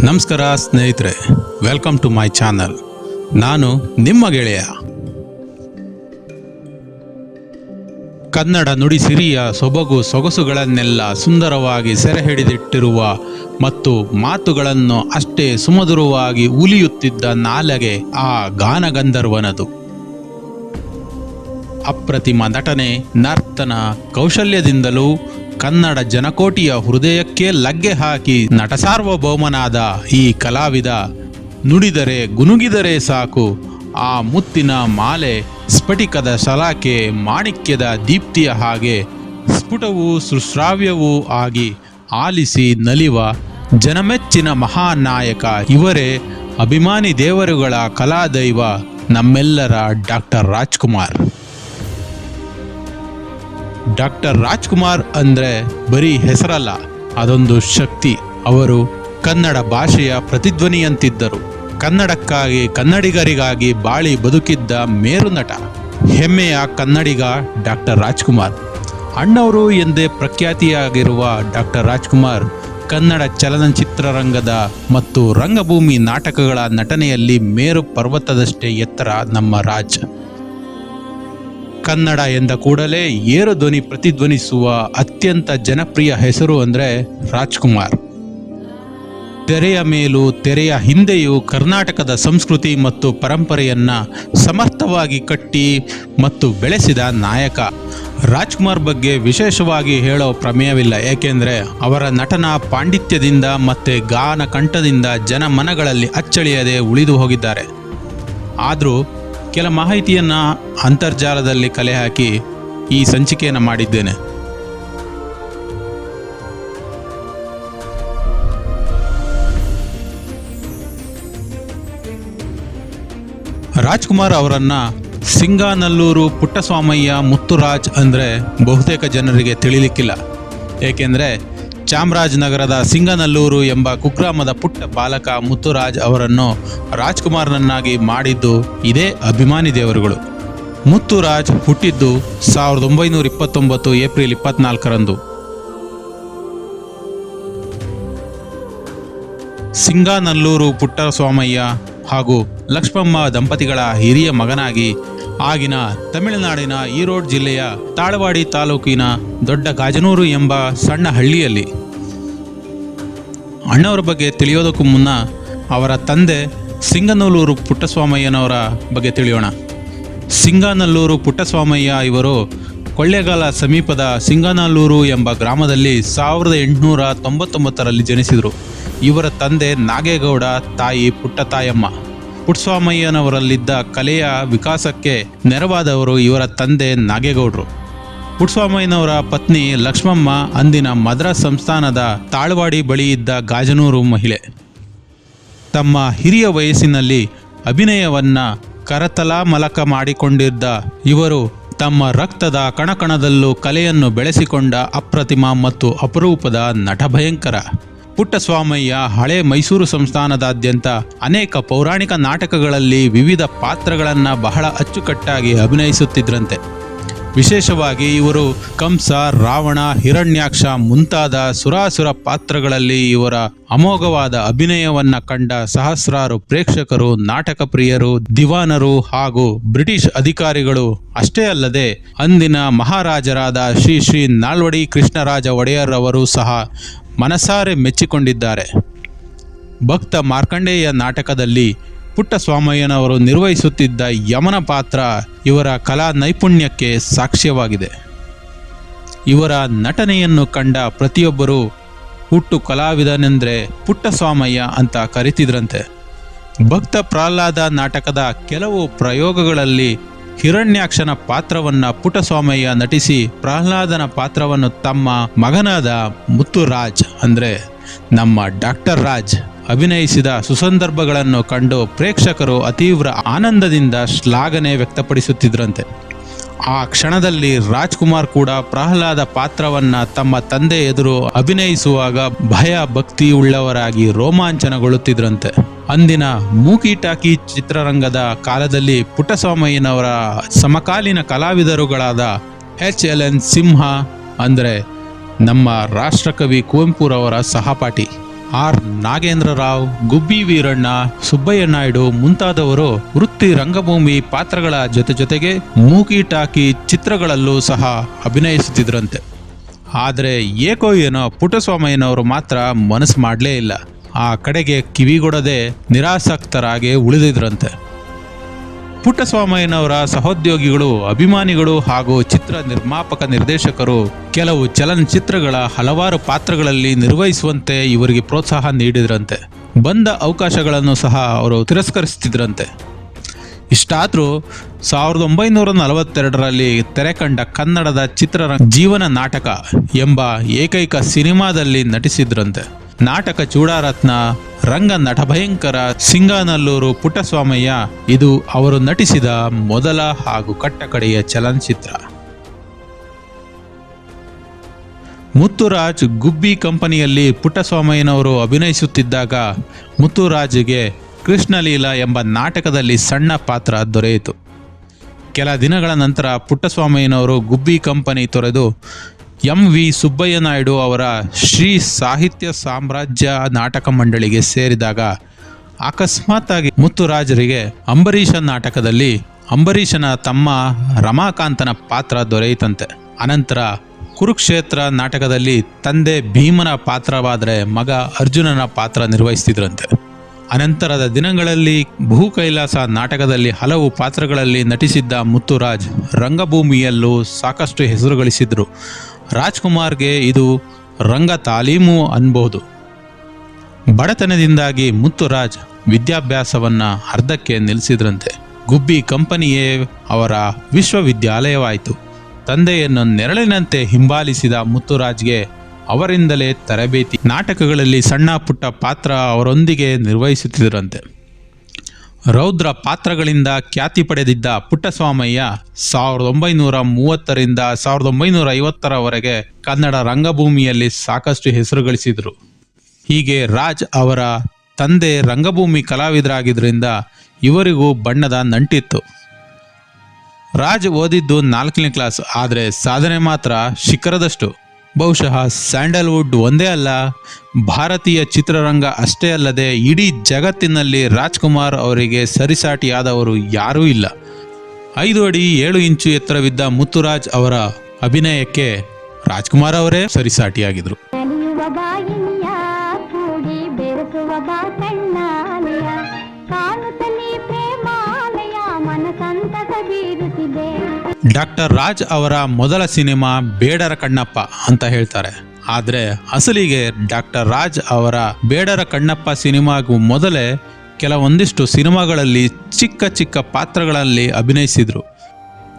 ನಮಸ್ಕಾರ ಸ್ನೇಹಿತರೆ, welcome to my channel. ನಾನು ನಿಮ್ಮ ಗೆಳೆಯ. ಕನ್ನಡ ನುಡಿ ಸಿರಿಯ ಸೊಬಗು ಸೊಗಸುಗಳನ್ನೆಲ್ಲ ಸುಂದರವಾಗಿ ಸೆರೆ ಹಿಡಿದಿಟ್ಟಿರುವ ಮತ್ತು ಮಾತುಗಳನ್ನು ಅಷ್ಟೇ ಸುಮಧುರವಾಗಿ ಉಲಿಯುತ್ತಿದ್ದ ನಾಲಗೆ ಆ ಗಾನಗಂಧರ್ವನದು. ಅಪ್ರತಿಮ ನಟನೆ, ನರ್ತನ ಕೌಶಲ್ಯದಿಂದಲೂ ಕನ್ನಡ ಜನಕೋಟಿಯ ಹೃದಯಕ್ಕೆ ಲಗ್ಗೆ ಹಾಕಿ ನಟ ಸಾರ್ವಭೌಮನಾದ ಈ ಕಲಾವಿದ ನುಡಿದರೆ ಗುನುಗಿದರೆ ಸಾಕು ಆ ಮುತ್ತಿನ ಮಾಲೆ ಸ್ಫಟಿಕದ ಸಲಾಕೆ ಮಾಣಿಕ್ಯದ ದೀಪ್ತಿಯ ಹಾಗೆ ಸ್ಫುಟವೂ ಸುಶ್ರಾವ್ಯವೂ ಆಗಿ ಆಲಿಸಿ ನಲಿವ ಜನಮೆಚ್ಚಿನ ಮಹಾನಾಯಕ ಇವರೇ ಅಭಿಮಾನಿ ದೇವರುಗಳ ಕಲಾದೈವ ನಮ್ಮೆಲ್ಲರ ಡಾಕ್ಟರ್ ರಾಜ್ಕುಮಾರ್. ಡಾಕ್ಟರ್ ರಾಜ್ಕುಮಾರ್ ಅಂದರೆ ಬರೀ ಹೆಸರಲ್ಲ, ಅದೊಂದು ಶಕ್ತಿ. ಅವರು ಕನ್ನಡ ಭಾಷೆಯ ಪ್ರತಿಧ್ವನಿಯಂತಿದ್ದರು. ಕನ್ನಡಕ್ಕಾಗಿ ಕನ್ನಡಿಗರಿಗಾಗಿ ಬಾಳಿ ಬದುಕಿದ್ದ ಮೇರು ನಟ, ಹೆಮ್ಮೆಯ ಕನ್ನಡಿಗ ಡಾಕ್ಟರ್ ರಾಜ್ಕುಮಾರ್. ಅಣ್ಣವರು ಎಂದೇ ಪ್ರಖ್ಯಾತಿಯಾಗಿರುವ ಡಾಕ್ಟರ್ ರಾಜ್ಕುಮಾರ್ ಕನ್ನಡ ಚಲನಚಿತ್ರರಂಗದ ಮತ್ತು ರಂಗಭೂಮಿ ನಾಟಕಗಳ ನಟನೆಯಲ್ಲಿ ಮೇರು ಪರ್ವತದಷ್ಟೇ ಎತ್ತರ ನಮ್ಮ ರಾಜ್. ಕನ್ನಡ ಎಂದ ಕೂಡಲೇ ಏರು ಧ್ವನಿ ಪ್ರತಿಧ್ವನಿಸುವ ಅತ್ಯಂತ ಜನಪ್ರಿಯ ಹೆಸರು ಅಂದರೆ ರಾಜ್ಕುಮಾರ್. ತೆರೆಯ ಮೇಲೂ ತೆರೆಯ ಹಿಂದೆಯೂ ಕರ್ನಾಟಕದ ಸಂಸ್ಕೃತಿ ಮತ್ತು ಪರಂಪರೆಯನ್ನ ಸಮರ್ಥವಾಗಿ ಕಟ್ಟಿ ಮತ್ತು ಬೆಳೆಸಿದ ನಾಯಕ. ರಾಜ್ಕುಮಾರ್ ಬಗ್ಗೆ ವಿಶೇಷವಾಗಿ ಹೇಳೋ ಪ್ರಮೇಯವಿಲ್ಲ, ಏಕೆಂದರೆ ಅವರ ನಟನಾ ಪಾಂಡಿತ್ಯದಿಂದ ಮತ್ತು ಗಾನ ಕಂಠದಿಂದ ಜನಮನಗಳಲ್ಲಿ ಅಚ್ಚಳಿಯದೆ ಉಳಿದು ಹೋಗಿದ್ದಾರೆ. ಆದರೂ ಕೆಲ ಮಾಹಿತಿಯನ್ನು ಅಂತರ್ಜಾಲದಲ್ಲಿ ಕಲೆ ಹಾಕಿ ಈ ಸಂಚಿಕೆಯನ್ನು ಮಾಡಿದ್ದೇನೆ. ರಾಜ್ಕುಮಾರ್ ಅವರನ್ನು ಸಿಂಗಾನಲ್ಲೂರು ಪುಟ್ಟಸ್ವಾಮಯ್ಯ ಮುತ್ತುರಾಜ್ ಅಂದರೆ ಬಹುತೇಕ ಜನರಿಗೆ ತಿಳಿಲಿಕ್ಕಿಲ್ಲ, ಏಕೆಂದರೆ ಚಾಮರಾಜನಗರದ ಸಿಂಗನಲ್ಲೂರು ಎಂಬ ಕುಗ್ರಾಮದ ಪುಟ್ಟ ಬಾಲಕ ಮುತ್ತುರಾಜ್ ಅವರನ್ನು ರಾಜ್ಕುಮಾರ್ನನ್ನಾಗಿ ಮಾಡಿದ್ದು ಇದೇ ಅಭಿಮಾನಿ ದೇವರುಗಳು. ಮುತ್ತುರಾಜ್ ಹುಟ್ಟಿದ್ದು 1929 ಏಪ್ರಿಲ್ 24ರಂದು. ಸಿಂಗಾನಲ್ಲೂರು ಪುಟ್ಟಸ್ವಾಮಯ್ಯ ಹಾಗೂ ಲಕ್ಷ್ಮಮ್ಮ ದಂಪತಿಗಳ ಹಿರಿಯ ಮಗನಾಗಿ ಆಗಿನ ತಮಿಳುನಾಡಿನ ಈರೋಡ್ ಜಿಲ್ಲೆಯ ತಾಳವಾಡಿ ತಾಲೂಕಿನ ದೊಡ್ಡ ಗಾಜನೂರು ಎಂಬ ಸಣ್ಣ ಹಳ್ಳಿಯಲ್ಲಿ. ಅಣ್ಣವರ ಬಗ್ಗೆ ತಿಳಿಯೋದಕ್ಕೂ ಮುನ್ನ ಅವರ ತಂದೆ ಸಿಂಗನಲ್ಲೂರು ಪುಟ್ಟಸ್ವಾಮಯ್ಯನವರ ಬಗ್ಗೆ ತಿಳಿಯೋಣ. ಸಿಂಗನಲ್ಲೂರು ಪುಟ್ಟಸ್ವಾಮಯ್ಯ ಇವರು ಕೊಳ್ಳೇಗಾಲ ಸಮೀಪದ ಸಿಂಗನಲ್ಲೂರು ಎಂಬ ಗ್ರಾಮದಲ್ಲಿ 1899ರಲ್ಲಿ ಜನಿಸಿದರು. ಇವರ ತಂದೆ ನಾಗೇಗೌಡ, ತಾಯಿ ಪುಟ್ಟತಾಯಮ್ಮ. ಪುಟ್ಟಸ್ವಾಮಯ್ಯನವರಲ್ಲಿದ್ದ ಕಲೆಯ ವಿಕಾಸಕ್ಕೆ ನೆರವಾದವರು ಇವರ ತಂದೆ ನಾಗೇಗೌಡರು. ಪುಟ್ಟಸ್ವಾಮಯ್ಯನವರ ಪತ್ನಿ ಲಕ್ಷ್ಮಮ್ಮ ಅಂದಿನ ಮದ್ರಾಸ್ ಸಂಸ್ಥಾನದ ತಾಳ್ವಾಡಿ ಬಳಿ ಇದ್ದ ಗಾಜನೂರು ಮಹಿಳೆ. ತಮ್ಮ ಹಿರಿಯ ವಯಸ್ಸಿನಲ್ಲಿ ಅಭಿನಯವನ್ನು ಕರತಲಾಮಲಕ ಮಾಡಿಕೊಂಡಿದ್ದ ಇವರು ತಮ್ಮ ರಕ್ತದ ಕಣಕಣದಲ್ಲೂ ಕಲೆಯನ್ನು ಬೆಳೆಸಿಕೊಂಡ ಅಪ್ರತಿಮ ಮತ್ತು ಅಪರೂಪದ ನಟಭಯಂಕರ. ಪುಟ್ಟಸ್ವಾಮಯ್ಯ ಹಳೆ ಮೈಸೂರು ಸಂಸ್ಥಾನದಾದ್ಯಂತ ಅನೇಕ ಪೌರಾಣಿಕ ನಾಟಕಗಳಲ್ಲಿ ವಿವಿಧ ಪಾತ್ರಗಳನ್ನು ಬಹಳ ಅಚ್ಚುಕಟ್ಟಾಗಿ ಅಭಿನಯಿಸುತ್ತಿದ್ದರಂತೆ. ವಿಶೇಷವಾಗಿ ಇವರು ಕಂಸ, ರಾವಣ, ಹಿರಣ್ಯಾಕ್ಷ ಮುಂತಾದ ಸುರಾಸುರ ಪಾತ್ರಗಳಲ್ಲಿ ಇವರ ಅಮೋಘವಾದ ಅಭಿನಯವನ್ನು ಕಂಡ ಸಹಸ್ರಾರು ಪ್ರೇಕ್ಷಕರು, ನಾಟಕ ಪ್ರಿಯರು, ದಿವಾನರು ಹಾಗೂ ಬ್ರಿಟಿಷ್ ಅಧಿಕಾರಿಗಳು ಅಷ್ಟೇ ಅಲ್ಲದೆ ಅಂದಿನ ಮಹಾರಾಜರಾದ ಶ್ರೀ ಶ್ರೀ ನಾಲ್ವಡಿ ಕೃಷ್ಣರಾಜ ಒಡೆಯರ್ ಅವರು ಸಹ ಮನಸಾರೆ ಮೆಚ್ಚಿಕೊಂಡಿದ್ದಾರೆ. ಭಕ್ತ ಮಾರ್ಕಂಡೇಯ ನಾಟಕದಲ್ಲಿ ಪುಟ್ಟಸ್ವಾಮಯ್ಯನವರು ನಿರ್ವಹಿಸುತ್ತಿದ್ದ ಯಮನ ಪಾತ್ರ ಇವರ ಕಲಾ ನೈಪುಣ್ಯಕ್ಕೆ ಸಾಕ್ಷ್ಯವಾಗಿದೆ. ಇವರ ನಟನೆಯನ್ನು ಕಂಡ ಪ್ರತಿಯೊಬ್ಬರೂ ಹುಟ್ಟು ಕಲಾವಿದನೆಂದರೆ ಪುಟ್ಟಸ್ವಾಮಯ್ಯ ಅಂತ ಕರೀತಿದ್ರಂತೆ. ಭಕ್ತ ಪ್ರಹ್ಲಾದ ನಾಟಕದ ಕೆಲವು ಪ್ರಯೋಗಗಳಲ್ಲಿ ಹಿರಣ್ಯಾಕ್ಷನ ಪಾತ್ರವನ್ನು ಪುಟ್ಟಸ್ವಾಮಯ್ಯ ನಟಿಸಿ ಪ್ರಹ್ಲಾದನ ಪಾತ್ರವನ್ನು ತಮ್ಮ ಮಗನಾದ ಮುತ್ತುರಾಜ್ ಅಂದರೆ ನಮ್ಮ ಡಾಕ್ಟರ್ ರಾಜ್ ಅಭಿನಯಿಸಿದ ಸುಸಂದರ್ಭಗಳನ್ನು ಕಂಡು ಪ್ರೇಕ್ಷಕರು ಅತೀವ್ರ ಆನಂದದಿಂದ ಶ್ಲಾಘನೆ ವ್ಯಕ್ತಪಡಿಸುತ್ತಿದ್ದರಂತೆ. ಆ ಕ್ಷಣದಲ್ಲಿ ರಾಜ್ಕುಮಾರ್ ಕೂಡ ಪ್ರಹ್ಲಾದ ಪಾತ್ರವನ್ನು ತಮ್ಮ ತಂದೆ ಎದುರು ಅಭಿನಯಿಸುವಾಗ ಭಯ ಭಕ್ತಿ ಉಳ್ಳವರಾಗಿ ರೋಮಾಂಚನಗೊಳ್ಳುತ್ತಿದ್ದರಂತೆ. ಅಂದಿನ ಮೂಕಿ ಟಾಕಿ ಚಿತ್ರರಂಗದ ಕಾಲದಲ್ಲಿ ಪುಟ್ಟಸ್ವಾಮಯ್ಯನವರ ಸಮಕಾಲೀನ ಕಲಾವಿದರುಗಳಾದ HLN ಸಿಂಹ ಅಂದರೆ ನಮ್ಮ ರಾಷ್ಟ್ರಕವಿ ಕುವೆಂಪುರವರ ಸಹಪಾಠಿ, ಆರ್ ನಾಗೇಂದ್ರ ರಾವ್, ಗುಬ್ಬಿ ವೀರಣ್ಣ, ಸುಬ್ಬಯ್ಯ ನಾಯ್ಡು ಮುಂತಾದವರು ವೃತ್ತಿ ರಂಗಭೂಮಿ ಪಾತ್ರಗಳ ಜೊತೆಗೆ ಮೂಕಿ ಟಾಕಿ ಚಿತ್ರಗಳಲ್ಲೂ ಸಹ ಅಭಿನಯಿಸುತ್ತಿದ್ರಂತೆ. ಆದರೆ ಏಕೋ ಏನೋ ಪುಟ್ಟಸ್ವಾಮಯ್ಯನವರು ಮಾತ್ರ ಮನಸ್ಸು ಮಾಡಲೇ ಇಲ್ಲ. ಆ ಕಡೆಗೆ ಕಿವಿಗೊಡದೆ ನಿರಾಸಕ್ತರಾಗಿ ಉಳಿದಿದ್ರಂತೆ. ಪುಟ್ಟಸ್ವಾಮಯ್ಯನವರ ಸಹೋದ್ಯೋಗಿಗಳು, ಅಭಿಮಾನಿಗಳು ಹಾಗೂ ಚಿತ್ರ ನಿರ್ಮಾಪಕ ನಿರ್ದೇಶಕರು ಕೆಲವು ಚಲನಚಿತ್ರಗಳ ಹಲವಾರು ಪಾತ್ರಗಳಲ್ಲಿ ನಿರ್ವಹಿಸುವಂತೆ ಇವರಿಗೆ ಪ್ರೋತ್ಸಾಹ ನೀಡಿದ್ರಂತೆ. ಬಂದ ಅವಕಾಶಗಳನ್ನು ಸಹ ಅವರು ತಿರಸ್ಕರಿಸುತ್ತಿದ್ರಂತೆ. ಇಷ್ಟಾದರೂ 1942ರಲ್ಲಿ ತೆರೆ ಕಂಡ ಕನ್ನಡದ ಚಿತ್ರರಂಗ ಜೀವನ ನಾಟಕ ಎಂಬ ಏಕೈಕ ಸಿನಿಮಾದಲ್ಲಿ ನಟಿಸಿದ್ರಂತೆ. ನಾಟಕ ಚೂಡಾರತ್ನ, ರಂಗ ನಟಭಯಂಕರ, ಸಿಂಗಾನಲ್ಲೂರು ಪುಟ್ಟಸ್ವಾಮಯ್ಯ ಇದು ಅವರು ನಟಿಸಿದ ಮೊದಲ ಹಾಗೂ ಕಟ್ಟಕಡೆಯ ಚಲನಚಿತ್ರ. ಮುತ್ತುರಾಜ್ ಗುಬ್ಬಿ ಕಂಪನಿಯಲ್ಲಿ ಪುಟ್ಟಸ್ವಾಮಯ್ಯನವರು ಅಭಿನಯಿಸುತ್ತಿದ್ದಾಗ ಮುತ್ತುರಾಜ್ಗೆ ಕೃಷ್ಣಲೀಲಾ ಎಂಬ ನಾಟಕದಲ್ಲಿ ಸಣ್ಣ ಪಾತ್ರ ದೊರೆಯಿತು. ಕೆಲ ದಿನಗಳ ನಂತರ ಪುಟ್ಟಸ್ವಾಮಯ್ಯನವರು ಗುಬ್ಬಿ ಕಂಪನಿ ತೊರೆದು ಎಂ.ವಿ. ಸುಬ್ಬಯ್ಯ ನಾಯ್ಡು ಅವರ ಶ್ರೀ ಸಾಹಿತ್ಯ ಸಾಮ್ರಾಜ್ಯ ನಾಟಕ ಮಂಡಳಿಗೆ ಸೇರಿದಾಗ ಅಕಸ್ಮಾತ್ತಾಗಿ ಮುತ್ತುರಾಜರಿಗೆ ಅಂಬರೀಷ ನಾಟಕದಲ್ಲಿ ಅಂಬರೀಷನ ತಮ್ಮ ರಮಾಕಾಂತನ ಪಾತ್ರ ದೊರೆಯಿತಂತೆ. ಅನಂತರ ಕುರುಕ್ಷೇತ್ರ ನಾಟಕದಲ್ಲಿ ತಂದೆ ಭೀಮನ ಪಾತ್ರವಾದರೆ ಮಗ ಅರ್ಜುನನ ಪಾತ್ರ ನಿರ್ವಹಿಸ್ತಿದ್ರಂತೆ. ಅನಂತರದ ದಿನಗಳಲ್ಲಿ ಭೂ ಕೈಲಾಸ ನಾಟಕದಲ್ಲಿ ಹಲವು ಪಾತ್ರಗಳಲ್ಲಿ ನಟಿಸಿದ್ದ ಮುತ್ತುರಾಜ್ ರಂಗಭೂಮಿಯಲ್ಲೂ ಸಾಕಷ್ಟು ಹೆಸರು ಗಳಿಸಿದ್ರು. ರಾಜ್ಕುಮಾರ್ಗೆ ಇದು ರಂಗ ತಾಲೀಮು ಅನ್ಬಹುದು. ಬಡತನದಿಂದಾಗಿ ಮುತ್ತುರಾಜ್ ವಿದ್ಯಾಭ್ಯಾಸವನ್ನ ಅರ್ಧಕ್ಕೆ ನಿಲ್ಲಿಸಿದ್ರಂತೆ. ಗುಬ್ಬಿ ಕಂಪನಿಯೇ ಅವರ ವಿಶ್ವವಿದ್ಯಾಲಯವಾಯಿತು. ತಂದೆಯನ್ನು ನೆರಳಿನಂತೆ ಹಿಂಬಾಲಿಸಿದ ಮುತ್ತುರಾಜ್ಗೆ ಅವರಿಂದಲೇ ತರಬೇತಿ. ನಾಟಕಗಳಲ್ಲಿ ಸಣ್ಣ ಪುಟ್ಟ ಪಾತ್ರ ಅವರೊಂದಿಗೆ ನಿರ್ವಹಿಸುತ್ತಿದ್ದರಂತೆ. ರೌದ್ರ ಪಾತ್ರಗಳಿಂದ ಖ್ಯಾತಿ ಪಡೆದಿದ್ದ ಪುಟ್ಟಸ್ವಾಮಯ್ಯ 1930ರಿಂದ 1950ರವರೆಗೆ ಕನ್ನಡ ರಂಗಭೂಮಿಯಲ್ಲಿ ಸಾಕಷ್ಟು ಹೆಸರು ಗಳಿಸಿದರು. ಹೀಗೆ ರಾಜ್ ಅವರ ತಂದೆ ರಂಗಭೂಮಿ ಕಲಾವಿದರಾಗಿದ್ದರಿಂದ ಇವರಿಗೂ ಬಣ್ಣದ ನಂಟಿತ್ತು. ರಾಜ್ ಓದಿದ್ದು 4ನೇ ಕ್ಲಾಸ್, ಆದರೆ ಸಾಧನೆ ಮಾತ್ರ ಶಿಖರದಷ್ಟು. ಬಹುಶಃ ಸ್ಯಾಂಡಲ್ವುಡ್ ಒಂದೇ ಅಲ್ಲ, ಭಾರತೀಯ ಚಿತ್ರರಂಗ ಅಷ್ಟೇ ಅಲ್ಲದೆ ಇಡೀ ಜಗತ್ತಿನಲ್ಲಿ ರಾಜ್ಕುಮಾರ್ ಅವರಿಗೆ ಸರಿಸಾಟಿಯಾದವರು ಯಾರೂ ಇಲ್ಲ. 5 ಅಡಿ 7 ಇಂಚು ಎತ್ತರವಿದ್ದ ಮುತ್ತುರಾಜ್ ಅವರ ಅಭಿನಯಕ್ಕೆ ರಾಜ್ಕುಮಾರ್ ಅವರೇ ಸರಿಸಾಟಿಯಾಗಿದ್ರು. ಡಾಕ್ಟರ್ ರಾಜ್ ಅವರ ಮೊದಲ ಸಿನಿಮಾ ಬೇಡರ ಕಣ್ಣಪ್ಪ ಅಂತ ಹೇಳ್ತಾರೆ. ಆದರೆ ಅಸಲಿಗೆ ಡಾಕ್ಟರ್ ರಾಜ್ ಅವರ ಬೇಡರ ಕಣ್ಣಪ್ಪ ಸಿನಿಮಾಗೂ ಮೊದಲೇ ಕೆಲವೊಂದಿಷ್ಟು ಸಿನಿಮಾಗಳಲ್ಲಿ ಚಿಕ್ಕ ಚಿಕ್ಕ ಪಾತ್ರಗಳಲ್ಲಿ ಅಭಿನಯಿಸಿದ್ರು.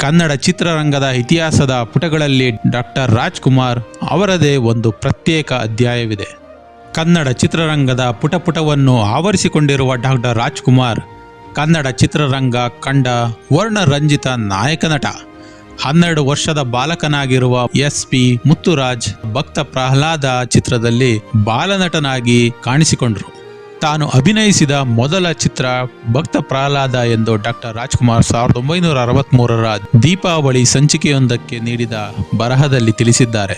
ಕನ್ನಡ ಚಿತ್ರರಂಗದ ಇತಿಹಾಸದ ಪುಟಗಳಲ್ಲಿ ಡಾಕ್ಟರ್ ರಾಜ್ಕುಮಾರ್ ಅವರದೇ ಒಂದು ಪ್ರತ್ಯೇಕ ಅಧ್ಯಾಯವಿದೆ. ಕನ್ನಡ ಚಿತ್ರರಂಗದ ಪುಟವನ್ನು ಆವರಿಸಿಕೊಂಡಿರುವ ಡಾಕ್ಟರ್ ರಾಜ್ಕುಮಾರ್ ಕನ್ನಡ ಚಿತ್ರರಂಗ ಕಂಡ ವರ್ಣರಂಜಿತ ನಾಯಕ ನಟ. 12 ವರ್ಷದ ಬಾಲಕನಾಗಿರುವ ಎಸ್.ಪಿ. ಮುತ್ತುರಾಜ್ ಭಕ್ತ ಪ್ರಹ್ಲಾದ ಚಿತ್ರದಲ್ಲಿ ಬಾಲನಟನಾಗಿ ಕಾಣಿಸಿಕೊಂಡರು. ತಾನು ಅಭಿನಯಿಸಿದ ಮೊದಲ ಚಿತ್ರ ಭಕ್ತ ಪ್ರಹ್ಲಾದ ಎಂದು ಡಾಕ್ಟರ್ ರಾಜ್ಕುಮಾರ್ 1963ರ ದೀಪಾವಳಿ ಸಂಚಿಕೆಯೊಂದಕ್ಕೆ ನೀಡಿದ ಬರಹದಲ್ಲಿ ತಿಳಿಸಿದ್ದಾರೆ.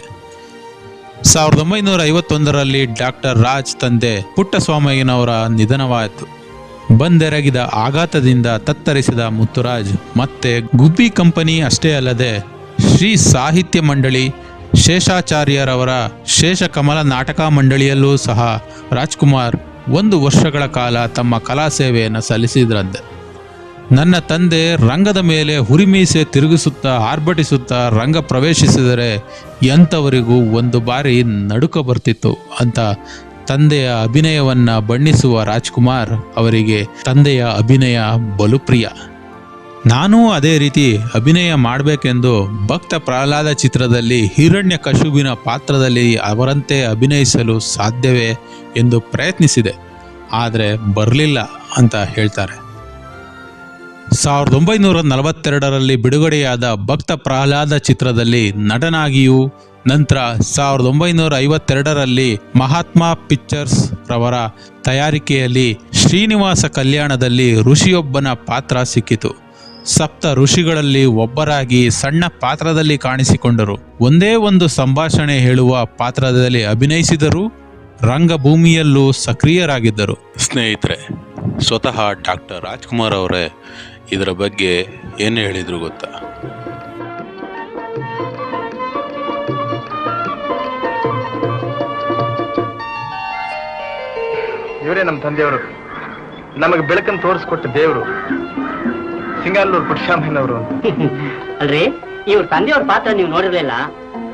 1951ರಲ್ಲಿ ಡಾಕ್ಟರ್ ರಾಜ್ ತಂದೆ ಪುಟ್ಟಸ್ವಾಮಯ್ಯನವರ ನಿಧನವಾಯಿತು. ಬಂದೆರಗಿದ ಆಘಾತದಿಂದ ತತ್ತರಿಸಿದ ಮುತ್ತುರಾಜ್ ಮತ್ತೆ ಗುಬ್ಬಿ ಕಂಪನಿ ಅಷ್ಟೇ ಅಲ್ಲದೆ ಶ್ರೀ ಸಾಹಿತ್ಯ ಮಂಡಳಿ, ಶೇಷಾಚಾರ್ಯರವರ ಶೇಷಕಮಲ ನಾಟಕ ಮಂಡಳಿಯಲ್ಲೂ ಸಹ ರಾಜ್ಕುಮಾರ್ 1 ವರ್ಷಗಳ ಕಾಲ ತಮ್ಮ ಕಲಾ ಸೇವೆಯನ್ನು ಸಲ್ಲಿಸಿದ್ರಂತೆ. ನನ್ನ ತಂದೆ ರಂಗದ ಮೇಲೆ ಹುರಿಮೀಸೆ ತಿರುಗಿಸುತ್ತಾ ಆರ್ಭಟಿಸುತ್ತಾ ರಂಗ ಪ್ರವೇಶಿಸಿದರೆ ಎಂಥವರಿಗೂ ಒಂದು ಬಾರಿ ನಡುಕ ಬರ್ತಿತ್ತು ಅಂತ ತಂದೆಯ ಅಭಿನಯವನ್ನು ಬಣ್ಣಿಸುವ ರಾಜ್ಕುಮಾರ್ ಅವರಿಗೆ ತಂದೆಯ ಅಭಿನಯ ಬಲು ಪ್ರಿಯ. ನಾನೂ ಅದೇ ರೀತಿ ಅಭಿನಯ ಮಾಡಬೇಕೆಂದು ಭಕ್ತ ಪ್ರಹ್ಲಾದ ಚಿತ್ರದಲ್ಲಿ ಹಿರಣ್ಯಕಶಿಪುವಿನ ಪಾತ್ರದಲ್ಲಿ ಅವರಂತೆ ಅಭಿನಯಿಸಲು ಸಾಧ್ಯವೇ ಎಂದು ಪ್ರಯತ್ನಿಸಿದೆ, ಆದರೆ ಬರಲಿಲ್ಲ ಅಂತ ಹೇಳ್ತಾರೆ. 1942ರಲ್ಲಿ ಬಿಡುಗಡೆಯಾದ ಭಕ್ತ ಪ್ರಹ್ಲಾದ ಚಿತ್ರದಲ್ಲಿ ನಟನಾಗಿಯೂ ನಂತರ 1952ರಲ್ಲಿ ಮಹಾತ್ಮ ಪಿಕ್ಚರ್ಸ್ ರವರ ತಯಾರಿಕೆಯಲ್ಲಿ ಶ್ರೀನಿವಾಸ ಕಲ್ಯಾಣದಲ್ಲಿ ಋಷಿಯೊಬ್ಬನ ಪಾತ್ರ ಸಿಕ್ಕಿತು. ಸಪ್ತ ಋಷಿಗಳಲ್ಲಿ ಒಬ್ಬರಾಗಿ ಸಣ್ಣ ಪಾತ್ರದಲ್ಲಿ ಕಾಣಿಸಿಕೊಂಡರು. ಒಂದೇ ಒಂದು ಸಂಭಾಷಣೆ ಹೇಳುವ ಪಾತ್ರದಲ್ಲಿ ಅಭಿನಯಿಸಿದರು. ರಂಗಭೂಮಿಯಲ್ಲೂ ಸಕ್ರಿಯರಾಗಿದ್ದರು. ಸ್ನೇಹಿತರೆ, ಸ್ವತಃ ಡಾಕ್ಟರ್ ರಾಜ್ಕುಮಾರ್ ಅವರೇ ಇದರ ಬಗ್ಗೆ ಏನು ಹೇಳಿದ್ರು ಗೊತ್ತಾ? ಇವರೇ ನಮ್ಮ ತಂದೆಯವರು, ನಮಗೆ ಬೆಳಕನ್ನು ತೋರಿಸ್ಕೊಟ್ಟ ದೇವರು, ಸಿಂಗಾಲೂರು ಪುಟ್ಟಸ್ವಾಮಿನವರು ಅಂತ. ಅಲ್ರಿ, ಇವ್ರ ತಂದೆಯವ್ರ ಪಾತ್ರ ನೀವು ನೋಡಿರ್ಲಿಲ್ಲ.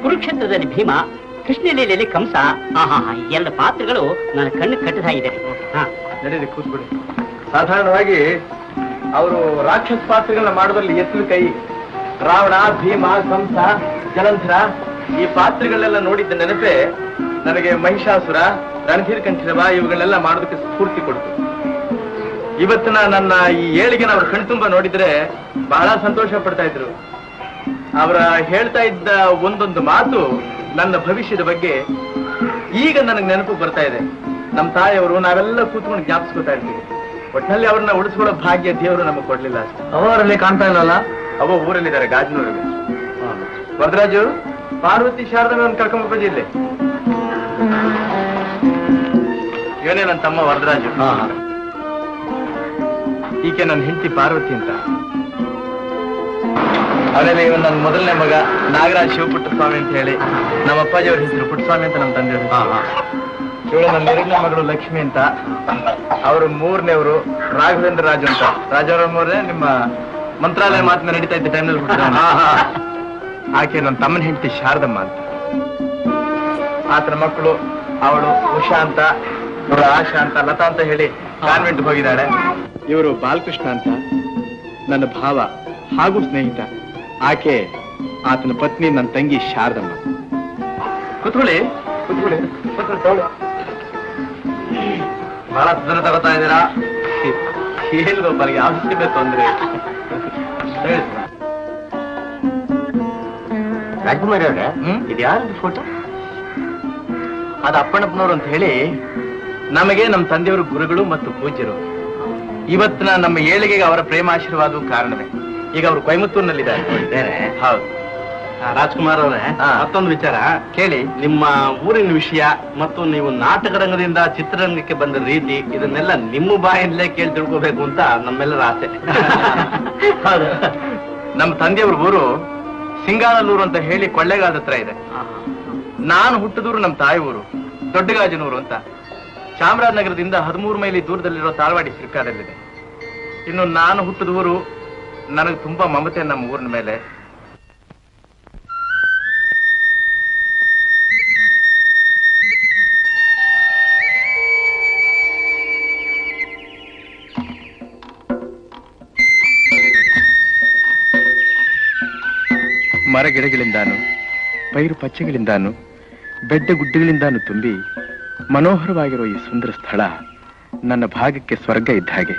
ಕುರುಕ್ಷೇತ್ರದಲ್ಲಿ ಭೀಮ, ಕೃಷ್ಣಲೀಲೆಯಲ್ಲಿ ಕಂಸ, ಎಲ್ಲ ಪಾತ್ರಗಳು ನನ್ನ ಕಣ್ಣು ಕಟ್ಟದಾಗಿದೆ. ನಡೀರಿ, ಕೂತ್ಬಿಡಿ. ಸಾಧಾರಣವಾಗಿ ಅವರು ರಾಕ್ಷಸ ಪಾತ್ರಗಳನ್ನ ಮಾಡೋದ್ರಲ್ಲಿ ಎತ್ತಲು ಕೈ. ರಾವಣ, ಭೀಮ, ಕಂಸ, ಜಲಂಧರ ಈ ಪಾತ್ರಗಳನ್ನೆಲ್ಲ ನೋಡಿದ್ದ ನೆನಪೇ ನನಗೆ ಮಹಿಷಾಸುರ, ರಣಧೀರ್ ಕಂಠೀರವ ಇವುಗಳನ್ನೆಲ್ಲ ಮಾಡೋದಕ್ಕೆ ಸ್ಫೂರ್ತಿ ಕೊಡ್ತು. ಇವತ್ತಿನ ನನ್ನ ಈ ಏಳಿಗೆ ಅವ್ರ ಕಣ್ತುಂಬ ನೋಡಿದ್ರೆ ಬಹಳ ಸಂತೋಷ ಪಡ್ತಾ ಇದ್ರು. ಅವರ ಹೇಳ್ತಾ ಇದ್ದ ಒಂದೊಂದು ಮಾತು ನನ್ನ ಭವಿಷ್ಯದ ಬಗ್ಗೆ ಈಗ ನನಗೆ ನೆನಪು ಬರ್ತಾ ಇದೆ. ನಮ್ಮ ತಾಯಿಯವರು ನಾವೆಲ್ಲ ಕೂತ್ಕೊಂಡು ಜ್ಞಾಪಿಸ್ಕೊತಾ ಇರ್ತೀವಿ. ಒಟ್ಟಿನಲ್ಲಿ ಅವ್ರನ್ನ ಉಳಿಸ್ಕೊಳ್ಳೋ ಭಾಗ್ಯ ದೇವರು ನಮಗೆ ಕೊಡ್ಲಿಲ್ಲ ಅಷ್ಟೇ. ಅವರಲ್ಲಿ ಕಾಣ್ತಾ ಇಲ್ಲಲ್ಲ? ಅವ ಊರಲ್ಲಿದ್ದಾರೆ, ಗಾಜನೂರಿಗೆ. ವರದರಾಜು, ಪಾರ್ವತಿ ಶಾರದವನ್ನು ಕರ್ಕೊಂಡ್ಬ ಇಲ್ಲಿ. ಇವನೇ ನನ್ನ ತಮ್ಮ ವರದರಾಜು. ಈಕೆ ನನ್ನ ಹೆಂಡತಿ ಪಾರ್ವತಿ ಅಂತ. ಆಮೇಲೆ ಇವನ್ ನನ್ನ ಮೊದಲನೇ ಮಗ ನಾಗರಾಜ್ ಶಿವಪುಟ್ಟಸ್ವಾಮಿ ಅಂತ ಹೇಳಿ, ನಮ್ಮ ಅಪ್ಪಾಜಿಯವ್ರ ಹೆಸರು ಪುಟ್ಟಸ್ವಾಮಿ ಅಂತ ನಮ್ಮ ತಂದೆಯವರು. ಇವಳು ನನ್ನ ಎರಡನೇ ಮಗಳು ಲಕ್ಷ್ಮಿ ಅಂತ. ಅವರು ಮೂರನೇವರು ರಾಘವೇಂದ್ರ ರಾಜು ಅಂತ. ರಾಜಾರಾಮವ್ರೆ ನಿಮ್ಮ ಮಂತ್ರಾಲಯ ಮಾತಿನ ನಡೀತಾ ಇದ್ದ ಟೈಮ್ನಲ್ಲಿ ಆಕೆ ನನ್ನ ತಮ್ಮನ ಹೆಂಡತಿ ಶಾರದಮ್ಮ ಅಂತ. ಆತನ ಮಕ್ಕಳು ಅವಳು ಉಷಾ ಅಂತ, ಇವಳು ಆಶಾ ಅಂತ, ಲತಾ ಅಂತ ಹೇಳಿ ಕಾನ್ವೆಂಟ್ ಹೋಗಿದ್ದಾಳೆ. ಇವರು ಬಾಲಕೃಷ್ಣ ಅಂತ ನನ್ನ ಭಾವ ಹಾಗೂ ಸ್ನೇಹಿತ. ಆಕೆ ಆತನ ಪತ್ನಿ, ನನ್ನ ತಂಗಿ ಶಾರದಮ್ಮ. ಕೂತ್ಕೊಳ್ಳಿ, ಕೂತ್ಕೊಳ್ಳಿ, ಕೂತ್ಕೊಳ್ಳಿ. ಬಹಳ ಸುಂದರ ತಗೋತಾ ಇದ್ದೀರಾ. ಏನ್ಗೊಬ್ಬರಿಗೆ ಅವಶ್ಯಕ ತೊಂದ್ರೆ. ರಾಜ್ಕುಮಾರ್ ಅವ್ರೆ, ಇದು ಯಾರದ್ದು ಫೋಟೋ? ಅದು ಅಪ್ಪಣ್ಣಪ್ಪನವರು ಅಂತ ಹೇಳಿ ನಮಗೆ ನಮ್ಮ ತಂದೆಯವರು ಗುರುಗಳು ಮತ್ತು ಪೂಜ್ಯರು. ಇವತ್ತಿನ ನಮ್ಮ ಏಳಿಗೆಗೆ ಅವರ ಪ್ರೇಮಾಶೀರ್ವಾದ ಕಾರಣವೇ. ಈಗ ಅವರು ಕೊಯಮತ್ತೂರಿನಲ್ಲಿದ್ದಾರೆ. ಹೌದು. ರಾಜ್ಕುಮಾರ್ ಅವರೇ, ಮತ್ತೊಂದು ವಿಚಾರ ಕೇಳಿ. ನಿಮ್ಮ ಊರಿನ ವಿಷಯ ಮತ್ತು ನೀವು ನಾಟಕ ರಂಗದಿಂದ ಚಿತ್ರರಂಗಕ್ಕೆ ಬಂದ ರೀತಿ, ಇದನ್ನೆಲ್ಲ ನಿಮ್ಮ ಬಾಯಿಂದಲೇ ಕೇಳಿ ತಿಳ್ಕೋಬೇಕು ಅಂತ ನಮ್ಮೆಲ್ಲರ ಆಸೆ. ಹೌದು. ನಮ್ಮ ತಂದೆಯವ್ರ ಊರು ಸಿಂಗಾನಲ್ಲೂರು ಅಂತ ಹೇಳಿ ಕೊಳ್ಳೇಗಾಲದ ಹತ್ರ ಇದೆ. ನಾನು ಹುಟ್ಟಿದೂರು ನಮ್ಮ ತಾಯಿ ಊರು ದೊಡ್ಡಗಾಜನೂರು ಅಂತ. ಚಾಮರಾಜನಗರದಿಂದ 13 ಮೈಲಿ ದೂರದಲ್ಲಿರೋ ತಾಳ್ವಾಡಿ ಸಿರ್ಕಾದಲ್ಲಿದೆ. ಇನ್ನು ನಾನು ಹುಟ್ಟಿದ ಊರು, ನನಗೆ ತುಂಬಾ ಮಮತೆ ನಮ್ಮ ಊರಿನ ಮೇಲೆ. ಮರಗಿಡಗಳಿಂದಾನು, ಪೈರು ಪಚ್ಚೆಗಳಿಂದಾನು, ಬೆಡ್ಡ ಗುಡ್ಡಗಳಿಂದಾನು ತುಂಬಿ ಮನೋಹರವಾಗಿರೋ ಈ ಸುಂದರ ಸ್ಥಳ ನನ್ನ ಭಾಗಕ್ಕೆ ಸ್ವರ್ಗ ಇದ್ದ ಹಾಗೆ.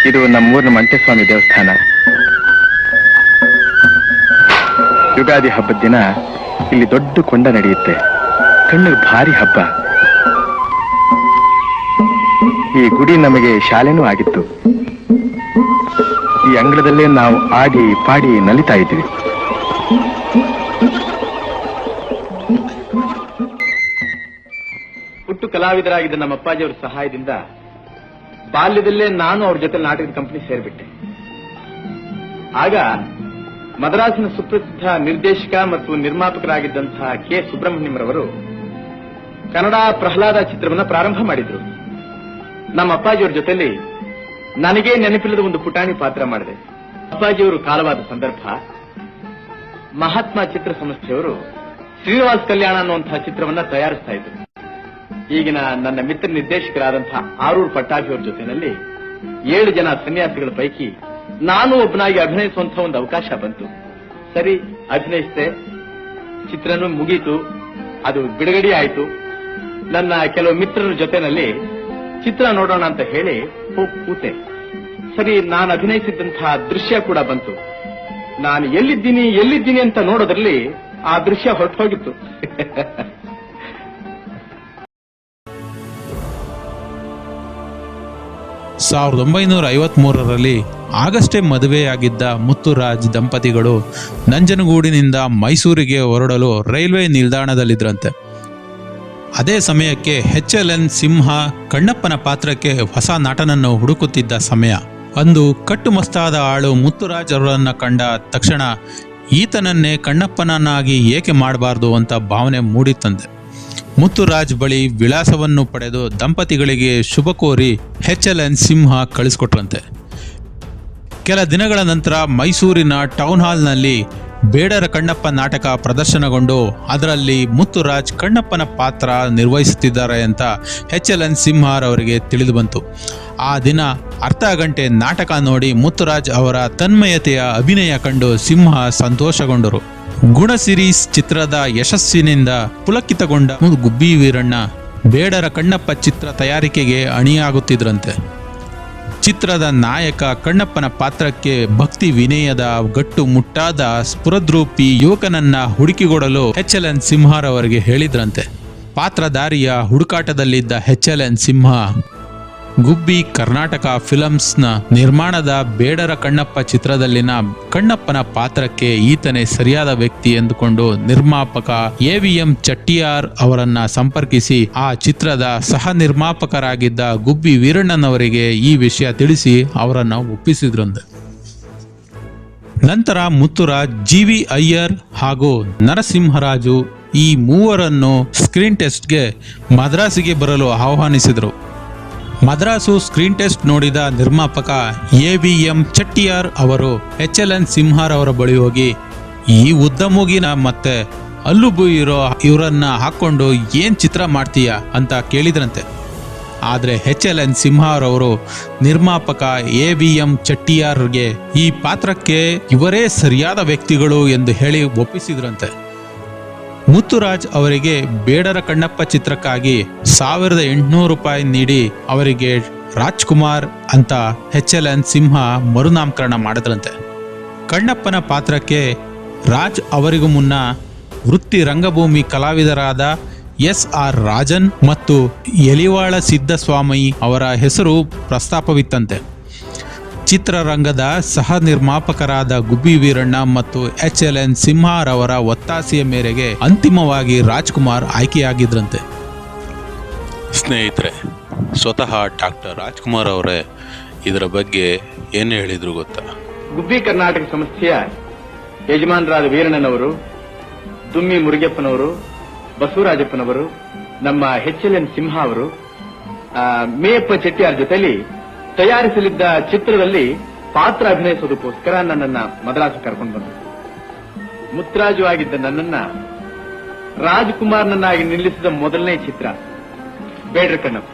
ಇದು ನಮ್ಮೂರಿನ ಮಂಟೇಸ್ವಾಮಿ ದೇವಸ್ಥಾನ. ಯುಗಾದಿ ಹಬ್ಬದ ದಿನ ಇಲ್ಲಿ ದೊಡ್ಡ ಕೊಂಡ ನಡೆಯುತ್ತೆ. ಕಣ್ಣಿಗೆ ಭಾರಿ ಹಬ್ಬ. ಈ ಗುಡಿ ನಮಗೆ ಶಾಲೆನೂ ಆಗಿತ್ತು. ಈ ಅಂಗಳದಲ್ಲೇ ನಾವು ಆಡಿ ಪಾಡಿ ನಲಿತಾ ಇದ್ವಿ. ಹುಟ್ಟು ಕಲಾವಿದರಾಗಿದ್ದ ನಮ್ಮ ಅಪ್ಪಾಜಿಯವರ ಸಹಾಯದಿಂದ ಬಾಲ್ಯದಲ್ಲೇ ನಾನು ಅವ್ರ ಜೊತೆ ನಾಟಕದ ಕಂಪನಿ ಸೇರ್ಬಿಟ್ಟೆ. ಆಗ ಮದ್ರಾಸಿನ ಸುಪ್ರಸಿದ್ಧ ನಿರ್ದೇಶಕ ಮತ್ತು ನಿರ್ಮಾಪಕರಾಗಿದ್ದಂತಹ ಕೆ ಸುಬ್ರಹ್ಮಣ್ಯಂರವರು ಕನ್ನಡ ಪ್ರಹ್ಲಾದ ಚಿತ್ರವನ್ನ ಪ್ರಾರಂಭ ಮಾಡಿದ್ರು. ನಮ್ಮ ಅಪ್ಪಾಜಿಯವರ ಜೊತೆಲಿ ನನಗೇ ನೆನಪಿಲ್ಲದ ಒಂದು ಪುಟಾಣಿ ಪಾತ್ರ ಮಾಡಿದೆ. ಅಪ್ಪಾಜಿಯವರು ಕಾಲವಾದ ಸಂದರ್ಭ. ಮಹಾತ್ಮ ಚಿತ್ರ ಸಂಸ್ಥೆಯವರು ಶ್ರೀನಿವಾಸ್ ಕಲ್ಯಾಣ ಅನ್ನುವಂತಹ ಚಿತ್ರವನ್ನ ತಯಾರಿಸ್ತಾ ಇದ್ರು. ಈಗಿನ ನನ್ನ ಮಿತ್ರ ನಿರ್ದೇಶಕರಾದಂತಹ ಆರೂರು ಪಟ್ಟಾಭಿಯವರ ಜೊತೆಯಲ್ಲಿ 7 ಜನ ಸನ್ಯಾಸಿಗಳ ಪೈಕಿ ನಾನು ಒಬ್ಬನಾಗಿ ಅಭಿನಯಿಸುವಂತಹ ಒಂದು ಅವಕಾಶ ಬಂತು. ಸರಿ, ಅಭಿನಯಿಸಿದೆ. ಚಿತ್ರನೂ ಮುಗೀತು, ಅದು ಬಿಡುಗಡೆ ಆಯಿತು. ನನ್ನ ಕೆಲವು ಮಿತ್ರರ ಜೊತೆನಲ್ಲಿ ಚಿತ್ರ ನೋಡೋಣ ಅಂತ ಹೇಳಿ ಹೋಗಿ ಕೂತೆ. ಸರಿ, ನಾನು ಅಭಿನಯಿಸಿದಂತಹ ದೃಶ್ಯ ಕೂಡ ಬಂತು. ನಾನು ಎಲ್ಲಿದ್ದೀನಿ ಅಂತ ನೋಡೋದ್ರಲ್ಲಿ ಆ ದೃಶ್ಯ ಹೊರಟು ಹೋಗಿತ್ತು. ಸಾವಿರದ 1953ರಲ್ಲಿ ಆಗಷ್ಟೇ ಮದುವೆಯಾಗಿದ್ದ ಮುತ್ತುರಾಜ್ ದಂಪತಿಗಳು ನಂಜನಗೂಡಿನಿಂದ ಮೈಸೂರಿಗೆ ಹೊರಡಲು ರೈಲ್ವೆ ನಿಲ್ದಾಣದಲ್ಲಿದ್ದರಂತೆ. ಅದೇ ಸಮಯಕ್ಕೆ HLN ಸಿಂಹ ಕಣ್ಣಪ್ಪನ ಪಾತ್ರಕ್ಕೆ ಹೊಸ ನಟನನ್ನು ಹುಡುಕುತ್ತಿದ್ದ ಸಮಯ. ಅಂದು ಕಟ್ಟುಮಸ್ತಾದ ಆಳು ಮುತ್ತುರಾಜ್ ಅವರನ್ನ ಕಂಡ ತಕ್ಷಣ ಈತನನ್ನೇ ಕಣ್ಣಪ್ಪನನ್ನಾಗಿ ಏಕೆ ಮಾಡಬಾರ್ದು ಅಂತ ಭಾವನೆ ಮೂಡಿತಂತೆ. ಮುತ್ತುರಾಜ್ ಬಳಿ ವಿಳಾಸವನ್ನು ಪಡೆದು ದಂಪತಿಗಳಿಗೆ ಶುಭ ಕೋರಿ HLN ಸಿಂಹ ಕಳಿಸ್ಕೊಟ್ರಂತೆ. ಕೆಲ ದಿನಗಳ ನಂತರ ಮೈಸೂರಿನ ಟೌನ್ ಹಾಲ್ನಲ್ಲಿ ಬೇಡರ ಕಣ್ಣಪ್ಪ ನಾಟಕ ಪ್ರದರ್ಶನಗೊಂಡು ಅದರಲ್ಲಿ ಮುತ್ತುರಾಜ್ ಕಣ್ಣಪ್ಪನ ಪಾತ್ರ ನಿರ್ವಹಿಸುತ್ತಿದ್ದಾರೆ ಅಂತ HLN ಸಿಂಹರವರಿಗೆ ತಿಳಿದು ಬಂತು. ಆ ದಿನ ಅರ್ಧ ಗಂಟೆ ನಾಟಕ ನೋಡಿ ಮುತ್ತುರಾಜ್ ಅವರ ತನ್ಮಯತೆಯ ಅಭಿನಯ ಕಂಡು ಸಿಂಹ ಸಂತೋಷಗೊಂಡರು. ಗುಣಸಿರೀಸ್ ಚಿತ್ರದ ಯಶಸ್ಸಿನಿಂದ ಪುಲಕಿತಗೊಂಡ ಗುಬ್ಬಿ ವೀರಣ್ಣ ಬೇಡರ ಕಣ್ಣಪ್ಪ ಚಿತ್ರ ತಯಾರಿಕೆಗೆ ಅಣಿಯಾಗುತ್ತಿದ್ರಂತೆ. ಚಿತ್ರದ ನಾಯಕ ಕಣ್ಣಪ್ಪನ ಪಾತ್ರಕ್ಕೆ ಭಕ್ತಿ ವಿನಯದ ಗಟ್ಟು ಮುಟ್ಟಾದ ಸ್ಫುರದ್ರೂಪಿ ಯುವಕನನ್ನ ಹುಡುಕಿಕೊಡಲು HLN ಸಿಂಹರವರಿಗೆ ಹೇಳಿದ್ರಂತೆ. ಪಾತ್ರಧಾರಿಯ ಹುಡುಕಾಟದಲ್ಲಿದ್ದ HLN ಸಿಂಹ ಗುಬ್ಬಿ ಕರ್ನಾಟಕ ಫಿಲಮ್ಸ್ನ ನಿರ್ಮಾಣದ ಬೇಡರ ಕಣ್ಣಪ್ಪ ಚಿತ್ರದಲ್ಲಿನ ಕಣ್ಣಪ್ಪನ ಪಾತ್ರಕ್ಕೆ ಈತನೇ ಸರಿಯಾದ ವ್ಯಕ್ತಿ ಎಂದುಕೊಂಡು ನಿರ್ಮಾಪಕ AVM ಚಟ್ಟಿಯಾರ್ ಅವರನ್ನ ಸಂಪರ್ಕಿಸಿ ಆ ಚಿತ್ರದ ಸಹ ನಿರ್ಮಾಪಕರಾಗಿದ್ದ ಗುಬ್ಬಿ ವೀರಣ್ಣನವರಿಗೆ ಈ ವಿಷಯ ತಿಳಿಸಿ ಅವರನ್ನ ಒಪ್ಪಿಸಿದ್ರಂತೆ. ನಂತರ ಮುತ್ತುರಾಜ್, GV ಅಯ್ಯರ್ ಹಾಗೂ ನರಸಿಂಹರಾಜು ಈ ಮೂವರನ್ನು ಸ್ಕ್ರೀನ್ ಟೆಸ್ಟ್ಗೆ ಮದ್ರಾಸಿಗೆ ಬರಲು ಆಹ್ವಾನಿಸಿದರು. ಮದ್ರಾಸು ಸ್ಕ್ರೀನ್ ಟೆಸ್ಟ್ ನೋಡಿದ ನಿರ್ಮಾಪಕ AVM ಚಟ್ಟಿಯಾರ್ ಅವರು HLN ಸಿಂಹರವರ ಬಳಿ ಹೋಗಿ, ಈ ಉದ್ದ ಮೂಗಿನ ಮತ್ತೆ ಅಲ್ಲುಬು ಇರೋ ಇವರನ್ನ ಹಾಕೊಂಡು ಏನ್ ಚಿತ್ರ ಮಾಡ್ತೀಯ ಅಂತ ಕೇಳಿದ್ರಂತೆ. ಆದರೆ HLN ಸಿಂಹರವರು ನಿರ್ಮಾಪಕ AVM ಚಟ್ಟಿಯಾರ್ಗೆ ಈ ಪಾತ್ರಕ್ಕೆ ಇವರೇ ಸರಿಯಾದ ವ್ಯಕ್ತಿಗಳು ಎಂದು ಹೇಳಿ ಒಪ್ಪಿಸಿದ್ರಂತೆ. ಮುತ್ತುರಾಜ್ ಅವರಿಗೆ ಬೇಡರ ಕಣ್ಣಪ್ಪ ಚಿತ್ರಕ್ಕಾಗಿ 1800 ರೂಪಾಯಿ ನೀಡಿ ಅವರಿಗೆ ರಾಜ್ಕುಮಾರ್ ಅಂತ HLN ಸಿಂಹ ಮರುನಾಮಕರಣ ಮಾಡಿದ್ರಂತೆ. ಕಣ್ಣಪ್ಪನ ಪಾತ್ರಕ್ಕೆ ರಾಜ್ ಅವರಿಗೂ ಮುನ್ನ ವೃತ್ತಿ ರಂಗಭೂಮಿ ಕಲಾವಿದರಾದ SR ರಾಜನ್ ಮತ್ತು ಎಲಿವಾಳ ಸಿದ್ದಸ್ವಾಮಿ ಅವರ ಹೆಸರು ಪ್ರಸ್ತಾಪವಿತ್ತಂತೆ. ಚಿತ್ರರಂಗದ ಸಹ ನಿರ್ಮಾಪಕರಾದ ಗುಬ್ಬಿ ವೀರಣ್ಣ ಮತ್ತು HLN ಸಿಂಹರವರ ಒತ್ತಾಸೆಯ ಮೇರೆಗೆ ಅಂತಿಮವಾಗಿ ರಾಜ್ಕುಮಾರ್ ಆಯ್ಕೆಯಾಗಿದ್ರಂತೆ. ಸ್ನೇಹಿತರೆ, ಸ್ವತಃ ಡಾಕ್ಟರ್ ರಾಜ್ಕುಮಾರ್ ಅವರೇ ಇದರ ಬಗ್ಗೆ ಏನು ಹೇಳಿದ್ರು ಗೊತ್ತಾ? ಗುಬ್ಬಿ ಕರ್ನಾಟಕ ಸಂಸ್ಥೆಯ ಯಜಮಾನರಾದ ವೀರಣ್ಣನವರು, ದುಮ್ಮಿ ಮುರುಗಪ್ಪನವರು, ಬಸವರಾಜಪ್ಪನವರು, ನಮ್ಮ HLN ಸಿಂಹ ಅವರು, ಮೇಯಪ್ಪ ಚೆಟ್ಟಿಯಾರ್ ಜೊತೆಲಿ ತಯಾರಿಸಲಿದ್ದ ಚಿತ್ರದಲ್ಲಿ ಪಾತ್ರ ಅಭಿನಯಿಸೋದಕ್ಕೋಸ್ಕರ ನನ್ನನ್ನ ಮದ್ರಾಸು ಕರ್ಕೊಂಡು ಬಂದರು. ಮುತ್ತುರಾಜು ಆಗಿದ್ದ ನನ್ನನ್ನ ರಾಜ್ಕುಮಾರ್ನನ್ನಾಗಿ ನಿಲ್ಲಿಸಿದ ಮೊದಲನೇ ಚಿತ್ರ ಬೇಡರ ಕಣ್ಣಪ್ಪ.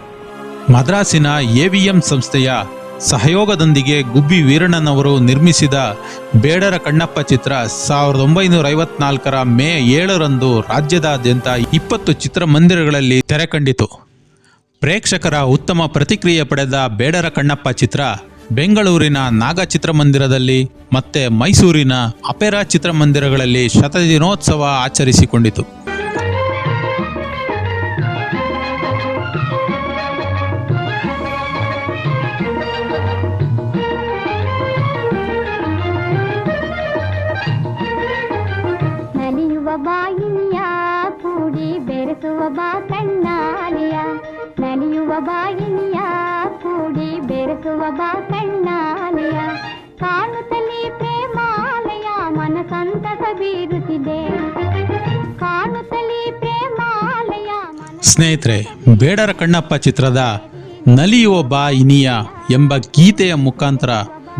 ಮದ್ರಾಸಿನ AVM ಸಂಸ್ಥೆಯ ಸಹಯೋಗದೊಂದಿಗೆ ಗುಬ್ಬಿ ವೀರಣ್ಣನವರು ನಿರ್ಮಿಸಿದ ಬೇಡರ ಕಣ್ಣಪ್ಪ ಚಿತ್ರ 1954ರ ಮೇ 7ರಂದು ರಾಜ್ಯದಾದ್ಯಂತ 20 ಚಿತ್ರಮಂದಿರಗಳಲ್ಲಿ ತೆರೆ ಕಂಡಿತು. ಪ್ರೇಕ್ಷಕರ ಉತ್ತಮ ಪ್ರತಿಕ್ರಿಯೆ ಪಡೆದ ಬೇಡರ ಕಣ್ಣಪ್ಪ ಚಿತ್ರ ಬೆಂಗಳೂರಿನ ನಾಗ ಚಿತ್ರಮಂದಿರದಲ್ಲಿ ಮತ್ತೆ ಮೈಸೂರಿನ ಅಪೆರಾ ಚಿತ್ರಮಂದಿರಗಳಲ್ಲಿ ಶತದಿನೋತ್ಸವ ಆಚರಿಸಿಕೊಂಡಿತು. ನಲಿಯುವ ಬಾಯಿನಿಯ ಕೂಡಿ ಬೆರೆಸುವ ಬಾ ಕಣ್ಣಾಲಿಯ, ನಲಿಯುವ ಬಾಯಿನಿಯ ಕೂಡಿ ಬೆರೆಸುವ ಬಾ ಕಣ್ಣಾಲಿಯ, ಕಾಣುತ್ತಲೇ ಪ್ರೇಮಾಲಯ ಮನಸಂತಸ ಬೀರುತ್ತಿದೆ, ಕಾಣುತ್ತಲೇ ಪ್ರೇಮಾಲಯ. ಸ್ನೇಹಿತರೆ, ಬೇಡರ ಕಣ್ಣಪ್ಪ ಚಿತ್ರದ ನಲಿಯುವ ಬಾ ಇನಿಯ ಎಂಬ ಗೀತೆಯ ಮುಖಾಂತರ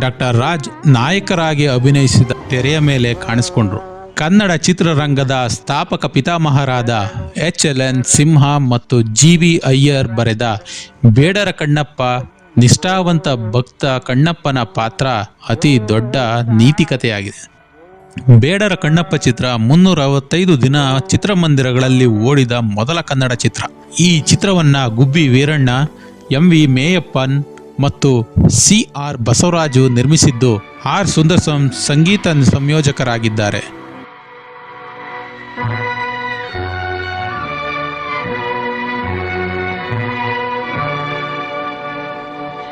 ಡಾಕ್ಟರ್ ರಾಜ್ ನಾಯಕರಾಗಿ ಅಭಿನಯಿಸಿದ ತೆರೆಯ ಮೇಲೆ ಕಾಣಿಸಿಕೊಂಡ್ರು. ಕನ್ನಡ ಚಿತ್ರರಂಗದ ಸ್ಥಾಪಕ ಪಿತಾಮಹರಾದ HLN ಸಿಂಹ ಮತ್ತು GV ಅಯ್ಯರ್ ಬರೆದ ಬೇಡರ ಕಣ್ಣಪ್ಪ ನಿಷ್ಠಾವಂತ ಭಕ್ತ ಕಣ್ಣಪ್ಪನ ಪಾತ್ರ ಅತಿ ದೊಡ್ಡ ನೀತಿಕತೆಯಾಗಿದೆ. ಬೇಡರ ಕಣ್ಣಪ್ಪ ಚಿತ್ರ 365 ದಿನ ಚಿತ್ರಮಂದಿರಗಳಲ್ಲಿ ಓಡಿದ ಮೊದಲ ಕನ್ನಡ ಚಿತ್ರ. ಈ ಚಿತ್ರವನ್ನ ಗುಬ್ಬಿ ವೀರಣ್ಣ, MV ಮೇಯಪ್ಪನ್, ಮತ್ತು CR ಬಸವರಾಜು ನಿರ್ಮಿಸಿದ್ದು R ಸುಂದರಂ ಸಂಗೀತ ಸಂಯೋಜಕರಾಗಿದ್ದಾರೆ.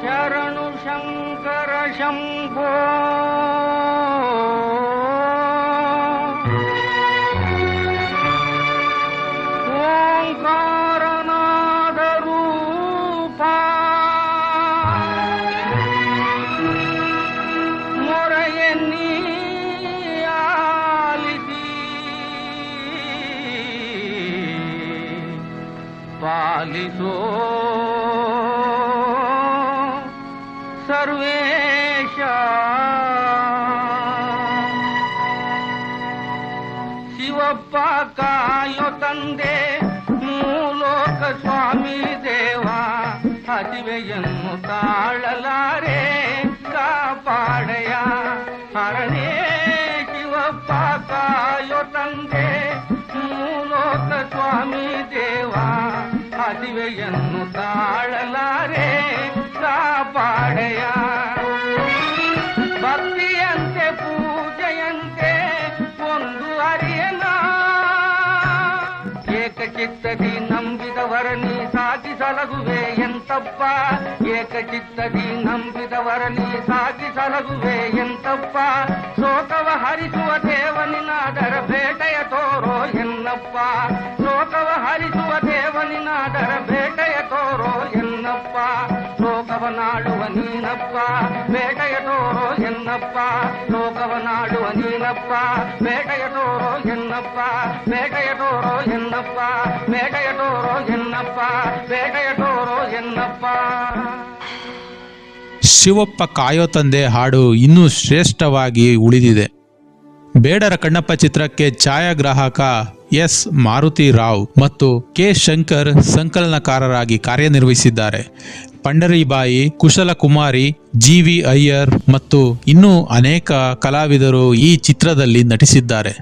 ಶರಣು ಶಂಕರ ಶಂಭೋ ಓಂಕಾರನಾದ ರೂಪ ಮೊರೆಯನ್ನೀ ಆಲಿಸಿ ಪಾಲಿಸೋ ಸರ್ವೇಶ ಶಿವಪ್ಪ ಕಾಯೋ ತಂದೆ ಮೂಲೋಕ ಸ್ವಾಮಿ ದೇವ ಹಸಿವೆಯನ್ನು ತಾಳಲಾರೆ ಕಾಪಾಡಯ ಹರನೇ ಶಿವಪ್ಪ ಕಾಯೋ ತಂದೆ ಮೂಲೋಕ ಸ್ವಾಮಿ ದೇವ ಹಸಿವೆಯನ್ನು ತಾಳಲಾರೆ ಕಾಪಾಡಯ ಭಕ್ತಿಯಂತೆ ಪೂಜೆಯಂತೆ ಒಂದು ಅರಿಯನ ಏಕಚಿತ್ತದಿ ನಂಬಿದವರ ನೀ ಸಾಗಿಸಲಗುವೆ ಎಂತಪ್ಪ ಏಕಚಿತ್ತದಿ ನಂಬಿದವರ ನೀ ಸಾಗಿಸಲಗುವೆ ಎಂತಪ್ಪ ಶೋಕವ ಹರಿಸುವ ದೇವನಿನಾದರ ಬೇಟೆಯ ತೋರೋ ಎನ್ನಪ್ಪ ಶೋಕವ ಹರಿಸುವ ದೇವನಿನಾದರ ಬೇಟೆಯ ತೋರೋ ಎನ್ನಪ್ಪ ಲೋಕವನಾಡುವ ನೀನಪ್ಪ ಬೇಟೆಯ ತೋರೋ ಎನ್ನಪ್ಪ ಲೋಕವನಾಡುವ ನೀನಪ್ಪ ಬೇಟೆಯ ತೋರೋ ಎನ್ನಪ್ಪ ಬೇಟೆಯ ತೋರೋ ಎನ್ನಪ್ಪ ಬೇಟೆಯ ತೋರೋ ಎನ್ನಪ್ಪ ಬೇಟೆಯ ತೋರೋ ಎನ್ನಪ್ಪ. ಶಿವಪ್ಪ ಕಾಯೋ ತಂದೆ ಹಾಡು ಇನ್ನೂ ಶ್ರೇಷ್ಠವಾಗಿ ಉಳಿದಿದೆ. ಬೇಡರ ಕಣ್ಣಪ್ಪ ಚಿತ್ರಕ್ಕೆ ಛಾಯಾಗ್ರಾಹಕ ಎಸ್ ಮಾರುತಿ ರಾವ್ ಮತ್ತು ಕೆ ಶಂಕರ್ ಸಂಕಲನಕಾರರಾಗಿ ಕಾರ್ಯನಿರ್ವಹಿಸಿದ್ದಾರೆ. ಪಂಡರಿಬಾಯಿ, ಕುಶಲಕುಮಾರಿ, GV ಅಯ್ಯರ್ ಮತ್ತು ಇನ್ನೂ ಅನೇಕ ಕಲಾವಿದರು ಈ ಚಿತ್ರದಲ್ಲಿ ನಟಿಸಿದ್ದಾರೆ.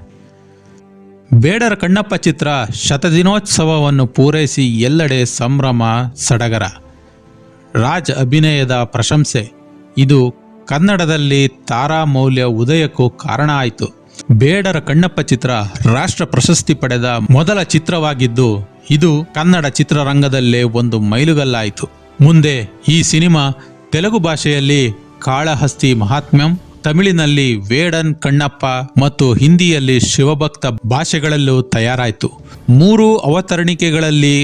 ಬೇಡರ ಕಣ್ಣಪ್ಪ ಚಿತ್ರ ಶತದಿನೋತ್ಸವವನ್ನು ಪೂರೈಸಿ ಎಲ್ಲೆಡೆ ಸಂಭ್ರಮ ಸಡಗರ. ರಾಜ್ ಅಭಿನಯದ ಪ್ರಶಂಸೆ ಇದು ಕನ್ನಡದಲ್ಲಿ ತಾರಾಮೌಲ್ಯ ಉದಯಕ್ಕೂ ಕಾರಣ ಆಯಿತು. ಬೇಡರ ಕಣ್ಣಪ್ಪ ಚಿತ್ರ ರಾಷ್ಟ್ರ ಪ್ರಶಸ್ತಿ ಪಡೆದ ಮೊದಲ ಚಿತ್ರವಾಗಿದ್ದು ಇದು ಕನ್ನಡ ಚಿತ್ರರಂಗದಲ್ಲೇ ಒಂದು ಮೈಲುಗಲ್ಲಾಯಿತು. ಮುಂದೆ ಈ ಸಿನಿಮಾ ತೆಲುಗು ಭಾಷೆಯಲ್ಲಿ ಕಾಳಹಸ್ತಿ ಮಹಾತ್ಮ್ಯಂ, ತಮಿಳಿನಲ್ಲಿ ವೇಡನ್ ಕಣ್ಣಪ್ಪ ಮತ್ತು ಹಿಂದಿಯಲ್ಲಿ ಶಿವಭಕ್ತ ಭಾಷೆಗಳಲ್ಲೂ ತಯಾರಾಯಿತು. 3 ಅವತರಣಿಕೆಗಳಲ್ಲಿ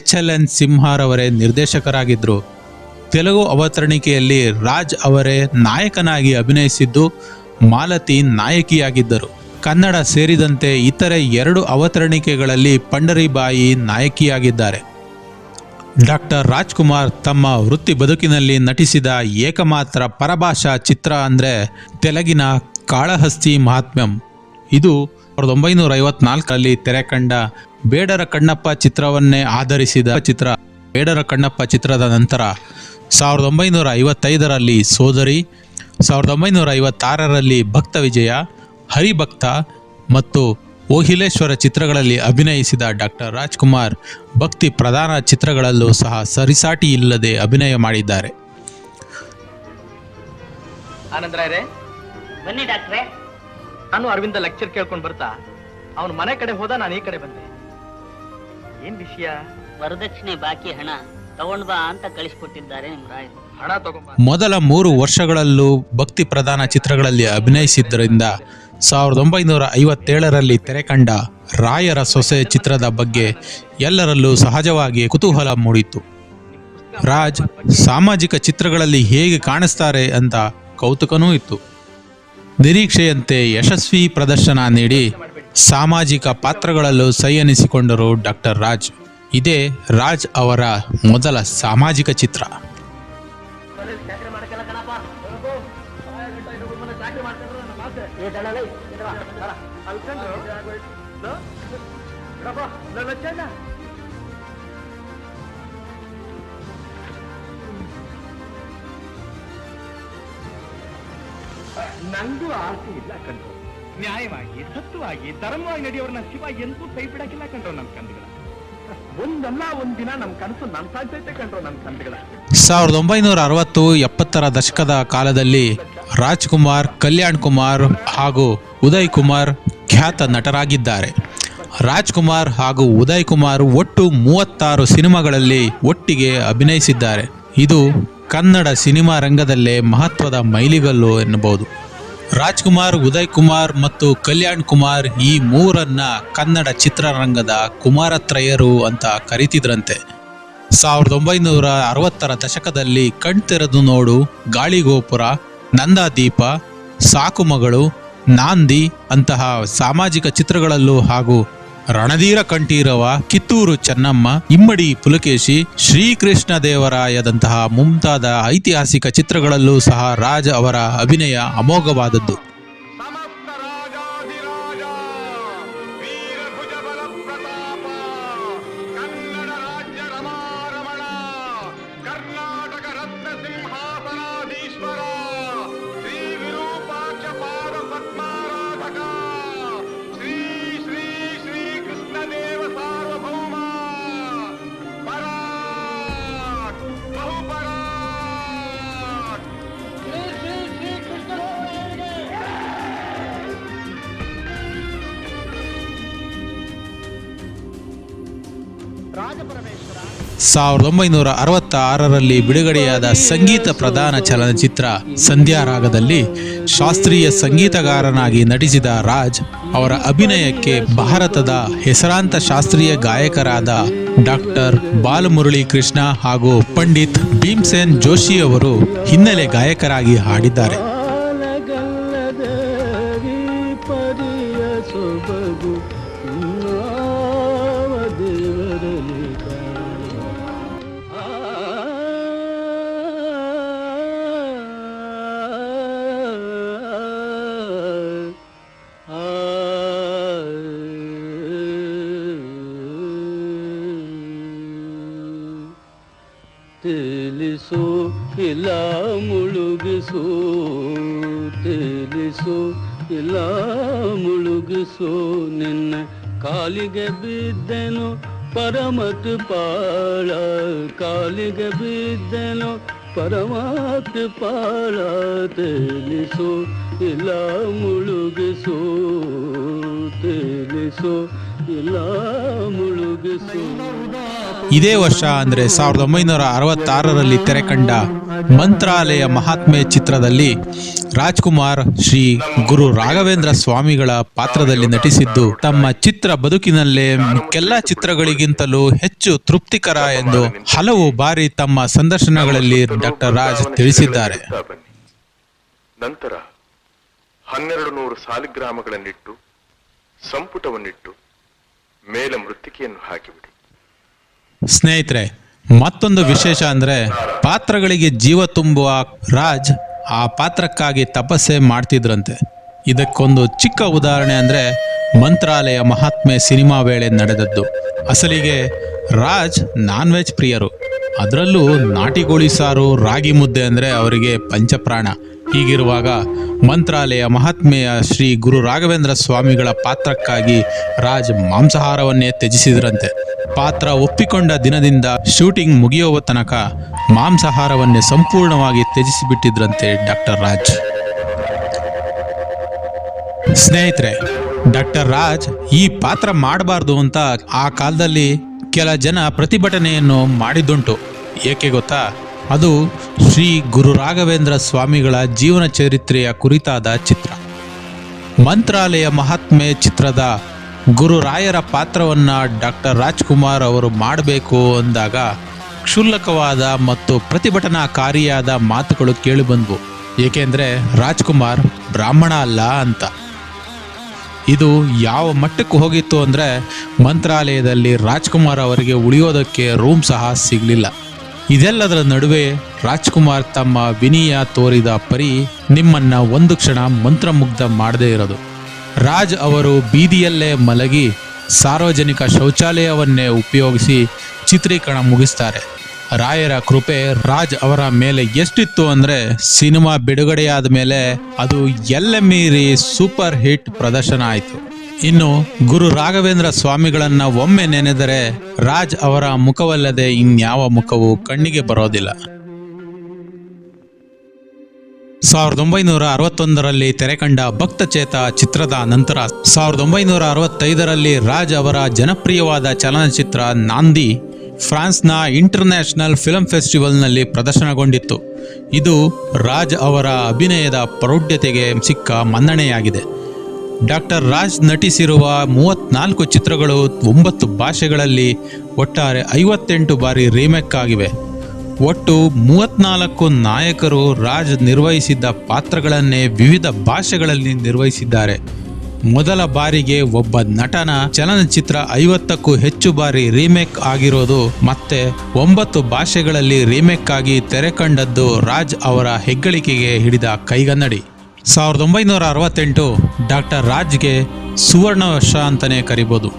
HLN ಸಿಂಹಾರವರೇ ನಿರ್ದೇಶಕರಾಗಿದ್ದರು. ತೆಲುಗು ಅವತರಣಿಕೆಯಲ್ಲಿ ರಾಜ್ ಅವರೇ ನಾಯಕನಾಗಿ ಅಭಿನಯಿಸಿದ್ದು, ಮಾಲತಿ ನಾಯಕಿಯಾಗಿದ್ದರು. ಕನ್ನಡ ಸೇರಿದಂತೆ ಇತರೆ 2 ಅವತರಣಿಕೆಗಳಲ್ಲಿ ಪಂಡರಿಬಾಯಿ ನಾಯಕಿಯಾಗಿದ್ದಾರೆ. ಡಾಕ್ಟರ್ ರಾಜ್ಕುಮಾರ್ ತಮ್ಮ ವೃತ್ತಿ ಬದುಕಿನಲ್ಲಿ ನಟಿಸಿದ ಏಕಮಾತ್ರ ಪರಭಾಷಾ ಚಿತ್ರ ಅಂದರೆ ತೆಲುಗಿನ ಕಾಳಹಸ್ತಿ ಮಹಾತ್ಮ್ಯಂ. ಇದು 1954ರಲ್ಲಿ ತೆರೆಕಂಡ ಬೇಡರ ಕಣ್ಣಪ್ಪ ಚಿತ್ರವನ್ನೇ ಆಧರಿಸಿದ ಚಿತ್ರ. ಬೇಡರ ಕಣ್ಣಪ್ಪ ಚಿತ್ರದ ನಂತರ 1955ರಲ್ಲಿ ಸೋದರಿ, 1956ರಲ್ಲಿ ಭಕ್ತ ವಿಜಯ, ಹರಿಭಕ್ತ ಮತ್ತು ಓಹಿಲೇಶ್ವರ ಚಿತ್ರಗಳಲ್ಲಿ ಅಭಿನಯಿಸಿದ ಡಾಕ್ಟರ್ ರಾಜ್ಕುಮಾರ್ ಭಕ್ತಿ ಪ್ರಧಾನ ಚಿತ್ರಗಳಲ್ಲೂ ಸಹ ಸರಿಸಾಟಿ ಇಲ್ಲದೆ ಅಭಿನಯ ಮಾಡಿದ್ದಾರೆ. ಆನಂದರಾಯರೇ, ಬನ್ನಿ ಡಾಕ್ಟ್ರೆ. ನಾನು ಅರವಿಂದ ಲೆಕ್ಚರ್ ಕೇಳ್ಕೊಂಡು ಬರ್ತಾ ಅವನ ಮನೆ ಕಡೆ ಹೋದ, ನಾನು ಈ ಕಡೆ ಬಂದೆ. ಏನ್ ವಿಷಯ? ವರದಕ್ಷಿಣೆ ಬಾಕಿ ಹಣ ತಗೊಂಡ್ ಬಾ ಅಂತ ಕಳಿಸ್ಕೊಟ್ಟಿದ್ದಾರೆ ನಿಮ್ ರಾಯರು. ಹಣ ತಗೊಂಬ. ಮೊದಲ 3 ವರ್ಷಗಳಲ್ಲೂ ಭಕ್ತಿ ಪ್ರಧಾನ ಚಿತ್ರಗಳಲ್ಲಿ ಅಭಿನಯಿಸಿದ್ದರಿಂದ 1957ರಲ್ಲಿ ತೆರೆಕಂಡ ರಾಯರ ಸೊಸೆ ಚಿತ್ರದ ಬಗ್ಗೆ ಎಲ್ಲರಲ್ಲೂ ಸಹಜವಾಗಿ ಕುತೂಹಲ ಮೂಡಿತು. ರಾಜ್ ಸಾಮಾಜಿಕ ಚಿತ್ರಗಳಲ್ಲಿ ಹೇಗೆ ಕಾಣಿಸ್ತಾರೆ ಅಂತ ಕೌತುಕನೂ ಇತ್ತು. ನಿರೀಕ್ಷೆಯಂತೆ ಯಶಸ್ವಿ ಪ್ರದರ್ಶನ ನೀಡಿ ಸಾಮಾಜಿಕ ಪಾತ್ರಗಳಲ್ಲೂ ಸೈ ಎನಿಸಿಕೊಂಡರು ಡಾಕ್ಟರ್ ರಾಜ್. ಇದೇ ರಾಜ್ ಅವರ ಮೊದಲ ಸಾಮಾಜಿಕ ಚಿತ್ರ. ನಂದು ಆಸೆ ಇಲ್ಲ ಕಂಡ್ರು. ನ್ಯಾಯವಾಗಿ, ಸತ್ಯವಾಗಿ, ಧರ್ಮವಾಗಿ ನಡೆಯೋರ್ನ ಶಿವ ಎಂದೂ ಕೈ ಬಿಡಕ್ಕಿಲ್ಲ ಕಂಡ್ರು. ನನ್ನ ಕಂದುಗಳ ಒಂದಲ್ಲ ಒಂದಿನ ನಮ್ ಕನಸು ನನ್ಸಾಗ್ತೈತೆ ಕಂಡ್ರು ನನ್ ಕಂದಗಳ. 1960-70ರ ದಶಕದ ಕಾಲದಲ್ಲಿ ರಾಜ್ಕುಮಾರ್, ಕಲ್ಯಾಣ್ ಕುಮಾರ್ ಹಾಗೂ ಉದಯ್ ಕುಮಾರ್ ಖ್ಯಾತ ನಟರಾಗಿದ್ದಾರೆ. ರಾಜ್ಕುಮಾರ್ ಹಾಗೂ ಉದಯ್ ಕುಮಾರ್ ಒಟ್ಟು 36 ಸಿನಿಮಾಗಳಲ್ಲಿ ಒಟ್ಟಿಗೆ ಅಭಿನಯಿಸಿದ್ದಾರೆ. ಇದು ಕನ್ನಡ ಸಿನಿಮಾ ರಂಗದಲ್ಲೇ ಮಹತ್ವದ ಮೈಲಿಗಲ್ಲು ಎನ್ನಬಹುದು. ರಾಜ್ಕುಮಾರ್, ಉದಯ್ ಕುಮಾರ್ ಮತ್ತು ಕಲ್ಯಾಣ್ ಕುಮಾರ್ ಈ ಮೂರನ್ನ ಕನ್ನಡ ಚಿತ್ರರಂಗದ ಕುಮಾರತ್ರಯರು ಅಂತ ಕರೀತಿದ್ರಂತೆ. 1960ರ ದಶಕದಲ್ಲಿ ಕಣ್ತೆರೆದು ನೋಡು, ಗಾಳಿಗೋಪುರ, ನಂದಾದೀಪ, ಸಾಕುಮಗಳು, ನಾಂದಿ ಅಂತಹ ಸಾಮಾಜಿಕ ಚಿತ್ರಗಳಲ್ಲೂ ಹಾಗೂ ರಣಧೀರ ಕಂಠೀರವ, ಕಿತ್ತೂರು ಚೆನ್ನಮ್ಮ, ಇಮ್ಮಡಿ ಪುಲಕೇಶಿ, ಶ್ರೀಕೃಷ್ಣ ದೇವರಾಯದಂತಹ ಮುಂತಾದ ಐತಿಹಾಸಿಕ ಚಿತ್ರಗಳಲ್ಲೂ ಸಹ ರಾಜ್ ಅವರ ಅಭಿನಯ ಅಮೋಘವಾದದ್ದು. ಸಮಸ್ತ ರಾಜಾಧಿರಾಜ ವೀರ ಭುಜಬಲ ಪ್ರತಾಪ ಕನ್ನಡ ರಾಜ್ಯ ರಮಾರಮಣ ಕರ್ನಾಟಕ ರತ್ನ ಸಿಂಹಾಸನಾಧೀಶ್ವರ ಶ್ರೀ ವಿರೂಪಾಕ್ಷ ಪಾದ ಪದ್ಮಾರಾಧಕ ಶ್ರೀ ಶ್ರೀ ಶ್ರೀ ಕೃಷ್ಣದೇವ ಸಾರ್ವಭೌಮ ಪರಾಟ್ ಬಹುಪರಾಟ್ ಶ್ರೀ ಶ್ರೀ ಶ್ರೀ ಕೃಷ್ಣದೇವರಿಗೆ 1966ರಲ್ಲಿ ಬಿಡುಗಡೆಯಾದ ಸಂಗೀತ ಪ್ರಧಾನ ಚಲನಚಿತ್ರ ಸಂಧ್ಯಾ ರಾಗದಲ್ಲಿ ಶಾಸ್ತ್ರೀಯ ಸಂಗೀತಗಾರನಾಗಿ ನಟಿಸಿದ ರಾಜ್ ಅವರ ಅಭಿನಯಕ್ಕೆ ಭಾರತದ ಹೆಸರಾಂತ ಶಾಸ್ತ್ರೀಯ ಗಾಯಕರಾದ ಡಾಕ್ಟರ್ ಬಾಲಮುರಳಿ ಕೃಷ್ಣ ಹಾಗೂ ಪಂಡಿತ್ ಭೀಮ್ಸೇನ್ ಜೋಶಿ ಅವರು ಹಿನ್ನೆಲೆ ಗಾಯಕರಾಗಿ ಹಾಡಿದ್ದಾರೆ. ತಿಳಿಸೋ ಇಲ್ಲ ಮುಳುಗಿಸೋ, ತಿಳಿಸೋ ಇಲ್ಲ ಮುಳುಗಿಸೋ, ನಿನ್ನ ಕಾಲಿಗೆ ಬಿದ್ದೆನು ಪರಮತ್ ಪಾಳ, ಕಾಲಿಗೆ ಬಿದ್ದೆನು ಪರಮಾತ್ ಪಾಳ, ತಿಳಿಸೋ ಇಲ್ಲ ಮುಳುಗಿಸೋ, ತಿಳಿಸೋ ಇಲ್ಲ ಮುಳುಗಿಸೋ. ಇದೇ ವರ್ಷ ಅಂದರೆ 1966ರಲ್ಲಿ ತೆರೆಕಂಡ ಮಂತ್ರಾಲಯ ಮಹಾತ್ಮೆ ಚಿತ್ರದಲ್ಲಿ ರಾಜ್ಕುಮಾರ್ ಶ್ರೀ ಗುರು ರಾಘವೇಂದ್ರ ಸ್ವಾಮಿಗಳ ಪಾತ್ರದಲ್ಲಿ ನಟಿಸಿದ್ದು ತಮ್ಮ ಚಿತ್ರ ಬದುಕಿನಲ್ಲೇ ಮಿಕ್ಕೆಲ್ಲ ಚಿತ್ರಗಳಿಗಿಂತಲೂ ಹೆಚ್ಚು ತೃಪ್ತಿಕರ ಎಂದು ಹಲವು ಬಾರಿ ತಮ್ಮ ಸಂದರ್ಶನಗಳಲ್ಲಿ ಡಾಕ್ಟರ್ ರಾಜ್ ತಿಳಿಸಿದ್ದಾರೆ. ನಂತರ 1200 ಸಾಲಿಗ್ರಾಮಗಳನ್ನಿಟ್ಟು ಸಂಪುಟವನ್ನಿಟ್ಟು ಮೇಲೆ ಮೃತ್ತಿಕೆಯನ್ನು ಹಾಕಿಬಿಡಿ. ಸ್ನೇಹಿತರೆ, ಮತ್ತೊಂದು ವಿಶೇಷ ಅಂದರೆ ಪಾತ್ರಗಳಿಗೆ ಜೀವ ತುಂಬುವ ರಾಜ್ ಆ ಪಾತ್ರಕ್ಕಾಗಿ ತಪಸ್ಸೆ ಮಾಡ್ತಿದ್ರಂತೆ. ಇದಕ್ಕೊಂದು ಚಿಕ್ಕ ಉದಾಹರಣೆ ಅಂದರೆ ಮಂತ್ರಾಲಯ ಮಹಾತ್ಮೆ ಸಿನಿಮಾ ವೇಳೆ ನಡೆದದ್ದು. ಅಸಲಿಗೆ ರಾಜ್ ನಾನ್ ವೆಜ್ ಪ್ರಿಯರು, ಅದರಲ್ಲೂ ನಾಟಿಗೋಳಿ ಸಾರು, ರಾಗಿ ಮುದ್ದೆ ಅಂದರೆ ಅವರಿಗೆ ಪಂಚಪ್ರಾಣ. ಹೀಗಿರುವಾಗ ಮಂತ್ರಾಲಯ ಮಹಾತ್ಮೆಯ ಶ್ರೀ ಗುರು ರಾಘವೇಂದ್ರ ಸ್ವಾಮಿಗಳ ಪಾತ್ರಕ್ಕಾಗಿ ರಾಜ್ ಮಾಂಸಾಹಾರವನ್ನೇ ತ್ಯಜಿಸಿದ್ರಂತೆ. ಪಾತ್ರ ಒಪ್ಪಿಕೊಂಡ ದಿನದಿಂದ ಶೂಟಿಂಗ್ ಮುಗಿಯುವ ತನಕ ಮಾಂಸಾಹಾರವನ್ನೇ ಸಂಪೂರ್ಣವಾಗಿ ತ್ಯಜಿಸಿಬಿಟ್ಟಿದ್ರಂತೆ ಡಾಕ್ಟರ್ ರಾಜ್. ಸ್ನೇಹಿತರೆ, ಡಾಕ್ಟರ್ ರಾಜ್ ಈ ಪಾತ್ರ ಮಾಡಬಾರ್ದು ಅಂತ ಆ ಕಾಲದಲ್ಲಿ ಕೆಲ ಜನ ಪ್ರತಿಭಟನೆಯನ್ನು ಮಾಡಿದ್ದುಂಟು. ಏಕೆ ಗೊತ್ತಾ? ಅದು ಶ್ರೀ ಗುರು ರಾಘವೇಂದ್ರ ಸ್ವಾಮಿಗಳ ಜೀವನ ಚರಿತ್ರೆಯ ಕುರಿತಾದ ಚಿತ್ರ. ಮಂತ್ರಾಲಯ ಮಹಾತ್ಮೆ ಚಿತ್ರದ ಗುರುರಾಯರ ಪಾತ್ರವನ್ನು ಡಾಕ್ಟರ್ ರಾಜ್ಕುಮಾರ್ ಅವರು ಮಾಡಬೇಕು ಅಂದಾಗ ಕ್ಷುಲ್ಲಕವಾದ ಮತ್ತು ಪ್ರತಿಭಟನಾಕಾರಿಯಾದ ಮಾತುಗಳು ಕೇಳಿಬಂದವು. ಏಕೆಂದರೆ ರಾಜ್ಕುಮಾರ್ ಬ್ರಾಹ್ಮಣ ಅಲ್ಲ ಅಂತ. ಇದು ಯಾವ ಮಟ್ಟಕ್ಕೆ ಹೋಗಿತ್ತು ಅಂದರೆ ಮಂತ್ರಾಲಯದಲ್ಲಿ ರಾಜ್ಕುಮಾರ್ ಅವರಿಗೆ ಉಳಿಯೋದಕ್ಕೆ ರೂಮ್ ಸಹ ಸಿಗಲಿಲ್ಲ. ಇದೆಲ್ಲದರ ನಡುವೆ ರಾಜ್ಕುಮಾರ್ ತಮ್ಮ ವಿನಯ ತೋರಿದ ಪರಿ ನಿಮ್ಮನ್ನ ಒಂದು ಕ್ಷಣ ಮಂತ್ರಮುಗ್ಧ ಮಾಡದೇ ಇರೋದು. ರಾಜ್ ಅವರು ಬೀದಿಯಲ್ಲೇ ಮಲಗಿ ಸಾರ್ವಜನಿಕ ಶೌಚಾಲಯವನ್ನೇ ಉಪಯೋಗಿಸಿ ಚಿತ್ರೀಕರಣ ಮುಗಿಸ್ತಾರೆ. ರಾಯರ ಕೃಪೆ ರಾಜ್ ಅವರ ಮೇಲೆ ಎಷ್ಟಿತ್ತು ಅಂದರೆ ಸಿನಿಮಾ ಬಿಡುಗಡೆಯಾದ ಮೇಲೆ ಅದು ಎಲ್ಲ ಮೀರಿ ಸೂಪರ್ ಹಿಟ್ ಪ್ರದರ್ಶನ ಆಯಿತು. ಇನ್ನು ಗುರು ರಾಘವೇಂದ್ರ ಸ್ವಾಮಿಗಳನ್ನ ಒಮ್ಮೆ ನೆನೆದರೆ ರಾಜ್ ಅವರ ಮುಖವಲ್ಲದೆ ಇನ್ಯಾವ ಮುಖವೂ ಕಣ್ಣಿಗೆ ಬರೋದಿಲ್ಲ. 1961ರಲ್ಲಿ ತೆರೆಕಂಡ ಭಕ್ತಚೇತ ಚಿತ್ರದ ನಂತರ 1965ರಲ್ಲಿ ರಾಜ್ ಅವರ ಜನಪ್ರಿಯವಾದ ಚಲನಚಿತ್ರ ನಾಂದಿ ಫ್ರಾನ್ಸ್ನ ಇಂಟರ್ನ್ಯಾಷನಲ್ ಫಿಲ್ಮ್ ಫೆಸ್ಟಿವಲ್ನಲ್ಲಿ ಪ್ರದರ್ಶನಗೊಂಡಿತ್ತು. ಇದು ರಾಜ್ ಅವರ ಅಭಿನಯದ ಪ್ರೌಢತೆಗೆ ಸಿಕ್ಕ ಮನ್ನಣೆಯಾಗಿದೆ. ಡಾಕ್ಟರ್ ರಾಜ್ ನಟಿಸಿರುವ 34 ಚಿತ್ರಗಳು 9 ಭಾಷೆಗಳಲ್ಲಿ ಒಟ್ಟಾರೆ 58 ಬಾರಿ ರೀಮೇಕ್ ಆಗಿವೆ. ಒಟ್ಟು 34 ನಾಯಕರು ರಾಜ್ ನಿರ್ವಹಿಸಿದ್ದ ಪಾತ್ರಗಳನ್ನೇ ವಿವಿಧ ಭಾಷೆಗಳಲ್ಲಿ ನಿರ್ವಹಿಸಿದ್ದಾರೆ. ಮೊದಲ ಬಾರಿಗೆ ಒಬ್ಬ ನಟನ ಚಲನಚಿತ್ರ 50ಕ್ಕೂ ಹೆಚ್ಚು ಬಾರಿ ರೀಮೇಕ್ ಆಗಿರೋದು ಮತ್ತೆ 9 ಭಾಷೆಗಳಲ್ಲಿ ರೀಮೇಕ್ ಆಗಿ ತೆರೆ ಕಂಡದ್ದು ರಾಜ್ ಅವರ ಹೆಗ್ಗಳಿಕೆಗೆ ಹಿಡಿದ ಕೈಗನ್ನಡಿ. 1968 ಡಾಕ್ಟರ್ ರಾಜ್ಗೆ ಸುವರ್ಣ ವರ್ಷ ಅಂತಲೇ ಕರಿಬೋದು.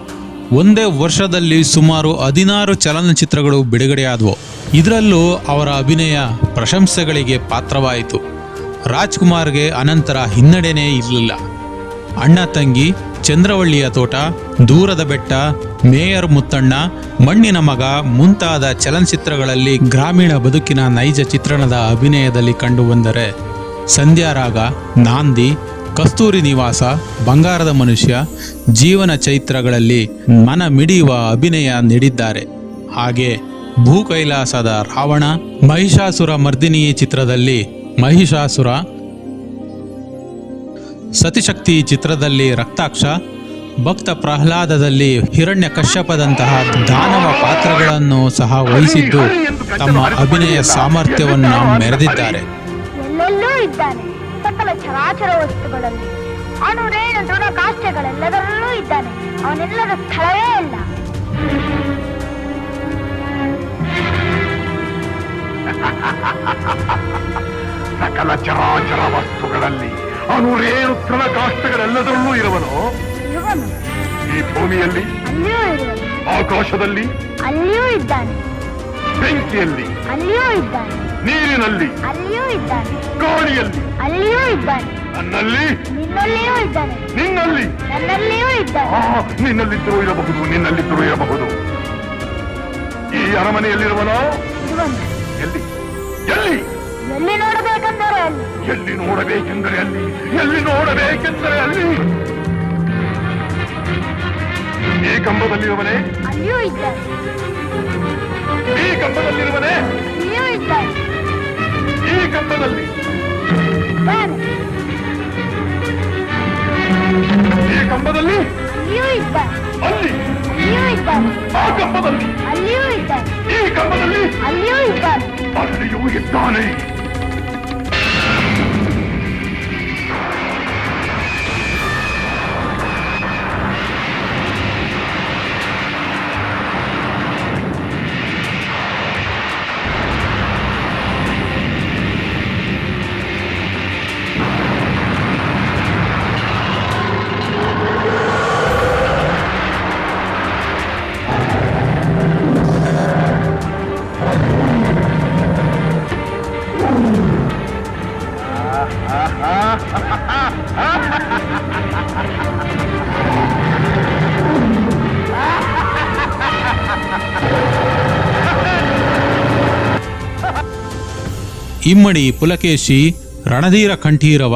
ಒಂದೇ ವರ್ಷದಲ್ಲಿ ಸುಮಾರು 16 ಚಲನಚಿತ್ರಗಳು ಬಿಡುಗಡೆಯಾದವು. ಇದರಲ್ಲೂ ಅವರ ಅಭಿನಯ ಪ್ರಶಂಸೆಗಳಿಗೆ ಪಾತ್ರವಾಯಿತು. ರಾಜ್ಕುಮಾರ್ಗೆ ಅನಂತರ ಹಿನ್ನಡೆನೇ ಇರಲಿಲ್ಲ. ಅಣ್ಣ ತಂಗಿ, ಚಂದ್ರವಳ್ಳಿಯ ತೋಟ, ದೂರದ ಬೆಟ್ಟ, ಮೇಯರ್ ಮುತ್ತಣ್ಣ, ಮಣ್ಣಿನ ಮಗ ಮುಂತಾದ ಚಲನಚಿತ್ರಗಳಲ್ಲಿ ಗ್ರಾಮೀಣ ಬದುಕಿನ ನೈಜ ಚಿತ್ರಣದ ಅಭಿನಯದಲ್ಲಿ ಕಂಡುಬಂದರೆ ಸಂಧ್ಯಾರಾಗ, ನಾಂದಿ, ಕಸ್ತೂರಿ ನಿವಾಸ, ಬಂಗಾರದ ಮನುಷ್ಯ, ಜೀವನ ಚೈತ್ರಗಳಲ್ಲಿ ಮನ ಮಿಡಿಯುವ ಅಭಿನಯ ನೀಡಿದ್ದಾರೆ. ಹಾಗೆ ಭೂ ಕೈಲಾಸದ ರಾವಣ, ಮಹಿಷಾಸುರ ಮರ್ದಿನಿ ಚಿತ್ರದಲ್ಲಿ ಮಹಿಷಾಸುರ, ಸತಿಶಕ್ತಿ ಚಿತ್ರದಲ್ಲಿ ರಕ್ತಾಕ್ಷ, ಭಕ್ತ ಪ್ರಹ್ಲಾದದಲ್ಲಿ ಹಿರಣ್ಯ ಕಶ್ಯಪದಂತಹ ದಾನವ ಪಾತ್ರಗಳನ್ನು ಸಹ ವಹಿಸಿದ್ದು ತಮ್ಮ ಅಭಿನಯ ಸಾಮರ್ಥ್ಯವನ್ನು ಮೆರೆದಿದ್ದಾರೆ. ಎಲ್ಲೆಲ್ಲೂ ಇದ್ದಾನೆ, ಸಕಲ ಚರಾಚರ ವಸ್ತುಗಳಲ್ಲಿ, ಅಣುರೇಣು ದೃಢ ಕಾಷ್ಟಗಳೆಲ್ಲದರಲ್ಲೂ ಇದ್ದಾನೆ. ಅವನೆಲ್ಲದ ಸ್ಥಳವೇ ಇಲ್ಲ. ಸಕಲ ಚರಾಚರ ವಸ್ತುಗಳಲ್ಲಿ ಅನುರೇಣು ತೃಣಕಾಷ್ಟಗಳೆಲ್ಲದರಲ್ಲೂ ಇರುವನು. ಈ ಭೂಮಿಯಲ್ಲಿ, ಅಲ್ಲಿಯೂ ಇರುವನು. ಆಕಾಶದಲ್ಲಿ, ಅಲ್ಲಿಯೂ ಇದ್ದಾನೆ. ಬೆಂಕಿಯಲ್ಲಿ, ಅಲ್ಲಿಯೂ ಇದ್ದಾನೆ. ನೀರಿನಲ್ಲಿ, ಅಲ್ಲಿಯೂ ಇದ್ದಾನೆ. ಗಾಳಿಯಲ್ಲಿ, ಅಲ್ಲಿಯೂ ಇದ್ದಾನೆ. ನನ್ನಲ್ಲಿ, ನಿನ್ನಲ್ಲಿಯೂ ಇದ್ದಾನೆ. ನಿನ್ನಲ್ಲಿ, ನನ್ನಲ್ಲಿಯೂ ಇದ್ದಾನೆ. ನಿನ್ನಲ್ಲಿದ್ದರೂ ಇರಬಹುದು, ನಿನ್ನಲ್ಲಿದ್ದರೂ ಇರಬಹುದು. ಈ ಅರಮನೆಯಲ್ಲಿರುವನೋ? ಇರುವನು. ಎಲ್ಲಿ ಎಲ್ಲಿ ಎಲ್ಲಿ ನೋಡಬೇಕೆಂದರೆ ಅಲ್ಲಿ. ಎಲ್ಲಿ ನೋಡಬೇಕೆಂದರೆ ಅಲ್ಲಿ, ಎಲ್ಲಿ ನೋಡಬೇಕೆಂದರೆ ಅಲ್ಲಿ. ಈ ಕಂಬದಲ್ಲಿರುವನೇ? ಅಲ್ಲಿಯೂ ಇದ್ದಾನೆ. ಈ ಕಂಬದಲ್ಲಿರುವನೇ? ಅಲ್ಲಿಯೂ ಇದ್ದಾನೆ. ಈ ಕಂಬದಲ್ಲಿ, ಇದ್ದಾನೆ. ಈ ಕಂಬದಲ್ಲಿ, ಅಲ್ಲಿಯೂ ಇದ್ದಾನೆ. ಅಲ್ಲಿ, ಅಲ್ಲಿಯೂ ಇದ್ದಾನೆ. ಆ ಕಂಬದಲ್ಲಿ, ಅಲ್ಲಿಯೂ ಇದ್ದಾನೆ. ಈ ಕಂಬದಲ್ಲಿ, ಅಲ್ಲಿಯೂ ಇದ್ದಾನೆ. ಅಲ್ಲಿಯೂ ಇದ್ದಾನೆ. ಇಮ್ಮಡಿ ಪುಲಕೇಶಿ, ರಣಧೀರ ಕಂಠೀರವ,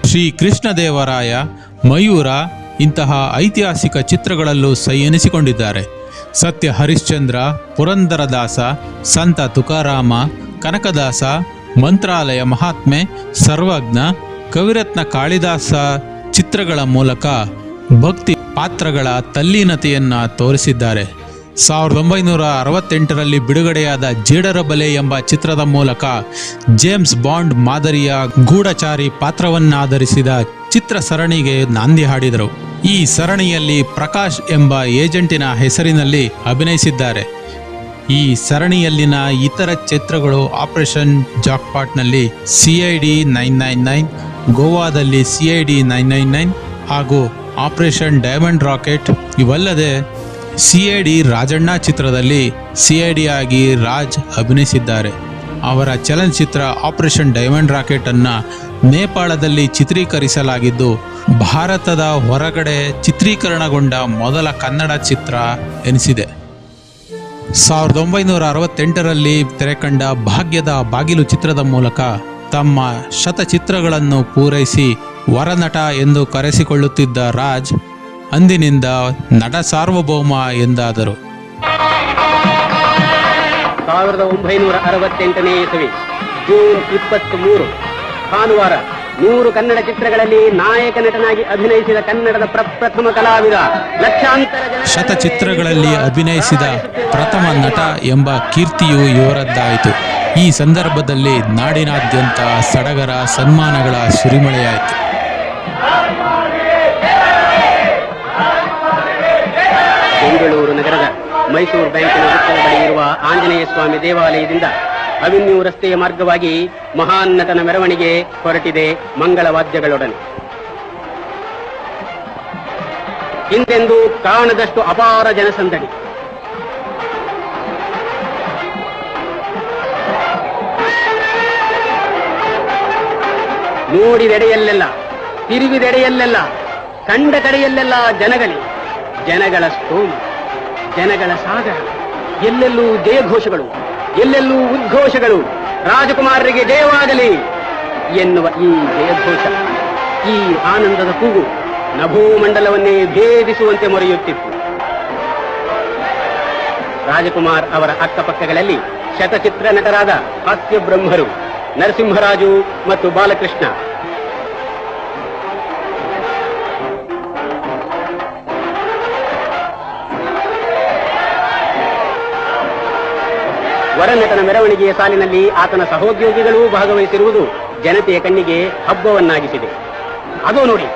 ಶ್ರೀ ಕೃಷ್ಣದೇವರಾಯ, ಮಯೂರ ಇಂತಹ ಐತಿಹಾಸಿಕ ಚಿತ್ರಗಳಲ್ಲೂ ಸೈ ಎನಿಸಿಕೊಂಡಿದ್ದಾರೆ. ಸತ್ಯ ಹರಿಶ್ಚಂದ್ರ, ಪುರಂದರದಾಸ, ಸಂತ ತುಕಾರಾಮ, ಕನಕದಾಸ, ಮಂತ್ರಾಲಯ ಮಹಾತ್ಮೆ, ಸರ್ವಜ್ಞ, ಕವಿರತ್ನ ಕಾಳಿದಾಸ ಚಿತ್ರಗಳ ಮೂಲಕ ಭಕ್ತಿ ಪಾತ್ರಗಳ ತಲ್ಲೀನತೆಯನ್ನ ತೋರಿಸಿದ್ದಾರೆ. 1968ರಲ್ಲಿ ಬಿಡುಗಡೆಯಾದ ಜೇಡರ ಬಲೆ ಎಂಬ ಚಿತ್ರದ ಮೂಲಕ ಜೇಮ್ಸ್ ಬಾಂಡ್ ಮಾದರಿಯ ಗೂಢಚಾರಿ ಪಾತ್ರವನ್ನಾಧರಿಸಿದ ಚಿತ್ರ ಸರಣಿಗೆ ನಾಂದಿ ಹಾಡಿದರು. ಈ ಸರಣಿಯಲ್ಲಿ ಪ್ರಕಾಶ್ ಎಂಬ ಏಜೆಂಟಿನ ಹೆಸರಿನಲ್ಲಿ ಅಭಿನಯಿಸಿದ್ದಾರೆ. ಈ ಸರಣಿಯಲ್ಲಿನ ಇತರ ಚಿತ್ರಗಳು ಆಪರೇಷನ್ ಜಾಕ್ಪಾಟ್ನಲ್ಲಿ CID 999, ಗೋವಾದಲ್ಲಿ CID 999 ಹಾಗೂ ಆಪರೇಷನ್ ಡೈಮಂಡ್ ರಾಕೆಟ್. ಇವಲ್ಲದೆ CID ರಾಜಣ್ಣ ಚಿತ್ರದಲ್ಲಿ CID ಆಗಿ ರಾಜ್ ಅಭಿನಯಿಸಿದ್ದಾರೆ. ಅವರ ಚಲನಚಿತ್ರ ಆಪರೇಷನ್ ಡೈಮಂಡ್ ರಾಕೆಟ್ ಅನ್ನ ನೇಪಾಳದಲ್ಲಿ ಚಿತ್ರೀಕರಿಸಲಾಗಿದ್ದು ಭಾರತದ ಹೊರಗಡೆ ಚಿತ್ರೀಕರಣಗೊಂಡ ಮೊದಲ ಕನ್ನಡ ಚಿತ್ರ ಎನಿಸಿದೆ. 1968ರಲ್ಲಿ ತೆರೆಕಂಡ ಭಾಗ್ಯದ ಬಾಗಿಲು ಚಿತ್ರದ ಮೂಲಕ ತಮ್ಮ ಶತಚಿತ್ರಗಳನ್ನು ಪೂರೈಸಿ ವರನಟ ಎಂದು ಕರೆಸಿಕೊಳ್ಳುತ್ತಿದ್ದ ರಾಜ್ ಅಂದಿನಿಂದ ನಟ ಸಾರ್ವಭೌಮ ಎಂದಾದರು. 1968ನೇ ಇಸವಿ ಜೂನ್ 23 ಭಾನುವಾರ 100 ಕನ್ನಡ ಚಿತ್ರಗಳಲ್ಲಿ ನಾಯಕ ನಟನಾಗಿ ಅಭಿನಯಿಸಿದ ಕನ್ನಡದ ಪ್ರಪ್ರಥಮ ಕಲಾವಿದ, ಲಕ್ಷಾಂತರ ಜನ ಶತಚಿತ್ರಗಳಲ್ಲಿ ಅಭಿನಯಿಸಿದ ಪ್ರಥಮ ನಟ ಎಂಬ ಕೀರ್ತಿಯು ಇವರದ್ದಾಯಿತು. ಈ ಸಂದರ್ಭದಲ್ಲಿ ನಾಡಿನಾದ್ಯಂತ ಸಡಗರ ಸನ್ಮಾನಗಳ ಸುರಿಮಳೆಯಾಯಿತು. ಬೆಂಗಳೂರು ನಗರದ ಮೈಸೂರು ಬ್ಯಾಂಕಿನ ವೃತ್ತದ ಬಳಿ ಇರುವ ಆಂಜನೇಯ ಸ್ವಾಮಿ ದೇವಾಲಯದಿಂದ ಅವೆನ್ಯೂ ರಸ್ತೆಯ ಮಾರ್ಗವಾಗಿ ಮಹಾನ್ ನಟನ ಮೆರವಣಿಗೆ ಹೊರಟಿದೆ ಮಂಗಳವಾದ್ಯಗಳೊಡನೆ. ಹಿಂದೆಂದೂ ಕಾಣದಷ್ಟು ಅಪಾರ ಜನಸಂದಣಿ. ನೋಡಿದೆಡೆಯಲ್ಲೆಲ್ಲ, ತಿರುಗಿದೆಡೆಯಲ್ಲೆಲ್ಲ, ಕಂಡ ಕಡೆಯಲ್ಲೆಲ್ಲ ಜನಗಳ ಸ್ತೋಮ, ಜನಗಳ ಸಾಗರ. ಎಲ್ಲೆಲ್ಲೂ ಜಯಘೋಷಗಳು, ಎಲ್ಲೆಲ್ಲೂ ಉದ್ಘೋಷಗಳು. ರಾಜಕುಮಾರರಿಗೆ ಜಯವಾಗಲಿ ಎನ್ನುವ ಈ ಜಯಘೋಷ, ಈ ಆನಂದದ ಕೂಗು ನಭೋಮಂಡಲವನ್ನೇ ಭೇದಿಸುವಂತೆ ಮೊರೆಯುತ್ತಿತ್ತು. ರಾಜಕುಮಾರ್ ಅವರ ಅಕ್ಕಪಕ್ಕಗಳಲ್ಲಿ ಶತಚಿತ್ರ ನಟರಾದ ಹಾಸ್ಯ ಬ್ರಹ್ಮರು ನರಸಿಂಹರಾಜು ಮತ್ತು ಬಾಲಕೃಷ್ಣ. ವರನಟನ ಮೆರವಣಿಗೆಯ ಸಾಲಿನಲ್ಲಿ ಆತನ ಸಹೋದ್ಯೋಗಿಗಳೂ ಭಾಗವಹಿಸಿರುವುದು ಜನತೆಯ ಕಣ್ಣಿಗೆ ಹಬ್ಬವನ್ನಾಗಿಸಿದೆ. ಅದೋ ನೋಡಿ,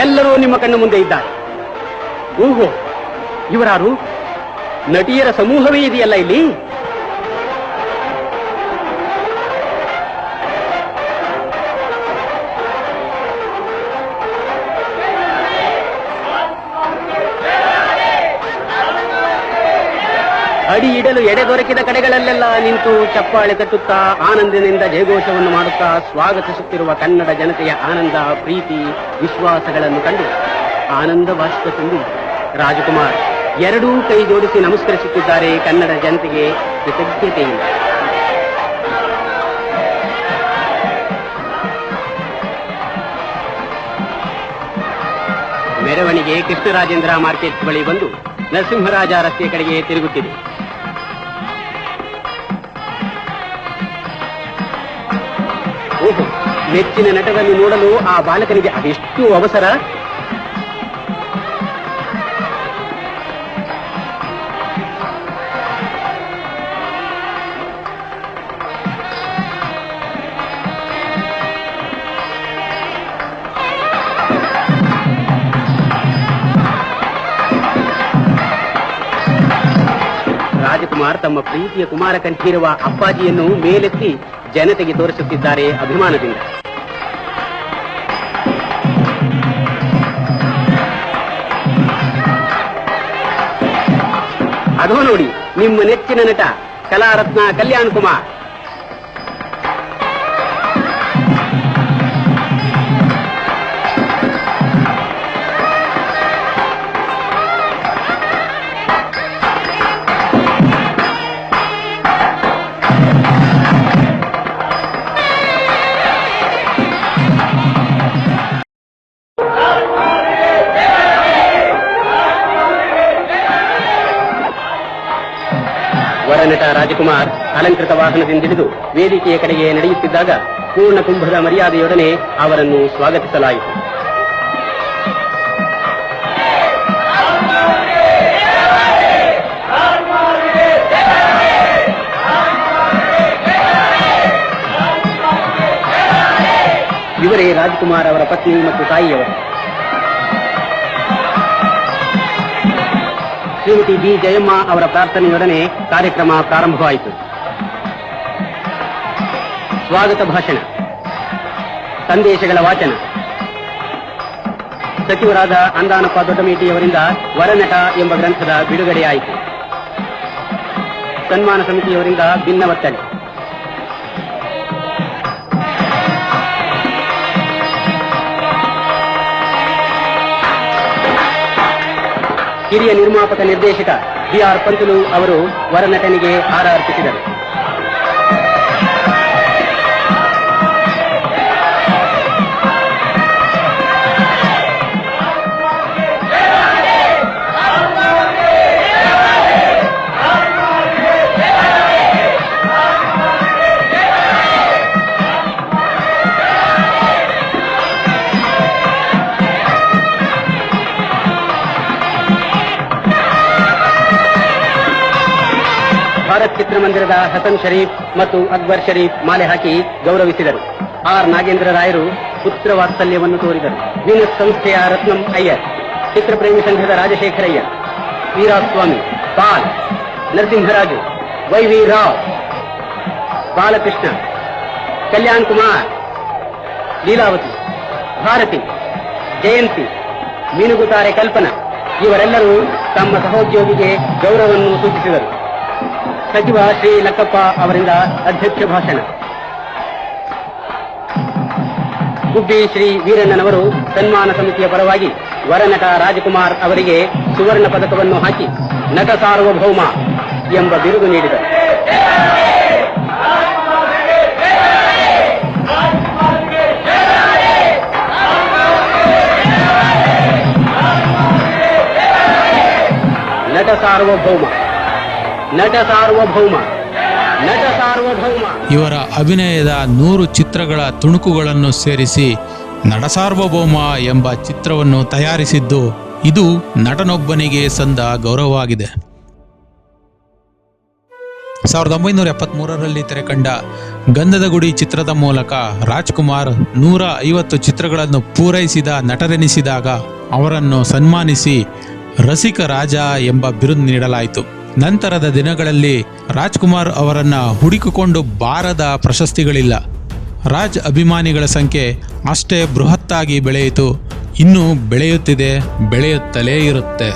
ಎಲ್ಲರೂ ನಿಮ್ಮ ಕಣ್ಣು ಮುಂದೆ ಇದ್ದಾರೆ. ಓಹೋ, ಇವರಾರು? ನಟಿಯರ ಸಮೂಹವೇ ಇದೆಯಲ್ಲ ಇಲ್ಲಿ. ಅಡಿ ಇಡಲು ಎಡೆ ದೊರಕಿದ ಕಡೆಗಳಲ್ಲೆಲ್ಲ ನಿಂತು ಚಪ್ಪಾಳೆ ತಟ್ಟುತ್ತಾ ಆನಂದದಿಂದ ಜಯಘೋಷವನ್ನು ಮಾಡುತ್ತಾ ಸ್ವಾಗತಿಸುತ್ತಿರುವ ಕನ್ನಡ ಜನತೆಯ ಆನಂದ, ಪ್ರೀತಿ, ವಿಶ್ವಾಸಗಳನ್ನು ಕಂಡು ಆನಂದ ಬಾಷ್ಪ ತುಂಬಿ ರಾಜಕುಮಾರ್ ಎರಡೂ ಕೈ ಜೋಡಿಸಿ ನಮಸ್ಕರಿಸುತ್ತಿದ್ದಾರೆ ಕನ್ನಡ ಜನತೆಗೆ ಕೃತಜ್ಞತೆಯಿಂದ. ಮೆರವಣಿಗೆ ಕೃಷ್ಣರಾಜೇಂದ್ರ ಮಾರ್ಕೆಟ್ ಬಳಿ ಬಂದು ನರಸಿಂಹರಾಜ ರಸ್ತೆ ಕಡೆಗೆ ತಿರುಗುತ್ತಿದೆ. ಓಹೋ, ನೆಚ್ಚಿನ ನಟವನ್ನು ನೋಡಲು ಆ ಬಾಲಕನಿಗೆ ಅದೆಷ್ಟು ಅವಸರ. ರಾಜಕುಮಾರ್ ತಮ್ಮ ಪ್ರೀತಿಯ ಕುಮಾರ ಕಂಠೀರುವ ಅಪ್ಪಾಜಿಯನ್ನು ಮೇಲೆತ್ತಿ ಜನತೆಗೆ ತೋರಿಸುತ್ತಿದ್ದಾರೆ ಅಭಿಮಾನದಿಂದ. ಅದೋ ನೋಡಿ, ನಿಮ್ಮ ನೆಚ್ಚಿನ ನಟ ಕಲಾರತ್ನ ಕಲ್ಯಾಣ್ ಕುಮಾರ್. ವರನಟ ರಾಜಕುಮಾರ್ ಅಲಂಕೃತ ವಾಹನದಿಂದಿಳಿದು ವೇದಿಕೆಯ ಕಡೆಗೆ ನಡೆಯುತ್ತಿದ್ದಾಗ ಪೂರ್ಣ ಕುಂಭದ ಮರ್ಯಾದೆಯೊಡನೆ ಅವರನ್ನು ಸ್ವಾಗತಿಸಲಾಯಿತು. ಇವರೇ ರಾಜ್ಕುಮಾರ್ ಅವರ ಪತ್ನಿ ಮತ್ತು ತಾಯಿಯವರು. ಶ್ರೀಮತಿ ಬಿ ಜಯಮ್ಮ ಅವರ ಪ್ರಾರ್ಥನೆಯೊಡನೆ ಕಾರ್ಯಕ್ರಮ ಪ್ರಾರಂಭವಾಯಿತು. ಸ್ವಾಗತ ಭಾಷಣ, ಸಂದೇಶಗಳ ವಾಚನ, ಸಚಿವರಾದ ಅಂದಾನಪ್ಪ ದೊಡ್ಡಮೇಟಿಯವರಿಂದ ವರನಟ ಎಂಬ ಗ್ರಂಥದ ಬಿಡುಗಡೆಯಾಯಿತು. ಸನ್ಮಾನ ಸಮಿತಿಯವರಿಂದ ಭಿನ್ನವತ್ತಲೆ. ಹಿರಿಯ ನಿರ್ಮಾಪಕ ನಿರ್ದೇಶಕ ಬಿ.ಆರ್. ಪಂತುಲು ಅವರು ವರನಟನಿಗೆ ಹಾರ ಅರ್ಪಿಸಿದರು. ಭಾರತ್ ಚಿತ್ರಮಂದಿರದ ಹಸನ್ ಶರೀಫ್ ಮತ್ತು ಅಕ್ಬರ್ ಶರೀಫ್ ಮಾಲೆ ಹಾಕಿ ಗೌರವಿಸಿದರು. ಆರ್. ನಾಗೇಂದ್ರ ರಾಯರು ಪುತ್ರ ವಾತ್ಸಲ್ಯವನ್ನು ತೋರಿದರು. ವೀನಸ್ ಸಂಸ್ಥೆಯ ರತ್ನಂ ಅಯ್ಯರ್, ಚಿತ್ರಪ್ರೇಮಿ ಸಂಘದ ರಾಜಶೇಖರಯ್ಯ, ವೀರಾಸ್ವಾಮಿ, ಪಾಲ್, ನರಸಿಂಹರಾಜು, ವೈ.ವಿ. ರಾವ್, ಬಾಲಕೃಷ್ಣ, ಕಲ್ಯಾಣ್ ಕುಮಾರ್, ಲೀಲಾವತಿ, ಭಾರತಿ, ಜಯಂತಿ, ಮೀನುಗುತ್ತಾರೆ ಕಲ್ಪನಾ ಇವರೆಲ್ಲರೂ ತಮ್ಮ ಸಹೋದ್ಯೋಗಿಗೆ ಗೌರವವನ್ನು ಸೂಚಿಸಿದರು. ಸಚಿವ ಶ್ರೀ ಲಕ್ಕಪ್ಪ ಅವರಿಂದ ಅಧ್ಯಕ್ಷ ಭಾಷಣ. ಗುಬ್ಬಿ ಶ್ರೀ ವೀರಣ್ಣನವರು ಸನ್ಮಾನ ಸಮಿತಿಯ ಪರವಾಗಿ ವರನಟ ರಾಜಕುಮಾರ್ ಅವರಿಗೆ ಸುವರ್ಣ ಪದಕವನ್ನು ಹಾಕಿ ನಟ ಸಾರ್ವಭೌಮ ಎಂಬ ಬಿರುದು ನೀಡಿದರು. ನಟ ಸಾರ್ವಭೌಮ, ನಟ ಸಾರ್ವಭೌಮ, ನಟ ಸಾರ್ವಭೌಮ. ಇವರ ಅಭಿನಯದ 100 ಚಿತ್ರಗಳ ತುಣುಕುಗಳನ್ನು ಸೇರಿಸಿ ನಟ ಸಾರ್ವಭೌಮ ಎಂಬ ಚಿತ್ರವನ್ನು ತಯಾರಿಸಿದ್ದು ಇದು ನಟನೊಬ್ಬನಿಗೆ ಸಂದ ಗೌರವವಾಗಿದೆ. 1973ರಲ್ಲಿ ತೆರೆಕಂಡ ಗಂಧದ ಗುಡಿ ಚಿತ್ರದ ಮೂಲಕ ರಾಜ್ಕುಮಾರ್ 150 ಚಿತ್ರಗಳನ್ನು ಪೂರೈಸಿದ ನಟರೆನಿಸಿದಾಗ ಅವರನ್ನು ಸನ್ಮಾನಿಸಿ ರಸಿಕ ರಾಜ ಎಂಬ ಬಿರುದು ನೀಡಲಾಯಿತು. ನಂತರದ ದಿನಗಳಲ್ಲಿ ರಾಜ್ಕುಮಾರ್ ಅವರನ್ನು ಹುಡುಕಿಕೊಂಡು ಬಾರದ ಪ್ರಶಸ್ತಿಗಳಿಲ್ಲ. ರಾಜ್ ಅಭಿಮಾನಿಗಳ ಸಂಖ್ಯೆ ಅಷ್ಟೇ ಬೃಹತ್ತಾಗಿ ಬೆಳೆಯಿತು, ಇನ್ನೂ ಬೆಳೆಯುತ್ತಿದೆ, ಬೆಳೆಯುತ್ತಲೇ ಇರುತ್ತೆ.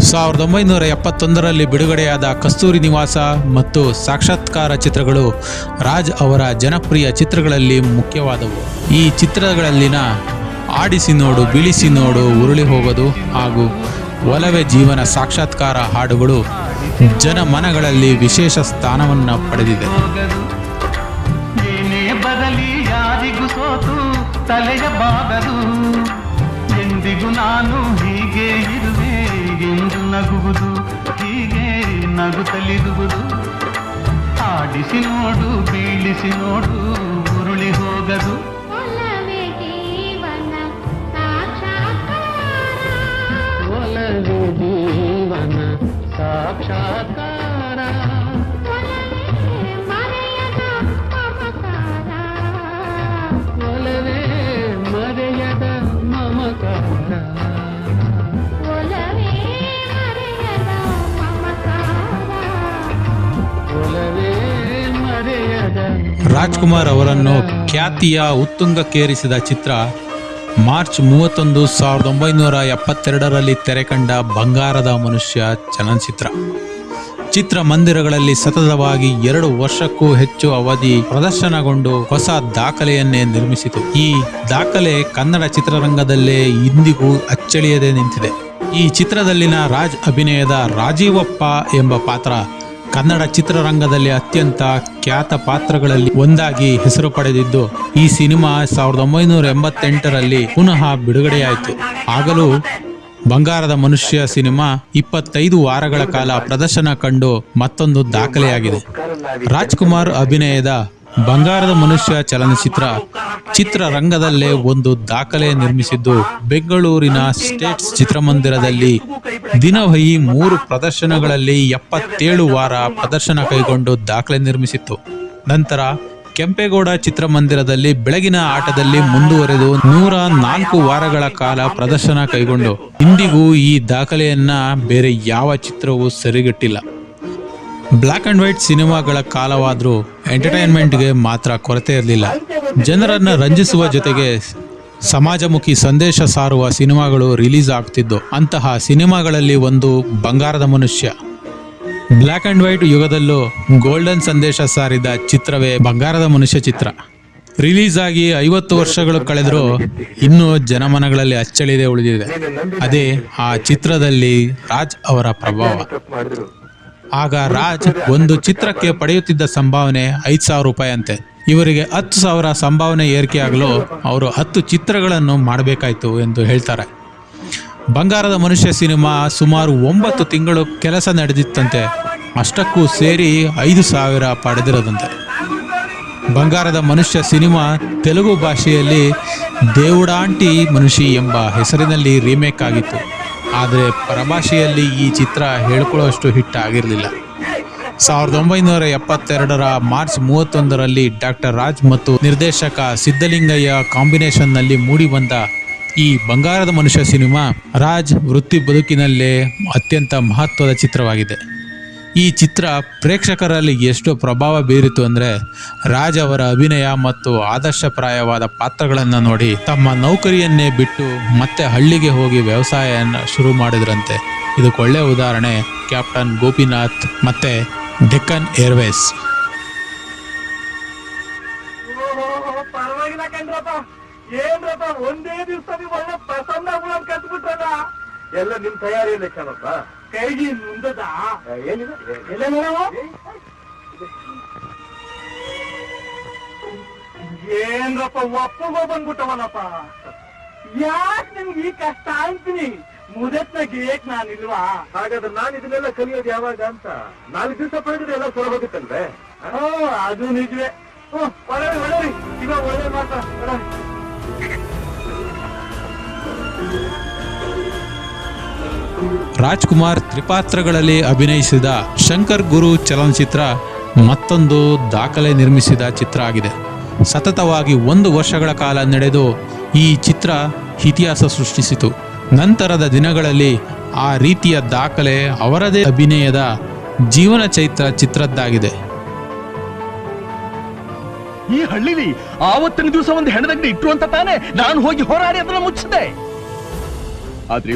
1971ರಲ್ಲಿ ಬಿಡುಗಡೆಯಾದ ಕಸ್ತೂರಿ ನಿವಾಸ ಮತ್ತು ಸಾಕ್ಷಾತ್ಕಾರ ಚಿತ್ರಗಳು ರಾಜ್ ಅವರ ಜನಪ್ರಿಯ ಚಿತ್ರಗಳಲ್ಲಿ ಮುಖ್ಯವಾದವು. ಈ ಚಿತ್ರಗಳಲ್ಲಿನ ಆಡಿಸಿ ನೋಡು, ಬೀಳಿಸಿ ನೋಡು, ಉರುಳಿ ಹೋಗೋದು ಹಾಗೂ ಒಲವೇ ಜೀವನ ಸಾಕ್ಷಾತ್ಕಾರ ಹಾಡುಗಳು ಜನಮನಗಳಲ್ಲಿ ವಿಶೇಷ ಸ್ಥಾನವನ್ನು ಪಡೆದಿದೆ. ಏನೇ ಬರಲಿ ಯಾರಿಗೂ ಸೋತು ತಲೆಯ ಬಾಗದು, ಎಂದಿಗೂ ನಾನು ಹೀಗೆ ಇರುವೆ ಎಂದು ನಗುವುದು, ಹೀಗೆ ನಗುತ್ತಲಿರುವುದು. ಆಡಿಸಿ ನೋಡು, ಬೀಳಿಸಿ ನೋಡು, ಉರುಳಿ ಹೋಗದು. ಒಲವೇ ಜೀವನ ಸಾಕ್ಷಾತ್ಕಾರ, ಒಲವೇ ಮರೆಯದ ಮಮಕಾರ, ಒಲವೇ ಮರೆಯದ. ರಾಜ್ಕುಮಾರ್ ಅವರನ್ನು ಖ್ಯಾತಿಯ ಉತ್ತುಂಗಕ್ಕೇರಿಸಿದ ಚಿತ್ರ ಮಾರ್ಚ್ 31, 1972ರಲ್ಲಿ ತೆರೆಕಂಡ ಬಂಗಾರದ ಮನುಷ್ಯ ಚಲನಚಿತ್ರ. ಚಿತ್ರಮಂದಿರಗಳಲ್ಲಿ ಸತತವಾಗಿ 2 ವರ್ಷಕ್ಕೂ ಹೆಚ್ಚು ಅವಧಿ ಪ್ರದರ್ಶನಗೊಂಡು ಹೊಸ ದಾಖಲೆಯನ್ನೇ ನಿರ್ಮಿಸಿತು. ಈ ದಾಖಲೆ ಕನ್ನಡ ಚಿತ್ರರಂಗದಲ್ಲೇ ಇಂದಿಗೂ ಅಚ್ಚಳಿಯದೆ ನಿಂತಿದೆ. ಈ ಚಿತ್ರದಲ್ಲಿನ ರಾಜ್ ಅಭಿನಯದ ರಾಜೀವಪ್ಪ ಎಂಬ ಪಾತ್ರ ಕನ್ನಡ ಚಿತ್ರರಂಗದಲ್ಲಿ ಅತ್ಯಂತ ಖ್ಯಾತ ಪಾತ್ರಗಳಲ್ಲಿ ಒಂದಾಗಿ ಹೆಸರು ಪಡೆದಿದ್ದು, ಈ ಸಿನಿಮಾ 1988ರಲ್ಲಿ ಪುನಃ ಬಿಡುಗಡೆಯಾಯಿತು. ಆಗಲೂ ಬಂಗಾರದ ಮನುಷ್ಯ ಸಿನಿಮಾ 25 ವಾರಗಳ ಕಾಲ ಪ್ರದರ್ಶನ ಕಂಡು ಮತ್ತೊಂದು ದಾಖಲೆಯಾಗಿದೆ. ರಾಜ್ಕುಮಾರ್ ಅಭಿನಯದ ಬಂಗಾರದ ಮನುಷ್ಯ ಚಲನಚಿತ್ರ ಚಿತ್ರರಂಗದಲ್ಲೇ ಒಂದು ದಾಖಲೆ ನಿರ್ಮಿಸಿದ್ದು, ಬೆಂಗಳೂರಿನ ಸ್ಟೇಟ್ಸ್ ಚಿತ್ರಮಂದಿರದಲ್ಲಿ ದಿನವಹಿ 3 ಪ್ರದರ್ಶನಗಳಲ್ಲಿ 77 ವಾರ ಪ್ರದರ್ಶನ ಕೈಗೊಂಡು ದಾಖಲೆ ನಿರ್ಮಿಸಿತ್ತು. ನಂತರ ಕೆಂಪೇಗೌಡ ಚಿತ್ರಮಂದಿರದಲ್ಲಿ ಬೆಳಗಿನ ಆಟದಲ್ಲಿ ಮುಂದುವರೆದು 104 ವಾರಗಳ ಕಾಲ ಪ್ರದರ್ಶನ ಕೈಗೊಂಡು ಇಂದಿಗೂ ಈ ದಾಖಲೆಯನ್ನ ಬೇರೆ ಯಾವ ಚಿತ್ರವೂ ಸರಿಗಟ್ಟಿಲ್ಲ. ಬ್ಲ್ಯಾಕ್ ಅಂಡ್ ವೈಟ್ ಸಿನಿಮಾಗಳ ಕಾಲವಾದರೂ ಎಂಟರ್ಟೈನ್ಮೆಂಟ್ಗೆ ಮಾತ್ರ ಕೊರತೆ ಇರಲಿಲ್ಲ. ಜನರನ್ನ ರಂಜಿಸುವ ಜೊತೆಗೆ ಸಮಾಜಮುಖಿ ಸಂದೇಶ ಸಾರುವ ಸಿನಿಮಾಗಳು ರಿಲೀಸ್ ಆಗ್ತಿದ್ದು, ಅಂತಹ ಸಿನಿಮಾಗಳಲ್ಲಿ ಒಂದು ಬಂಗಾರದ ಮನುಷ್ಯ. ಬ್ಲ್ಯಾಕ್ ಅಂಡ್ ವೈಟ್ ಯುಗದಲ್ಲೂ ಗೋಲ್ಡನ್ ಸಂದೇಶ ಸಾರಿದ ಚಿತ್ರವೇ ಬಂಗಾರದ ಮನುಷ್ಯ ಚಿತ್ರ. ರಿಲೀಸ್ ಆಗಿ 50 ವರ್ಷಗಳು ಕಳೆದರೂ ಇನ್ನೂ ಜನಮನಗಳಲ್ಲಿ ಅಚ್ಚಳಿದೇ ಉಳಿದಿದೆ. ಅದೇ ಆ ಚಿತ್ರದಲ್ಲಿ ರಾಜ್ ಅವರ ಪ್ರಭಾವ. ಆಗ ರಾಜ್ ಒಂದು ಚಿತ್ರಕ್ಕೆ ಪಡೆಯುತ್ತಿದ್ದ ಸಂಭಾವನೆ 5,000 ರೂಪಾಯಿ ಅಂತೆ. ಇವರಿಗೆ 10,000 ಸಂಭಾವನೆ ಏರಿಕೆಯಾಗಲು ಅವರು 10 ಚಿತ್ರಗಳನ್ನು ಮಾಡಬೇಕಾಯಿತು ಎಂದು ಹೇಳ್ತಾರೆ. ಬಂಗಾರದ ಮನುಷ್ಯ ಸಿನಿಮಾ ಸುಮಾರು 9 ತಿಂಗಳು ಕೆಲಸ ನಡೆದಿತ್ತಂತೆ. ಅಷ್ಟಕ್ಕೂ ಸೇರಿ 5,000 ಪಡೆದಿರೋದಂತೆ. ಬಂಗಾರದ ಮನುಷ್ಯ ಸಿನಿಮಾ ತೆಲುಗು ಭಾಷೆಯಲ್ಲಿ ದೇವುಡಾಂಟಿ ಮನುಷಿ ಎಂಬ ಹೆಸರಿನಲ್ಲಿ ರೀಮೇಕ್ ಆಗಿತ್ತು. ಆದರೆ ಪರಭಾಷೆಯಲ್ಲಿ ಈ ಚಿತ್ರ ಹೇಳ್ಕೊಳ್ಳುವಷ್ಟು ಹಿಟ್ ಆಗಿರಲಿಲ್ಲ. 1972 ಮಾರ್ಚ್ 31ರಲ್ಲಿ ಡಾಕ್ಟರ್ ರಾಜ್ ಮತ್ತು ನಿರ್ದೇಶಕ ಸಿದ್ದಲಿಂಗಯ್ಯ ಕಾಂಬಿನೇಷನ್ನಲ್ಲಿ ಮೂಡಿಬಂದ ಈ ಬಂಗಾರದ ಮನುಷ್ಯ ಸಿನಿಮಾ ರಾಜ್ ವೃತ್ತಿ ಬದುಕಿನಲ್ಲೇ ಅತ್ಯಂತ ಮಹತ್ವದ ಚಿತ್ರವಾಗಿದೆ. ಈ ಚಿತ್ರ ಪ್ರೇಕ್ಷಕರಲ್ಲಿ ಎಷ್ಟು ಪ್ರಭಾವ ಬೀರಿತು ಅಂದರೆ, ರಾಜ್ ಅವರ ಅಭಿನಯ ಮತ್ತು ಆದರ್ಶಪ್ರಾಯವಾದ ಪಾತ್ರಗಳನ್ನು ನೋಡಿ ತಮ್ಮ ನೌಕರಿಯನ್ನೇ ಬಿಟ್ಟು ಮತ್ತೆ ಹಳ್ಳಿಗೆ ಹೋಗಿ ವ್ಯವಸಾಯನ ಶುರು ಮಾಡಿದ್ರಂತೆ. ಇದಕ್ಕೆ ಒಳ್ಳೆಯ ಉದಾಹರಣೆ ಕ್ಯಾಪ್ಟನ್ ಗೋಪಿನಾಥ್ ಮತ್ತೆ ಡೆಕ್ಕನ್ ಏರ್ವೇಸ್. ಪರವಾಗಿಲ್ಲ ಕಣ್ರಪ್ಪ, ಏನ್ರಪ್ಪ ಒಂದೇ ದಿವಸ ನೀವು ಒಳ್ಳೆ ಪ್ರಸನ್ನ ಕಟ್ಬಿಟ್ರಲ್ಲ. ಎಲ್ಲ ನಿಮ್ ತಯಾರಿಯಲ್ಲೇ ಕಣಪ್ಪ. ಕೈಗೆ ಮುಂದದ ಏನಿದೆ ಎಲ್ಲ ನೋಡವ. ಏನ್ರಪ್ಪ ಒಪ್ಪಗೋ ಬಂದ್ಬಿಟ್ಟವನಪ್ಪ. ಯಾಕೆ ನಿಮ್ಗೆ ಈ ಕಷ್ಟ ಅಂತೀನಿ? ಮುದತ್ನಾಗ ಏಕ್ ನಾನಿಲ್ವಾ? ಹಾಗಾದ್ರೆ ನಾನು ಇದನ್ನೆಲ್ಲ ಕಲಿಯೋದು ಯಾವಾಗ ಅಂತ 4 ದಿವಸ ಪಡೆದ್ರೆ ಎಲ್ಲ ಸೊರ ಹೋಗುತ್ತಲ್ವೇ? ಅದು ನಿಜವೇ. ಒಳ್ಳೆ ಈಗ ಒಳ್ಳೆ ಮಾತ್ರ. ರಾಜ್ಕುಮಾರ್ ತ್ರಿಪಾತ್ರಗಳಲ್ಲಿ ಅಭಿನಯಿಸಿದ ಶಂಕರ್ ಗುರು ಚಲನಚಿತ್ರ ಮತ್ತೊಂದು ದಾಖಲೆ ನಿರ್ಮಿಸಿದ ಚಿತ್ರ ಆಗಿದೆ. ಸತತವಾಗಿ 1 ವರ್ಷಗಳ ಕಾಲ ನಡೆದು ಈ ಚಿತ್ರ ಇತಿಹಾಸ ಸೃಷ್ಟಿಸಿತು. ನಂತರದ ದಿನಗಳಲ್ಲಿ ಆ ರೀತಿಯ ದಾಖಲೆ ಅವರದೇ ಅಭಿನಯದ ಜೀವನ ಚೈತ್ರ ಚಿತ್ರದ್ದಾಗಿದೆ. ಈ ಹಳ್ಳಿಲಿ ಆವತ್ತಿನ ದಿವಸ ಒಂದು ಹೆಣದಂಗಡಿ ಇಟ್ರು ಅಂತ ತಾನೆ ನಾನು ಹೋಗಿ ಹೋರಾಡಿ ಅದನ್ನ ಮುಚ್ಚಿದೆ. ಆದ್ರೆ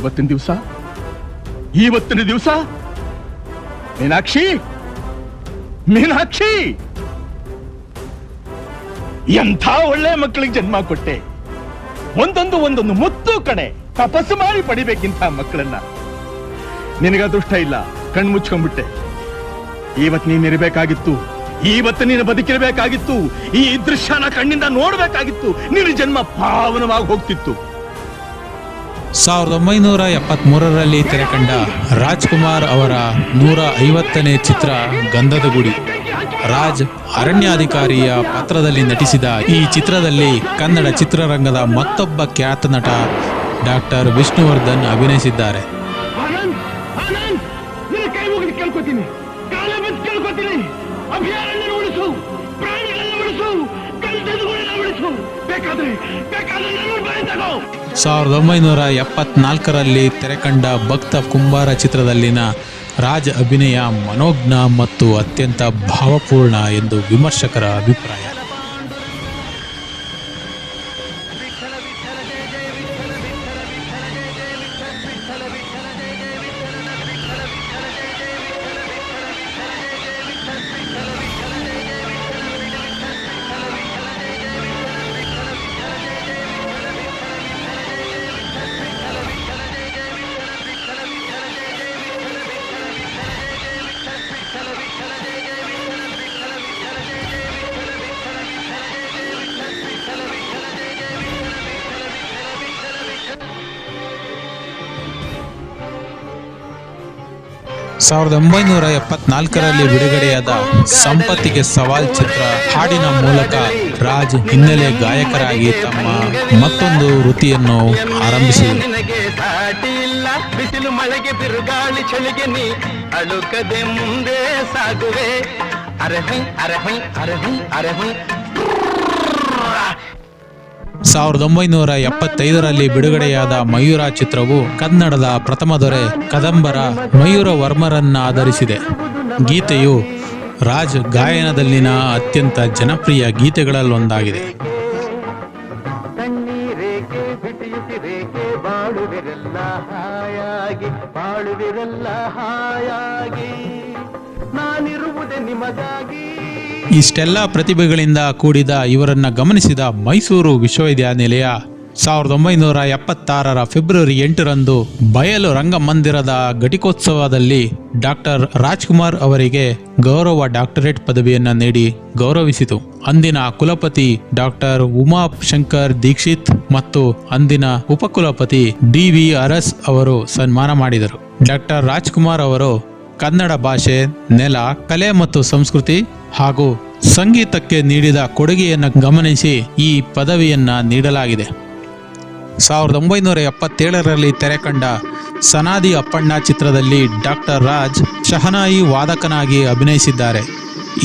ಇವತ್ತಿನ ದಿವಸ ಮೀನಾಕ್ಷಿ ಎಂಥ ಒಳ್ಳೆ ಮಕ್ಕಳಿಗೆ ಜನ್ಮ ಕೊಟ್ಟೆ. ಒಂದೊಂದು ಮುತ್ತು ಕಣೆ. ತಪಸ್ಸು ಮಾಡಿ ಪಡಿಬೇಕಿಂತ ಮಕ್ಕಳನ್ನ. ನಿನಗ ಅದೃಷ್ಟ ಇಲ್ಲ, ಕಣ್ಣು ಮುಚ್ಕೊಂಡ್ಬಿಟ್ಟೆ. ಇವತ್ತು ನೀನಿರ್ಬೇಕಾಗಿತ್ತು, ಇವತ್ತು ನೀನು ಬದುಕಿರಬೇಕಾಗಿತ್ತು. ಈ ದೃಶ್ಯನ ಕಣ್ಣಿಂದ ನೋಡ್ಬೇಕಾಗಿತ್ತು. ನಿನ್ನ ಜನ್ಮ ಪಾವನವಾಗಿ ಹೋಗ್ತಿತ್ತು. 1973ರಲ್ಲಿ ತೆರೆಕಂಡ ರಾಜ್ಕುಮಾರ್ ಅವರ 150ನೇ ಚಿತ್ರ ಗಂಧದ ಗುಡಿ. ರಾಜ್ ಅರಣ್ಯಾಧಿಕಾರಿಯ ಪಾತ್ರದಲ್ಲಿ ನಟಿಸಿದ ಈ ಚಿತ್ರದಲ್ಲಿ ಕನ್ನಡ ಚಿತ್ರರಂಗದ ಮತ್ತೊಬ್ಬ ಖ್ಯಾತ ನಟ ಡಾಕ್ಟರ್ ವಿಷ್ಣುವರ್ಧನ್ ಅಭಿನಯಿಸಿದ್ದಾರೆ. ಬೇಕಾದ್ರೆ 1974ರಲ್ಲಿ ತೆರೆಕಂಡ ಭಕ್ತ ಕುಂಬಾರ ಚಿತ್ರದಲ್ಲಿನ ರಾಜ್ ಅಭಿನಯ ಮನೋಜ್ಞ ಮತ್ತು ಅತ್ಯಂತ ಭಾವಪೂರ್ಣ ಎಂದು ವಿಮರ್ಶಕರ ಅಭಿಪ್ರಾಯ. 1974ರಲ್ಲಿ ಬಿಡುಗಡೆಯಾದ ಸಂಪತ್ತಿಗೆ ಸವಾಲ್ ಚಿತ್ರ ಹಾಡಿನ ಮೂಲಕ ರಾಜ್ ಹಿನ್ನೆಲೆ ಗಾಯಕರಾಗಿ ತಮ್ಮ ಮತ್ತೊಂದು ವೃತ್ತಿಯನ್ನು ಆರಂಭಿಸಿದರು. ನಿನಗೆ ಸಾಟಿ ಇಲ್ಲ, ಬಿಸಿಲು ಮಳೆಗೆ ಬಿರುಗಾಳಿ ಚಳಿಗೆ ನೀ ಅಳುಕದೆ ಮುಂದೆ ಸಾಗುವೆ. ಅರೆ ಹೊಯ್ ಅರೆ ಹೊಯ್ ಅರೆ ಹೊಯ್ ಅರೆ ಹೊಯ್. 1975ರಲ್ಲಿ ಬಿಡುಗಡೆಯಾದ ಮಯೂರ ಚಿತ್ರವು ಕನ್ನಡದ ಪ್ರಥಮ ದೊರೆ ಕದಂಬರ ಮಯೂರ ವರ್ಮರನ್ನ ಆಧರಿಸಿದೆ. ಗೀತೆಯು ರಾಜ್ ಗಾಯನದಲ್ಲಿನ ಅತ್ಯಂತ ಜನಪ್ರಿಯ ಗೀತೆಗಳಲ್ಲೊಂದಾಗಿದೆ. ತಣ್ಣೀರೇಕೆ ಬಿಸಿಯುತ್ತಿರೇಕೆ ಬಾಳುವಿರಲ್ಲ ಹಾಯಾಗಿ, ಬಾಳುವಿರಲ್ಲ ಹಾಯಾಗಿ, ನಾನಿರುವುದೇ ನಿಮಗಾಗಿ. ಇಷ್ಟೆಲ್ಲ ಪ್ರತಿಭೆಗಳಿಂದ ಕೂಡಿದ ಇವರನ್ನ ಗಮನಿಸಿದ ಮೈಸೂರು ವಿಶ್ವವಿದ್ಯಾನಿಲಯ 1976ರ ಫೆಬ್ರವರಿ 8ರಂದು ಬಯಲು ರಂಗಮಂದಿರದ ಘಟಿಕೋತ್ಸವದಲ್ಲಿ ಡಾಕ್ಟರ್ ರಾಜ್ಕುಮಾರ್ ಅವರಿಗೆ ಗೌರವ ಡಾಕ್ಟರೇಟ್ ಪದವಿಯನ್ನು ನೀಡಿ ಗೌರವಿಸಿತು. ಅಂದಿನ ಕುಲಪತಿ ಡಾಕ್ಟರ್ ಉಮಾಶಂಕರ್ ದೀಕ್ಷಿತ್ ಮತ್ತು ಅಂದಿನ ಉಪಕುಲಪತಿ ಡಿ.ವಿ. ಅರಸ್ ಅವರು ಸನ್ಮಾನ ಮಾಡಿದರು. ಡಾಕ್ಟರ್ ರಾಜ್ಕುಮಾರ್ ಅವರು ಕನ್ನಡ ಭಾಷೆ, ನೆಲ, ಕಲೆ ಮತ್ತು ಸಂಸ್ಕೃತಿ ಹಾಗೂ ಸಂಗೀತಕ್ಕೆ ನೀಡಿದ ಕೊಡುಗೆಯನ್ನು ಗಮನಿಸಿ ಈ ಪದವಿಯನ್ನ ನೀಡಲಾಗಿದೆ. 1977ರಲ್ಲಿ ತೆರೆಕಂಡ ಸನಾದಿ ಅಪ್ಪಣ್ಣ ಚಿತ್ರದಲ್ಲಿ ಡಾಕ್ಟರ್ ರಾಜ್ ಶಹನಾಯಿ ವಾದಕನಾಗಿ ಅಭಿನಯಿಸಿದ್ದಾರೆ.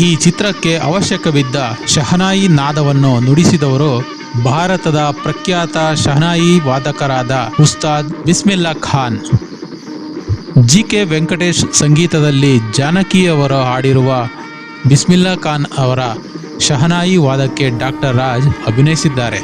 ಈ ಚಿತ್ರಕ್ಕೆ ಅವಶ್ಯಕವಿದ್ದ ಶಹನಾಯಿ ನಾದವನ್ನು ನುಡಿಸಿದವರು ಭಾರತದ ಪ್ರಖ್ಯಾತ ಶಹನಾಯಿ ವಾದಕರಾದ ಉಸ್ತಾದ್ ಬಿಸ್ಮಿಲ್ಲಾ ಖಾನ್. ಜಿ.ಕೆ. ವೆಂಕಟೇಶ್ ಸಂಗೀತದಲ್ಲಿ ಜಾನಕಿ ಅವರು ಹಾಡಿರುವ ಬಿಸ್ಮಿಲ್ಲಾ ಖಾನ್ ಅವರ ಶಹನಾಯಿ ವಾದಕ್ಕೆ ಡಾಕ್ಟರ್ ರಾಜ್ ಅಭಿನಯಿಸಿದ್ದಾರೆ.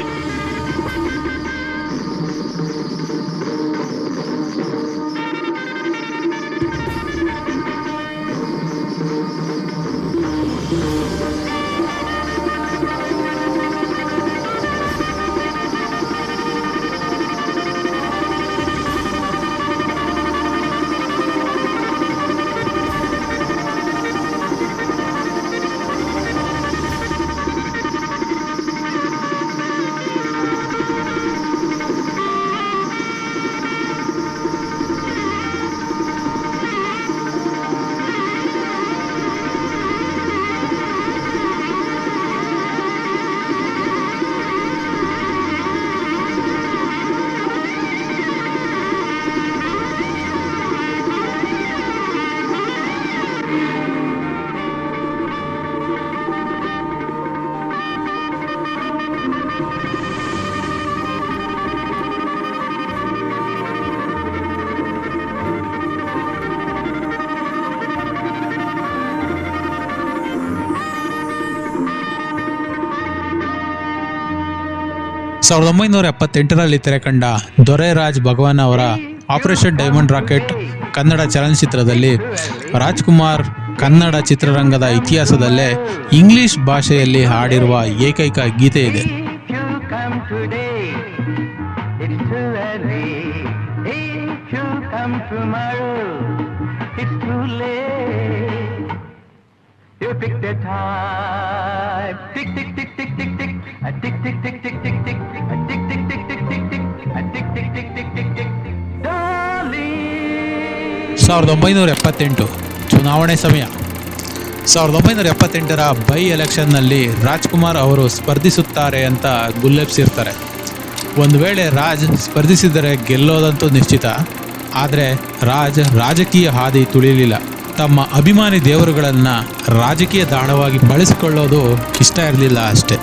ಸಾವಿರದ 1978ರಲ್ಲಿ ತೆರೆಕಂಡ ದೊರೆ ರಾಜ್ ಭಗವಾನ್ ಅವರ ಆಪರೇಷನ್ ಡೈಮಂಡ್ ರಾಕೆಟ್ ಕನ್ನಡ ಚಲನಚಿತ್ರದಲ್ಲಿ ರಾಜ್ಕುಮಾರ್ ಕನ್ನಡ ಚಿತ್ರರಂಗದ ಇತಿಹಾಸದಲ್ಲೇ ಇಂಗ್ಲಿಷ್ ಭಾಷೆಯಲ್ಲಿ ಹಾಡಿರುವ ಏಕೈಕ ಗೀತೆ ಇದೆ. ಸಾವಿರದ 1978 ಚುನಾವಣೆ ಸಮಯ. 1978ರ ಬೈ ಎಲೆಕ್ಷನ್ನಲ್ಲಿ ರಾಜ್ಕುಮಾರ್ ಅವರು ಸ್ಪರ್ಧಿಸುತ್ತಾರೆ ಅಂತ ಗುಲ್ಲೆಬ್ಸಿರ್ತಾರೆ. ಒಂದು ವೇಳೆ ರಾಜ್ ಸ್ಪರ್ಧಿಸಿದರೆ ಗೆಲ್ಲೋದಂತೂ ನಿಶ್ಚಿತ. ಆದರೆ ರಾಜ್ ರಾಜಕೀಯ ಹಾದಿ ತುಳಿಲಿಲ್ಲ. ತಮ್ಮ ಅಭಿಮಾನಿ ದೇವರುಗಳನ್ನು ರಾಜಕೀಯ ದಾಳವಾಗಿ ಬಳಸಿಕೊಳ್ಳೋದು ಇಷ್ಟ ಇರಲಿಲ್ಲ ಅಷ್ಟೇ.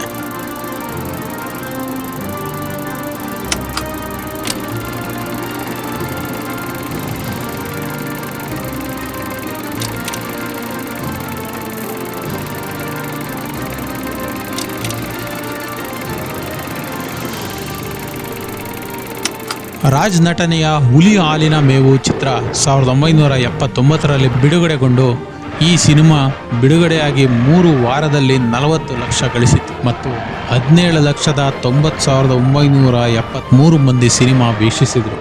ರಾಜ್ ನಟನೆಯ ಹುಲಿ ಹಾಲಿನ ಮೇವು ಚಿತ್ರ 1979ರಲ್ಲಿ ಬಿಡುಗಡೆಗೊಂಡು ಈ ಸಿನಿಮಾ ಬಿಡುಗಡೆಯಾಗಿ 3 ವಾರದಲ್ಲಿ 40 ಲಕ್ಷ ಗಳಿಸಿತು ಮತ್ತು 17,90,973 ಮಂದಿ ಸಿನಿಮಾ ವೀಕ್ಷಿಸಿದರು.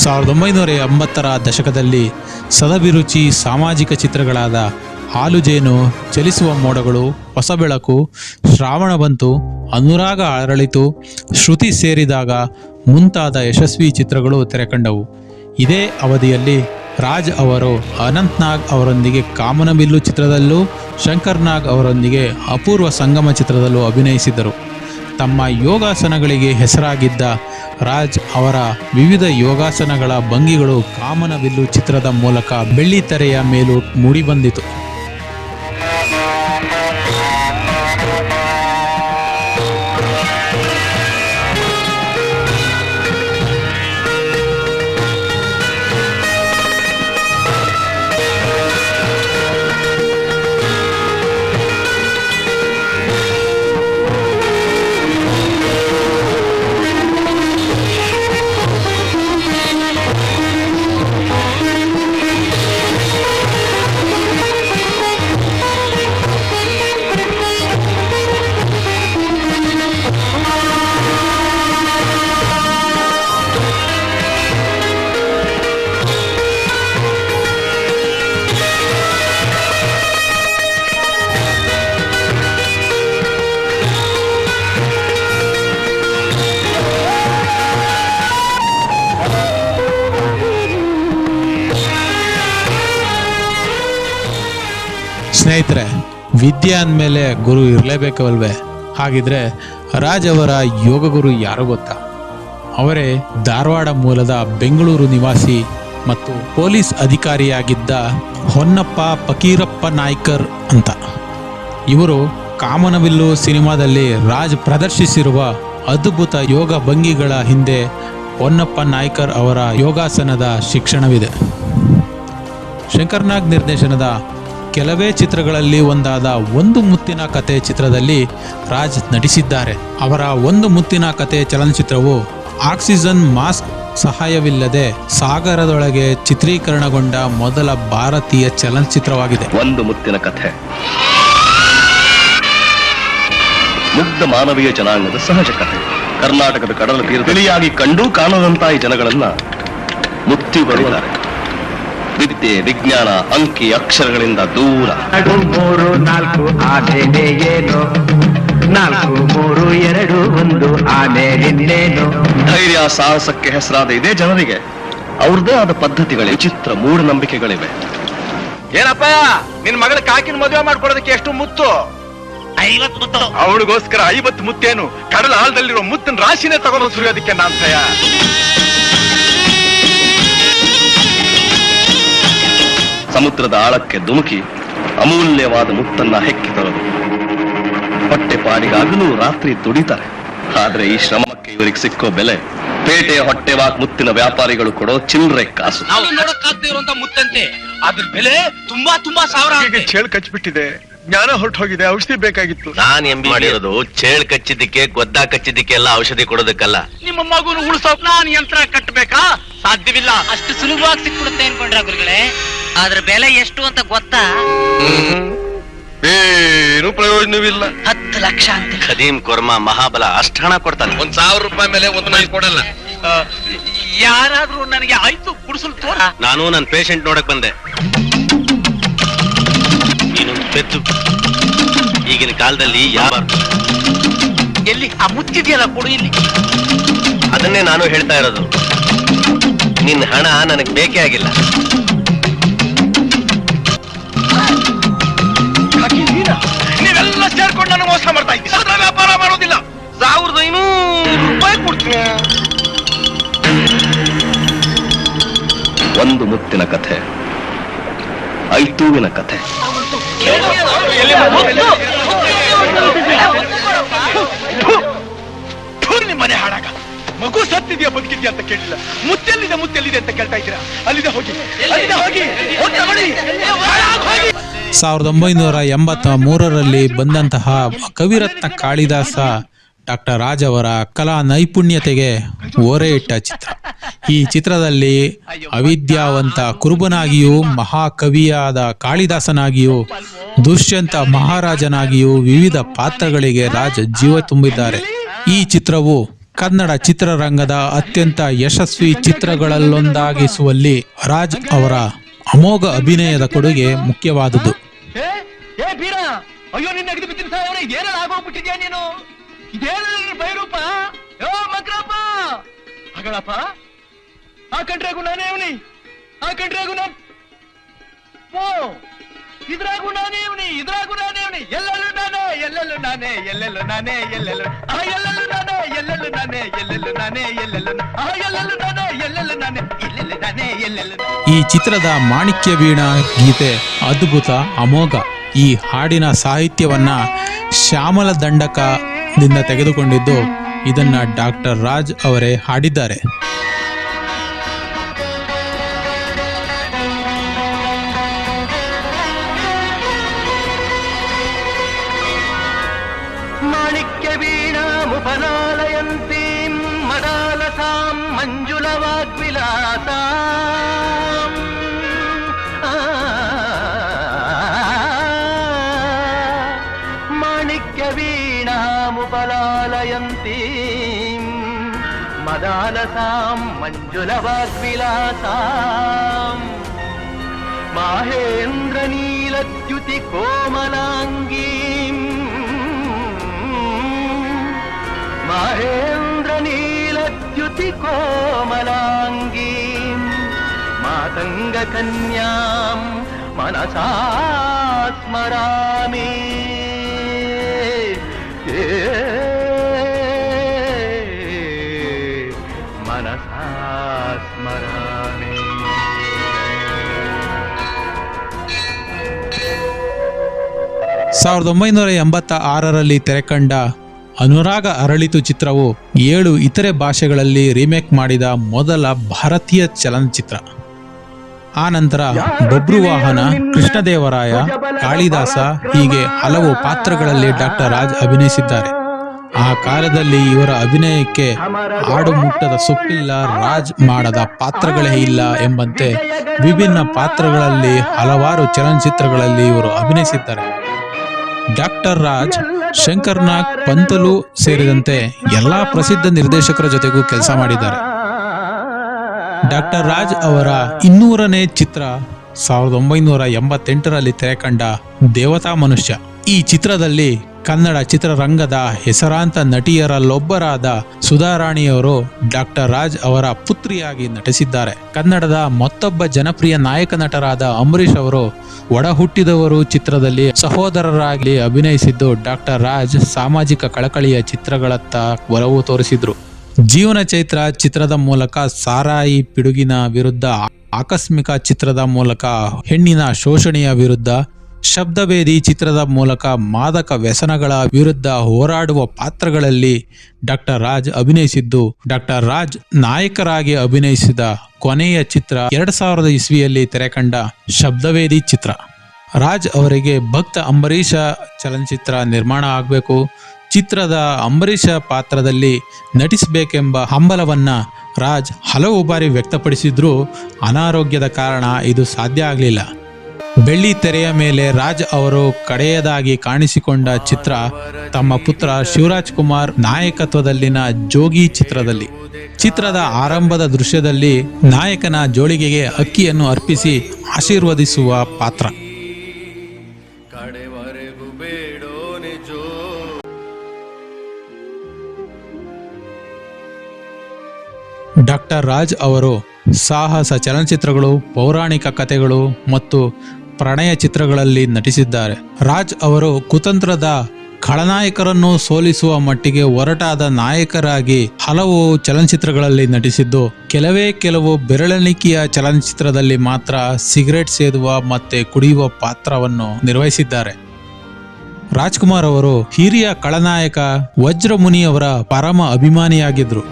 1980ರ ದಶಕದಲ್ಲಿ ಸದಭಿರುಚಿ ಸಾಮಾಜಿಕ ಚಿತ್ರಗಳಾದ ಹಾಲು ಜೇನು, ಚಲಿಸುವ ಮೋಡಗಳು, ಹೊಸ ಬೆಳಕು, ಶ್ರಾವಣ ಬಂತು, ಅನುರಾಗ ಅರಳಿತು, ಶ್ರುತಿ ಸೇರಿದಾಗ ಮುಂತಾದ ಯಶಸ್ವಿ ಚಿತ್ರಗಳು ತೆರೆಕಂಡವು. ಇದೇ ಅವಧಿಯಲ್ಲಿ ರಾಜ್ ಅವರು ಅನಂತ್ ನಾಗ್ ಅವರೊಂದಿಗೆ ಕಾಮನಬಿಲ್ಲು ಚಿತ್ರದಲ್ಲೂ, ಶಂಕರ್ ನಾಗ್ ಅವರೊಂದಿಗೆ ಅಪೂರ್ವ ಸಂಗಮ ಚಿತ್ರದಲ್ಲೂ ಅಭಿನಯಿಸಿದರು. ತಮ್ಮ ಯೋಗಾಸನಗಳಿಗೆ ಹೆಸರಾಗಿದ್ದ ರಾಜ್ ಅವರ ವಿವಿಧ ಯೋಗಾಸನಗಳ ಭಂಗಿಗಳು ಕಾಮನಬಿಲ್ಲು ಚಿತ್ರದ ಮೂಲಕ ಬೆಳ್ಳಿತೆರೆಯ ಮೇಲೂ ಮೂಡಿಬಂದಿತು. ಸ್ನೇಹಿತರೆ, ವಿದ್ಯೆ ಅಂದಮೇಲೆ ಗುರು ಇರಲೇಬೇಕಲ್ವೇ? ಹಾಗಿದ್ರೆ ರಾಜ್ ಅವರ ಯೋಗ ಗುರು ಯಾರು ಗೊತ್ತಾ? ಅವರೇ ಧಾರವಾಡ ಮೂಲದ ಬೆಂಗಳೂರು ನಿವಾಸಿ ಮತ್ತು ಪೊಲೀಸ್ ಅಧಿಕಾರಿಯಾಗಿದ್ದ ಹೊನ್ನಪ್ಪ ಫಕೀರಪ್ಪ ನಾಯ್ಕರ್ ಅಂತ. ಇವರು ಕಾಮನಬಿಲ್ಲು ಸಿನಿಮಾದಲ್ಲಿ ರಾಜ್ ಪ್ರದರ್ಶಿಸಿರುವ ಅದ್ಭುತ ಯೋಗ ಭಂಗಿಗಳ ಹಿಂದೆ ಹೊನ್ನಪ್ಪ ನಾಯ್ಕರ್ ಅವರ ಯೋಗಾಸನದ ಶಿಕ್ಷಣವಿದೆ. ಶಂಕರ್ ನಾಗ್ ನಿರ್ದೇಶನದ ಕೆಲವೇ ಚಿತ್ರಗಳಲ್ಲಿ ಒಂದಾದ ಒಂದು ಮುತ್ತಿನ ಕತೆ ಚಿತ್ರದಲ್ಲಿ ರಾಜ್ ನಟಿಸಿದ್ದಾರೆ. ಅವರ ಒಂದು ಮುತ್ತಿನ ಕತೆ ಚಲನಚಿತ್ರವು ಆಕ್ಸಿಜನ್ ಮಾಸ್ಕ್ ಸಹಾಯವಿಲ್ಲದೆ ಸಾಗರದೊಳಗೆ ಚಿತ್ರೀಕರಣಗೊಂಡ ಮೊದಲ ಭಾರತೀಯ ಚಲನಚಿತ್ರವಾಗಿದೆ. ಒಂದು ಮುತ್ತಿನ ಕಥೆ ಮುಗ್ಧ ಮಾನವೀಯ ಜನಾಂಗದ ಸಹಜ ಕಥೆ. ಕರ್ನಾಟಕದ ಕಡಲ ತೀರದಲ್ಲಿಯಾಗಿ ಕಂಡು ಕಾಣದಂತ ಈ ಜನಗಳನ್ನ ಮುತ್ತಿ ಬರುತ್ತಾರೆ. ವಿದ್ಯೆ, ವಿಜ್ಞಾನ, ಅಂಕಿ ಅಕ್ಷರಗಳಿಂದ ದೂರ. 3 4 ಆಮೇಲೆ ಏನು, 4 3 2 1 ಆಮೇಲೆ ಇನ್ನೇನು. ಧೈರ್ಯ, ಸಾಹಸಕ್ಕೆ ಹೆಸರಾದ ಇದೇ ಜನರಿಗೆ ಅವ್ರದ್ದೇ ಆದ ಪದ್ಧತಿಗಳಿವೆ, ವಿಚಿತ್ರ ಮೂಢನಂಬಿಕೆಗಳಿವೆ. ಏನಪ್ಪ, ನಿನ್ ಮಗಳ ಕಾಕಿನ ಮದುವೆ ಮಾಡ್ಕೊಡೋದಕ್ಕೆ ಎಷ್ಟು ಮುತ್ತು? 50 ಮುತ್ತು. ಅವಳಿಗೋಸ್ಕರ 50 ಮುತ್ತೇನು, ಕಡಲ ಆಳದಲ್ಲಿರೋ ಮುತ್ತಿನ ರಾಶಿನೇ ತಗೊಂಡು ಸುರಿಯೋದಕ್ಕೆ ನಾನ್ ತಯ. ಸಮುದ್ರದ ಆಳಕ್ಕೆ ಧುಮುಕಿ ಅಮೂಲ್ಯವಾದ ಮುತ್ತನ್ನ ಹೆಕ್ಕಿ ತರೋದು. ಹೊಟ್ಟೆ ಪಾಡಿಗಾಗಲೂ ರಾತ್ರಿ ದುಡಿತಾರೆ. ಆದ್ರೆ ಈ ಶ್ರಮಕ್ಕೆ ಇವರಿಗೆ ಸಿಕ್ಕೋ ಬೆಲೆ ಪೇಟೆಯ ಹೊಟ್ಟೆವಾಕ್ ಮುತ್ತಿನ ವ್ಯಾಪಾರಿಗಳು ಕೊಡೋ ಚಿಲ್ಲರೆ ಕಾಸು. ನಾವು ನೋಡಕ್ಕಾಗದೇ ಇರುವಂತ ಮುತ್ತಂತೆ, ಅದ್ರ ಬೆಲೆ ತುಂಬಾ ತುಂಬಾ ಸಾವಿರ. ಚೇಳು ಕಚ್ಚಿಬಿಟ್ಟಿದೆ, ಜ್ಞಾನ ಹೊರಟು ಹೋಗಿದೆ, ಔಷಧಿ ಬೇಕಾಗಿತ್ತು. ನಾನ್ ಎಂಬಿ ಮಾಡಿರೋದು ಚೇಳು ಕಚ್ಚಿದ್ದಕ್ಕೆ, ಗೊದ್ದ ಕಚ್ಚಿದ್ದಕ್ಕೆ ಎಲ್ಲ ಔಷಧಿ ಕೊಡೋದಕ್ಕಲ್ಲ. ನಿಮ್ಮ ಮಗುನು ಉಳಿಸೋಕ್ ನಾನು ಯಂತ್ರ ಕಟ್ಟಬೇಕಾ? ಸಾಧ್ಯವಿಲ್ಲ. ಅಷ್ಟು ಸುಲಭವಾಗಿ ಸಿಕ್ಬಿಡುತ್ತೆ ಅನ್ಕೊಂಡ್ರ ಗುರುಗಳೇ? ಅದ್ರ ಬೆಲೆ ಎಷ್ಟು ಅಂತ ಗೊತ್ತಾ? ಏನು ಪ್ರಯೋಜನವಿಲ್ಲ. 10 ಲಕ್ಷ ಅಂತ. ಖದೀಮ್ ಕೊರ್ಮ ಮಹಾಬಲ ಅಷ್ಟಹಣ ಕೊಡ್ತಾನೆ. 1,000 ರೂಪಾಯಿ ಮೇಲೆ ಒಂದು ಮೈಲ್ ಕೊಡಲ್ಲ. ಯಾರಾದ್ರೂ ನನಗೆ ಆಯ್ತು ಕುಡಿಸಲು ತೋರ. ನಾನು ನನ್ನ ಪೇಷಂಟ್ ನೋಡಕ್ ಬಂದೆ. ನೀನೊಂದು ಪೆದ್ದು ಈಗಿನ ಕಾಲದಲ್ಲಿ ಯಾರು ಎಲ್ಲಿ ಆ ಮುತ್ತಿದೆಯಲ್ಲ, ಕೊಡು ಇಲ್ಲಿ. ಅದನ್ನೇ ನಾನು ಹೇಳ್ತಾ ಇರೋದು. ನಿನ್ನ ಹಣ ನನಗೆ ಬೇಕೇ ಆಗಿಲ್ಲ. ನೀವೆಲ್ಲ ಸೇರ್ಕೊಂಡು ನಾನು ಮೋಸ ಮಾಡ್ತಾ ಇದ್ದೀನಿ. ಅದ್ರ ವ್ಯಾಪಾರ ಮಾಡೋದಿಲ್ಲ. 1500 ರೂಪಾಯಿ ಕೊಡ್ತೀನಿ. ಒಂದು ಮುತ್ತಿನ ಕಥೆ, ಐತೂವಿನ ಕಥೆ. ಮನೆ ಹಾಳಾಗ ಮಗು ಸತ್ತಿದೆಯಾ ಬದುಕಿದ್ಯಾ ಅಂತ ಕೇಳಿಲ್ಲ. ಮುತ್ತೆಲ್ಲಿದೆ ಮುತ್ತೆಲ್ಲಿದೆ ಅಂತ ಕೇಳ್ತಾ ಇದ್ದೀರಾ? ಅಲ್ಲಿದೆ ಹೋಗಿ, ಅಲ್ಲಿದೆ ಹೋಗಿ. 1983ರಲ್ಲಿ ಬಂದಂತಹ ಕವಿರತ್ನ ಕಾಳಿದಾಸ ಡಾಕ್ಟರ್ ರಾಜ್ ಅವರ ಕಲಾ ನೈಪುಣ್ಯತೆಗೆ ಓರೆ ಇಟ್ಟ ಚಿತ್ರ. ಈ ಚಿತ್ರದಲ್ಲಿ ಅವಿದ್ಯಾವಂತ ಕುರುಬನಾಗಿಯೂ, ಮಹಾಕವಿಯಾದ ಕಾಳಿದಾಸನಾಗಿಯೂ, ದುಷ್ಯಂತ ಮಹಾರಾಜನಾಗಿಯೂ ವಿವಿಧ ಪಾತ್ರಗಳಿಗೆ ರಾಜ್ ಜೀವ ತುಂಬಿದ್ದಾರೆ. ಈ ಚಿತ್ರವು ಕನ್ನಡ ಚಿತ್ರರಂಗದ ಅತ್ಯಂತ ಯಶಸ್ವಿ ಚಿತ್ರಗಳಲ್ಲೊಂದಾಗಿಸುವಲ್ಲಿ ರಾಜ್ ಅವರ ಅಮೋಘ ಅಭಿನಯದ ಕೊಡುಗೆ ಮುಖ್ಯವಾದುದು. ಏ ಬೀರ, ಅಯ್ಯೋ ನಿನ್ನ ಅಗದಿ ಬಿದ್ದಿನ ಸಾಯವನ ಇದೇನೆಲ್ಲ ಆಗೋಗ್ಬಿಟ್ಟಿದ್ಯಾ ನೀನು? ಇದೇನ ಬೈರೂಪ? ಯೋ ಮಗ್ರಪ್ಪ, ಅಗಳಪ್ಪ, ಆ ಕಂಡ್ರಾಗು ನಾನೇ ಅವನಿ, ಆ ಕಂಡ್ರಾಗು ನಾನು, ಓ ಇದ್ರಾಗು ನಾನೇ ಅವನಿ, ಇದ್ರಾಗು ನಾನೇ ಅವನಿ, ಎಲ್ಲೆಲ್ಲೂ ನಾನೇ, ಎಲ್ಲೆಲ್ಲೂ ನಾನೇ, ಎಲ್ಲೆಲ್ಲೂ ನಾನೇ, ಎಲ್ಲೆಲ್ಲೂ ಆ ಎಲ್ಲೆಲ್ಲೂ ನಾನೇ, ಎಲ್ಲೆಲ್ಲೂ ನಾನೇ, ಎಲ್ಲೆಲ್ಲೂ ನಾನೇ, ಎಲ್ಲೆಲ್ಲೂ ಆ ಎಲ್ಲೆಲ್ಲೂ ನಾನೇ, ಎಲ್ಲೆಲ್ಲೂ ನಾನೇ, ಎಲ್ಲೆಲ್ಲೂ ನಾನೇ, ಎಲ್ಲೆಲ್ಲೂ. ಈ ಚಿತ್ರದ ಮಾಣಿಕ್ಯ ವೀಣಾ ಗೀತೆ ಅದ್ಭುತ, ಅಮೋಘ. ಈ ಹಾಡಿನ ಸಾಹಿತ್ಯವನ್ನ ಶ್ಯಾಮಲ ದಂಡಕದಿಂದ ತೆಗೆದುಕೊಂಡಿದ್ದು, ಇದನ್ನ ಡಾಕ್ಟರ್ ರಾಜ್ ಅವರೇ ಹಾಡಿದ್ದಾರೆ. ಮಾಣಿಕ್ಯ ವೀಣಾ ಮುಪಲಾಲಯಂತೀಂ ಮದಾಲಸಾಂ ಮಂಜುಳ ವಾಗ್ವಿಲಾಸಾಂ ಮಾಣಿಕ್ಯ ವೀಣಾ ಮುಪಲಾಲಯಂತೀಂ ಮದಾಲಸಾಂ ಮಂಜುಳ ವಾಗ್ವಿಲಾಸಾಂ ಮಾಹೇಂದ್ರ ನೀಲದ್ಯುತಿ ಕೋಮಲಾಂಗೀಂ ಮಹೇಂದ್ರ ನೀಲದ್ಯುತಿ ಕೋಮಲಾಂಗೀಂ ಮಾತಂಗ ಕನ್ಯಾಂ ಮನಸಾ ಸ್ಮರಾಮಿ ಮನಸಾ ಸ್ಮರಾಮಿ. 1986ರಲ್ಲಿ ತೆರೆಕಂಡ ಅನುರಾಗ ಅರಳಿತು ಚಿತ್ರವು 7 ಇತರೆ ಭಾಷೆಗಳಲ್ಲಿ ರೀಮೇಕ್ ಮಾಡಿದ ಮೊದಲ ಭಾರತೀಯ ಚಲನಚಿತ್ರ. ಆ ನಂತರ ಬಬ್ರುವಾಹನ, ಕೃಷ್ಣದೇವರಾಯ, ಕಾಳಿದಾಸ ಹೀಗೆ ಹಲವು ಪಾತ್ರಗಳಲ್ಲಿ ಡಾಕ್ಟರ್ ರಾಜ್ ಅಭಿನಯಿಸಿದ್ದಾರೆ. ಆ ಕಾಲದಲ್ಲಿ ಇವರ ಅಭಿನಯಕ್ಕೆ ಆಡು ಮುಟ್ಟದ ಸೊಪ್ಪಿಲ್ಲ, ರಾಜ್ ಮಾಡದ ಪಾತ್ರಗಳೇ ಇಲ್ಲ ಎಂಬಂತೆ ವಿಭಿನ್ನ ಪಾತ್ರಗಳಲ್ಲಿ ಹಲವಾರು ಚಲನಚಿತ್ರಗಳಲ್ಲಿ ಇವರು ಅಭಿನಯಿಸಿದ್ದಾರೆ. ಡಾಕ್ಟರ್ ರಾಜ್ ಶಂಕರ್ನಾಗ್, ಪಂತಲು ಸೇರಿದಂತೆ ಎಲ್ಲಾ ಪ್ರಸಿದ್ಧ ನಿರ್ದೇಶಕರ ಜೊತೆಗೂ ಕೆಲಸ ಮಾಡಿದ್ದಾರೆ. ಡಾಕ್ಟರ್ ರಾಜ್ ಅವರ 200ನೇ ಚಿತ್ರ 1988ರಲ್ಲಿ ತೆರೆಕಂಡ ದೇವತಾ ಮನುಷ್ಯ. ಈ ಚಿತ್ರದಲ್ಲಿ ಕನ್ನಡ ಚಿತ್ರರಂಗದ ಹೆಸರಾಂತ ನಟಿಯರಲ್ಲೊಬ್ಬರಾದ ಸುಧಾರಾಣಿಯವರು ಡಾಕ್ಟರ್ ರಾಜ್ ಅವರ ಪುತ್ರಿಯಾಗಿ ನಟಿಸಿದ್ದಾರೆ. ಕನ್ನಡದ ಮತ್ತೊಬ್ಬ ಜನಪ್ರಿಯ ನಾಯಕ ನಟರಾದ ಅಂಬರೀಷ್ ಅವರು ಒಡ ಹುಟ್ಟಿದವರು ಚಿತ್ರದಲ್ಲಿ ಸಹೋದರರಾಗಿ ಅಭಿನಯಿಸಿದ್ದು, ಡಾಕ್ಟರ್ ರಾಜ್ ಸಾಮಾಜಿಕ ಕಳಕಳಿಯ ಚಿತ್ರಗಳತ್ತ ಒಲವು ತೋರಿಸಿದ್ರು. ಜೀವನ ಚೈತ್ರ ಚಿತ್ರದ ಮೂಲಕ ಸಾರಾಯಿ ಪಿಡುಗಿನ ವಿರುದ್ಧ, ಆಕಸ್ಮಿಕ ಚಿತ್ರದ ಮೂಲಕ ಹೆಣ್ಣಿನ ಶೋಷಣೆಯ ವಿರುದ್ಧ, ಶಬ್ದಭೇದಿ ಚಿತ್ರದ ಮೂಲಕ ಮಾದಕ ವ್ಯಸನಗಳ ವಿರುದ್ಧ ಹೋರಾಡುವ ಪಾತ್ರಗಳಲ್ಲಿ ಡಾಕ್ಟರ್ ರಾಜ್ ಅಭಿನಯಿಸಿದ್ದು, ಡಾಕ್ಟರ್ ರಾಜ್ ನಾಯಕರಾಗಿ ಅಭಿನಯಿಸಿದ ಕೊನೆಯ ಚಿತ್ರ 2000 ಇಸ್ವಿಯಲ್ಲಿ ತೆರೆಕಂಡ ಶಬ್ದಭೇದಿ ಚಿತ್ರ. ರಾಜ್ ಅವರಿಗೆ ಭಕ್ತ ಅಂಬರೀಷ ಚಲನಚಿತ್ರ ನಿರ್ಮಾಣ ಆಗಬೇಕು, ಚಿತ್ರದ ಅಂಬರೀಷ ಪಾತ್ರದಲ್ಲಿ ನಟಿಸಬೇಕೆಂಬ ಹಂಬಲವನ್ನ ರಾಜ್ ಹಲವು ಬಾರಿ ವ್ಯಕ್ತಪಡಿಸಿದ್ರೂ ಅನಾರೋಗ್ಯದ ಕಾರಣ ಇದು ಸಾಧ್ಯ ಆಗಲಿಲ್ಲ. ಬೆಳ್ಳಿ ತೆರೆಯ ಮೇಲೆ ರಾಜ್ ಅವರು ಕಡೆಯದಾಗಿ ಕಾಣಿಸಿಕೊಂಡ ಚಿತ್ರ ತಮ್ಮ ಪುತ್ರ ಶಿವರಾಜ್ ಕುಮಾರ್ ನಾಯಕತ್ವದಲ್ಲಿನ ಜೋಗಿ ಚಿತ್ರದಲ್ಲಿ. ಚಿತ್ರದ ಆರಂಭದ ದೃಶ್ಯದಲ್ಲಿ ನಾಯಕನ ಜೋಳಿಗೆಗೆ ಅಕ್ಕಿಯನ್ನು ಅರ್ಪಿಸಿ ಆಶೀರ್ವದಿಸುವ ಪಾತ್ರ. ಡಾಕ್ಟರ್ ರಾಜ್ ಅವರು ಸಾಹಸ ಚಲನಚಿತ್ರಗಳು, ಪೌರಾಣಿಕ ಕಥೆಗಳು ಮತ್ತು ಪ್ರಣಯ ಚಿತ್ರಗಳಲ್ಲಿ ನಟಿಸಿದ್ದಾರೆ. ರಾಜ್ ಅವರು ಕುತಂತ್ರದ ಖಳನಾಯಕರನ್ನು ಸೋಲಿಸುವ ಮಟ್ಟಿಗೆ ಒರಟಾದ ನಾಯಕರಾಗಿ ಹಲವು ಚಲನಚಿತ್ರಗಳಲ್ಲಿ ನಟಿಸಿದ್ದು, ಕೆಲವು ಬೆರಳೆಣಿಕೆಯ ಚಲನಚಿತ್ರದಲ್ಲಿ ಮಾತ್ರ ಸಿಗರೆಟ್ ಸೇದುವ ಮತ್ತೆ ಕುಡಿಯುವ ಪಾತ್ರವನ್ನು ನಿರ್ವಹಿಸಿದ್ದಾರೆ. ರಾಜ್ಕುಮಾರ್ ಅವರು ಹಿರಿಯ ಖಳನಾಯಕ ವಜ್ರಮುನಿಯವರ ಪರಮ ಅಭಿಮಾನಿಯಾಗಿದ್ದರು.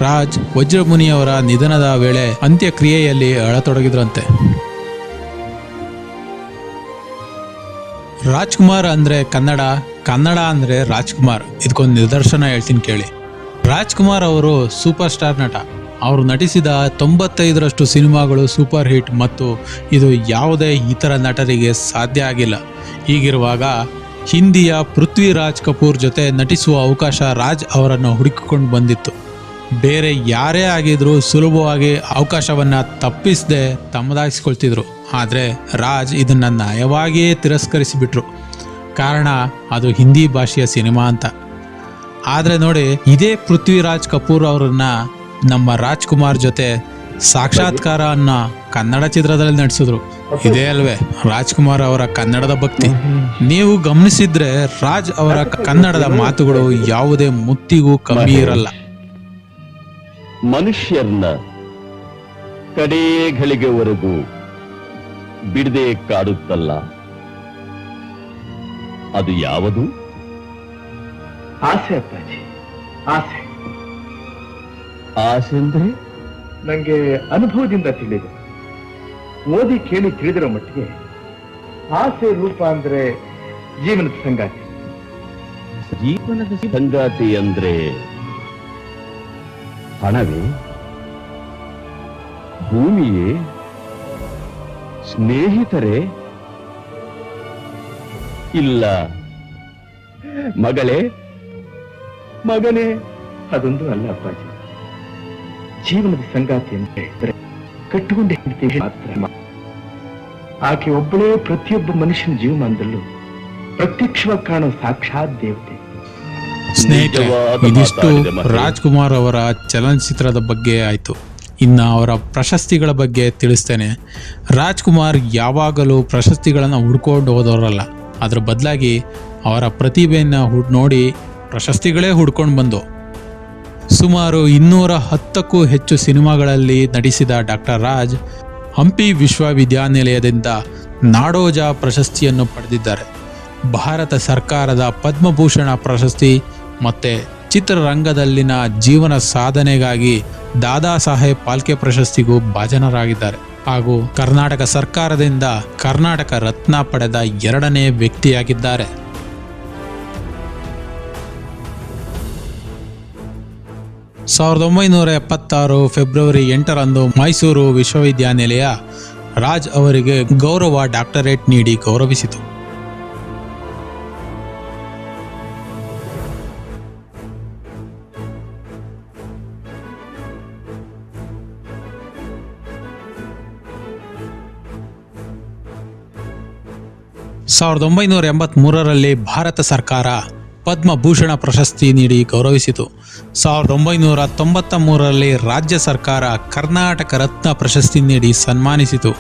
ರಾಜ್ ವಜ್ರಮುನಿಯವರ ನಿಧನದ ವೇಳೆ ಅಂತ್ಯಕ್ರಿಯೆಯಲ್ಲಿ ಅಳತೊಡಗಿದ್ರಂತೆ. ರಾಜ್ಕುಮಾರ್ ಅಂದ್ರೆ ಕನ್ನಡ, ಕನ್ನಡ ಅಂದ್ರೆ ರಾಜ್ಕುಮಾರ್. ಇದಕ್ಕೊಂದು ನಿದರ್ಶನ ಹೇಳ್ತೀನಿ ಕೇಳಿ. ರಾಜ್ಕುಮಾರ್ ಅವರು ಸೂಪರ್ ಸ್ಟಾರ್ ನಟ. ಅವರು ನಟಿಸಿದ 95ರಷ್ಟು ಸಿನಿಮಾಗಳು ಸೂಪರ್ ಹಿಟ್ ಮತ್ತು ಇದು ಯಾವುದೇ ಇತರ ನಟರಿಗೆ ಸಾಧ್ಯ ಆಗಿಲ್ಲ. ಹೀಗಿರುವಾಗ ಹಿಂದಿಯ ಪೃಥ್ವಿರಾಜ್ ಕಪೂರ್ ಜೊತೆ ನಟಿಸುವ ಅವಕಾಶ ರಾಜ್ ಅವರನ್ನು ಹುಡುಕಿಕೊಂಡು ಬಂದಿತ್ತು. ಬೇರೆ ಯಾರೇ ಆಗಿದ್ರೂ ಸುಲಭವಾಗಿ ಅವಕಾಶವನ್ನ ತಪ್ಪಿಸದೆ ತಮ್ಮದಾಗಿಸ್ಕೊಳ್ತಿದ್ರು. ಆದರೆ ರಾಜ್ ಇದನ್ನ ನಯವಾಗಿಯೇ ತಿರಸ್ಕರಿಸಿಬಿಟ್ರು. ಕಾರಣ ಅದು ಹಿಂದಿ ಭಾಷೆಯ ಸಿನಿಮಾ ಅಂತ. ಆದರೆ ನೋಡಿ, ಇದೇ ಪೃಥ್ವಿರಾಜ್ ಕಪೂರ್ ಅವರನ್ನ ನಮ್ಮ ರಾಜ್ಕುಮಾರ್ ಜೊತೆ ಸಾಕ್ಷಾತ್ಕಾರ ಅನ್ನೋ ಕನ್ನಡ ಚಿತ್ರದಲ್ಲಿ ನಟಿಸಿದ್ರು. ಇದೇ ಅಲ್ವೇ ರಾಜ್ಕುಮಾರ್ ಅವರ ಕನ್ನಡದ ಭಕ್ತಿ. ನೀವು ಗಮನಿಸಿದ್ರೆ ರಾಜ್ ಅವರ ಕನ್ನಡದ ಮಾತುಗಳು ಯಾವುದೇ ಮುತ್ತಿಗೂ ಕಮ್ಮಿ ಇರಲ್ಲ. ಮನುಷ್ಯರನ್ನ ಕಡೇ ಘಳಿಗೆವರೆಗೂ ಬಿಡದೆ ಕಾಡುತ್ತಲ್ಲ, ಅದು ಯಾವುದು? ಆಸೆ ಅಪ್ಪಾಜಿ, ಆಸೆ. ಆಸೆ ಅಂದ್ರೆ ನಂಗೆ ಅನುಭವದಿಂದ ತಿಳಿದು, ಓದಿ ಕೇಳಿ ತಿಳಿದಿರೋ ಮಟ್ಟಿಗೆ ಆಸೆ ರೂಪ ಅಂದ್ರೆ ಜೀವನದ ಸಂಗಾತಿ. ಜೀವನದ ಸಂಗಾತಿ ಅಂದ್ರೆ ಹಣವೇ, ಭೂಮಿಯೇ, ಸ್ನೇಹಿತರೇ, ಇಲ್ಲ ಮಗಳೇ, ಮಗನೇ? ಅದೊಂದು ಅಲ್ಲ ಅಪ್ಪಾಜಿ. ಜೀವನದ ಸಂಗಾತಿ ಅಂದ್ರೆ ಕಟ್ಟಿಕೊಂಡ ಹೆಂಡತಿ ಮಾತ್ರ. ಆಕೆ ಒಬ್ಬಳೇ ಪ್ರತಿಯೊಬ್ಬ ಮನುಷ್ಯನ ಜೀವಮಾನದಲ್ಲೂ ಪ್ರತ್ಯಕ್ಷವಾಗಿ ಕಾಣೋ ಸಾಕ್ಷಾತ್ ದೇವತೆ. ಸ್ನೇಹಿತರೆ, ಇದಿಷ್ಟು ರಾಜ್ಕುಮಾರ್ ಅವರ ಚಲನಚಿತ್ರದ ಬಗ್ಗೆ ಆಯಿತು. ಇನ್ನು ಅವರ ಪ್ರಶಸ್ತಿಗಳ ಬಗ್ಗೆ ತಿಳಿಸ್ತೇನೆ. ರಾಜ್ಕುಮಾರ್ ಯಾವಾಗಲೂ ಪ್ರಶಸ್ತಿಗಳನ್ನು ಹುಡ್ಕೊಂಡು ಹೋದವರಲ್ಲ. ಅದ್ರ ಬದಲಾಗಿ ಅವರ ಪ್ರತಿಭೆಯನ್ನು ನೋಡಿ ಪ್ರಶಸ್ತಿಗಳೇ ಹುಡ್ಕೊಂಡು ಬಂದು. ಸುಮಾರು 210ಕ್ಕೂ ಹೆಚ್ಚು ಸಿನಿಮಾಗಳಲ್ಲಿ ನಟಿಸಿದ ಡಾಕ್ಟರ್ ರಾಜ್ ಹಂಪಿ ವಿಶ್ವವಿದ್ಯಾನಿಲಯದಿಂದ ನಾಡೋಜ ಪ್ರಶಸ್ತಿಯನ್ನು ಪಡೆದಿದ್ದಾರೆ. ಭಾರತ ಸರ್ಕಾರದ ಪದ್ಮಭೂಷಣ ಪ್ರಶಸ್ತಿ ಮತ್ತು ಚಿತ್ರರಂಗದಲ್ಲಿನ ಜೀವನ ಸಾಧನೆಗಾಗಿ ದಾದಾ ಸಾಹೇಬ್ ಫಾಲ್ಕೆ ಪ್ರಶಸ್ತಿಗೂ ಭಾಜನರಾಗಿದ್ದಾರೆ. ಹಾಗೂ ಕರ್ನಾಟಕ ಸರ್ಕಾರದಿಂದ ಕರ್ನಾಟಕ ರತ್ನ ಪಡೆದ 2ನೇ ವ್ಯಕ್ತಿಯಾಗಿದ್ದಾರೆ. ಸಾವಿರದ 1976 ಫೆಬ್ರವರಿ 8ರಂದು ಮೈಸೂರು ವಿಶ್ವವಿದ್ಯಾನಿಲಯ ರಾಜ್ ಅವರಿಗೆ ಗೌರವ ಡಾಕ್ಟರೇಟ್ ನೀಡಿ ಗೌರವಿಸಿತು. ಸಾವಿರದ 1983ರಲ್ಲಿ ಭಾರತ ಸರ್ಕಾರ ಪದ್ಮಭೂಷಣ ಪ್ರಶಸ್ತಿ ನೀಡಿ ಗೌರವಿಸಿತು. 1993ರಲ್ಲಿ ರಾಜ್ಯ ಸರ್ಕಾರ ಕರ್ನಾಟಕ ರತ್ನ ಪ್ರಶಸ್ತಿ ನೀಡಿ ಸನ್ಮಾನಿಸಿತು.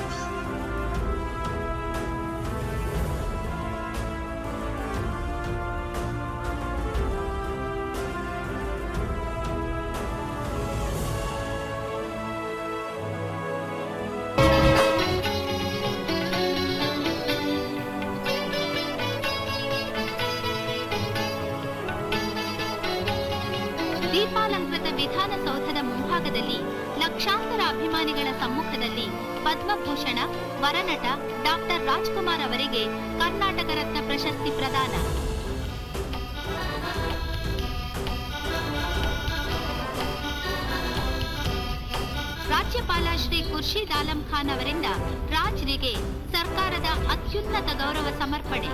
ದೀಪಾಲಂಕೃತ ವಿಧಾನಸೌಧದ ಮುಂಭಾಗದಲ್ಲಿ ಲಕ್ಷಾಂತರ ಅಭಿಮಾನಿಗಳ ಸಮ್ಮುಖದಲ್ಲಿ ಪದ್ಮಭೂಷಣ ವರನಟ ಡಾಕ್ಟರ್ ರಾಜ್ಕುಮಾರ್ ಅವರಿಗೆ ಕರ್ನಾಟಕ ರತ್ನ ಪ್ರಶಸ್ತಿ ಪ್ರದಾನ. ರಾಜ್ಯಪಾಲ ಶ್ರೀ ಖುರ್ಷೀದ್ ಆಲಂ ಖಾನ್ ಅವರಿಂದ ರಾಜ್ರಿಗೆ ಸರ್ಕಾರದ ಅತ್ಯುನ್ನತ ಗೌರವ ಸಮರ್ಪಣೆ.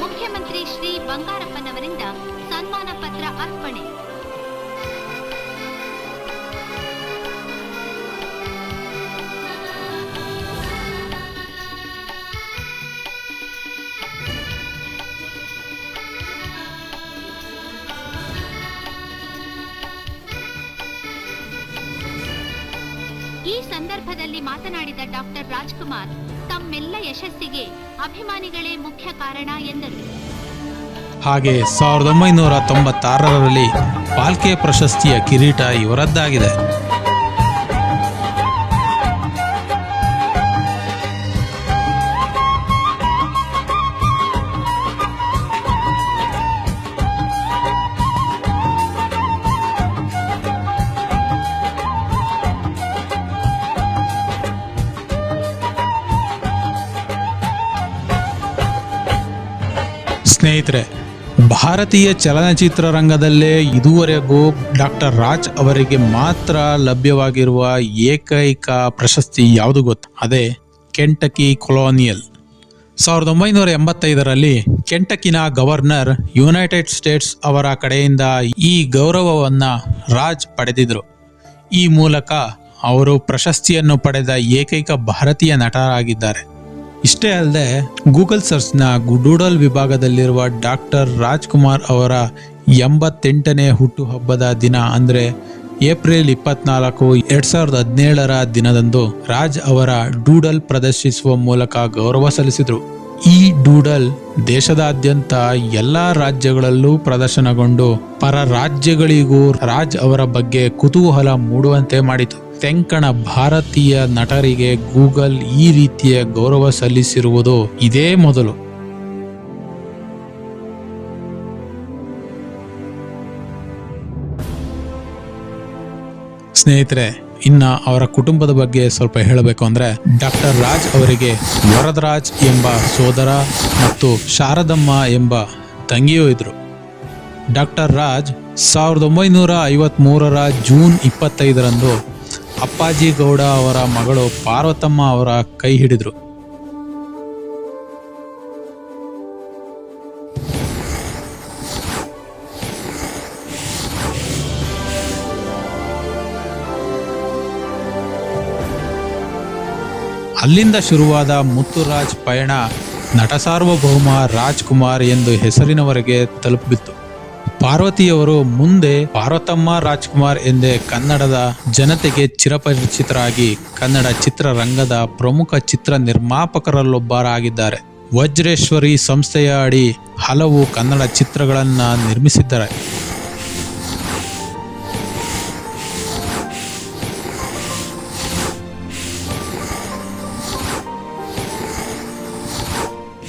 ಮುಖ್ಯಮಂತ್ರಿ ಶ್ರೀ ಬಂಗಾರಪ್ಪನವರಿಂದ ಸನ್ಮಾನ ಪತ್ರ ಅರ್ಪಣೆ. ಈ ಸಂದರ್ಭದಲ್ಲಿ ಮಾತನಾಡಿದ ಡಾಕ್ಟರ್ ರಾಜ್ಕುಮಾರ್ ತಮ್ಮೆಲ್ಲ ಯಶಸ್ಸಿಗೆ ಅಭಿಮಾನಿಗಳೇ ಮುಖ್ಯ ಕಾರಣ ಎಂದರು. ಹಾಗೆ 1996ರಲ್ಲಿ ಪಾಲ್ಕೆ ಪ್ರಶಸ್ತಿಯ ಕಿರೀಟ ಇವರದ್ದಾಗಿದೆ. ಸ್ನೇಹಿತರೆ, ಭಾರತೀಯ ಚಲನಚಿತ್ರರಂಗದಲ್ಲೇ ಇದುವರೆಗೂ ಡಾಕ್ಟರ್ ರಾಜ್ ಅವರಿಗೆ ಮಾತ್ರ ಲಭ್ಯವಾಗಿರುವ ಏಕೈಕ ಪ್ರಶಸ್ತಿ ಯಾವುದು ಗೊತ್ತಾ? ಅದೇ ಕೆಂಟಕಿ ಕೊಲೋನಿಯಲ್. 1985ರಲ್ಲಿ ಕೆಂಟಕಿನ ಗವರ್ನರ್ ಯುನೈಟೆಡ್ ಸ್ಟೇಟ್ಸ್ ಅವರ ಕಡೆಯಿಂದ ಈ ಗೌರವವನ್ನು ರಾಜ್ ಪಡೆದಿದ್ರು. ಈ ಮೂಲಕ ಅವರು ಪ್ರಶಸ್ತಿಯನ್ನು ಪಡೆದ ಏಕೈಕ ಭಾರತೀಯ ನಟರಾಗಿದ್ದಾರೆ. ಇಷ್ಟೇ ಅಲ್ಲದೆ ಗೂಗಲ್ ಸರ್ಚ್ನ ಡೂಡಲ್ ವಿಭಾಗದಲ್ಲಿರುವ ಡಾಕ್ಟರ್ ರಾಜ್ಕುಮಾರ್ ಅವರ 88ನೇ ಹುಟ್ಟುಹಬ್ಬದ ದಿನ ಅಂದರೆ ಏಪ್ರಿಲ್ 24, 2017ರ ದಿನದಂದು ರಾಜ್ ಅವರ ಡೂಡಲ್ ಪ್ರದರ್ಶಿಸುವ ಮೂಲಕ ಗೌರವ ಸಲ್ಲಿಸಿದರು. ಈ ಡೂಡಲ್ ದೇಶದಾದ್ಯಂತ ಎಲ್ಲ ರಾಜ್ಯಗಳಲ್ಲೂ ಪ್ರದರ್ಶನಗೊಂಡು ಪರ ರಾಜ್ಯಗಳಿಗೂ ರಾಜ್ ಅವರ ಬಗ್ಗೆ ಕುತೂಹಲ ಮೂಡುವಂತೆ ಮಾಡಿತು. ತೆಂಕಣ ಭಾರತೀಯ ನಟರಿಗೆ ಗೂಗಲ್ ಈ ರೀತಿಯ ಗೌರವ ಸಲ್ಲಿಸಿರುವುದು ಇದೇ ಮೊದಲು. ಸ್ನೇಹಿತರೆ, ಇನ್ನ ಅವರ ಕುಟುಂಬದ ಬಗ್ಗೆ ಸ್ವಲ್ಪ ಹೇಳಬೇಕು ಅಂದ್ರೆ, ಡಾಕ್ಟರ್ ರಾಜ್ ಅವರಿಗೆ ವರದರಾಜ್ ಎಂಬ ಸೋದರ ಮತ್ತು ಶಾರದಮ್ಮ ಎಂಬ ತಂಗಿಯೂ ಇದ್ರು. ಡಾಕ್ಟರ್ ರಾಜ್ 1953ರ ಜೂನ್ 25ರಂದು ಅಪ್ಪಾಜಿ ಗೌಡ ಅವರ ಮಗಳು ಪಾರ್ವತಮ್ಮ ಅವರ ಕೈ ಹಿಡಿದ್ರು. ಅಲ್ಲಿಂದ ಶುರುವಾದ ಮುತ್ತುರಾಜ್ ಪಯಣ ನಟ ಸಾರ್ವಭೌಮ ರಾಜ್ಕುಮಾರ್ ಎಂದು ಹೆಸರಿನವರೆಗೆ ತಲುಪಿತ್ತು. ಪಾರ್ವತಿಯವರು ಮುಂದೆ ಪಾರ್ವತಮ್ಮ ರಾಜ್ಕುಮಾರ್ ಎಂದೇ ಕನ್ನಡದ ಜನತೆಗೆ ಚಿರಪರಿಚಿತರಾಗಿ ಕನ್ನಡ ಚಿತ್ರರಂಗದ ಪ್ರಮುಖ ಚಿತ್ರ ನಿರ್ಮಾಪಕರಲ್ಲೊಬ್ಬರಾಗಿದ್ದಾರೆ. ವಜ್ರೇಶ್ವರಿ ಸಂಸ್ಥೆಯ ಅಡಿ ಹಲವು ಕನ್ನಡ ಚಿತ್ರಗಳನ್ನು ನಿರ್ಮಿಸಿದ್ದಾರೆ.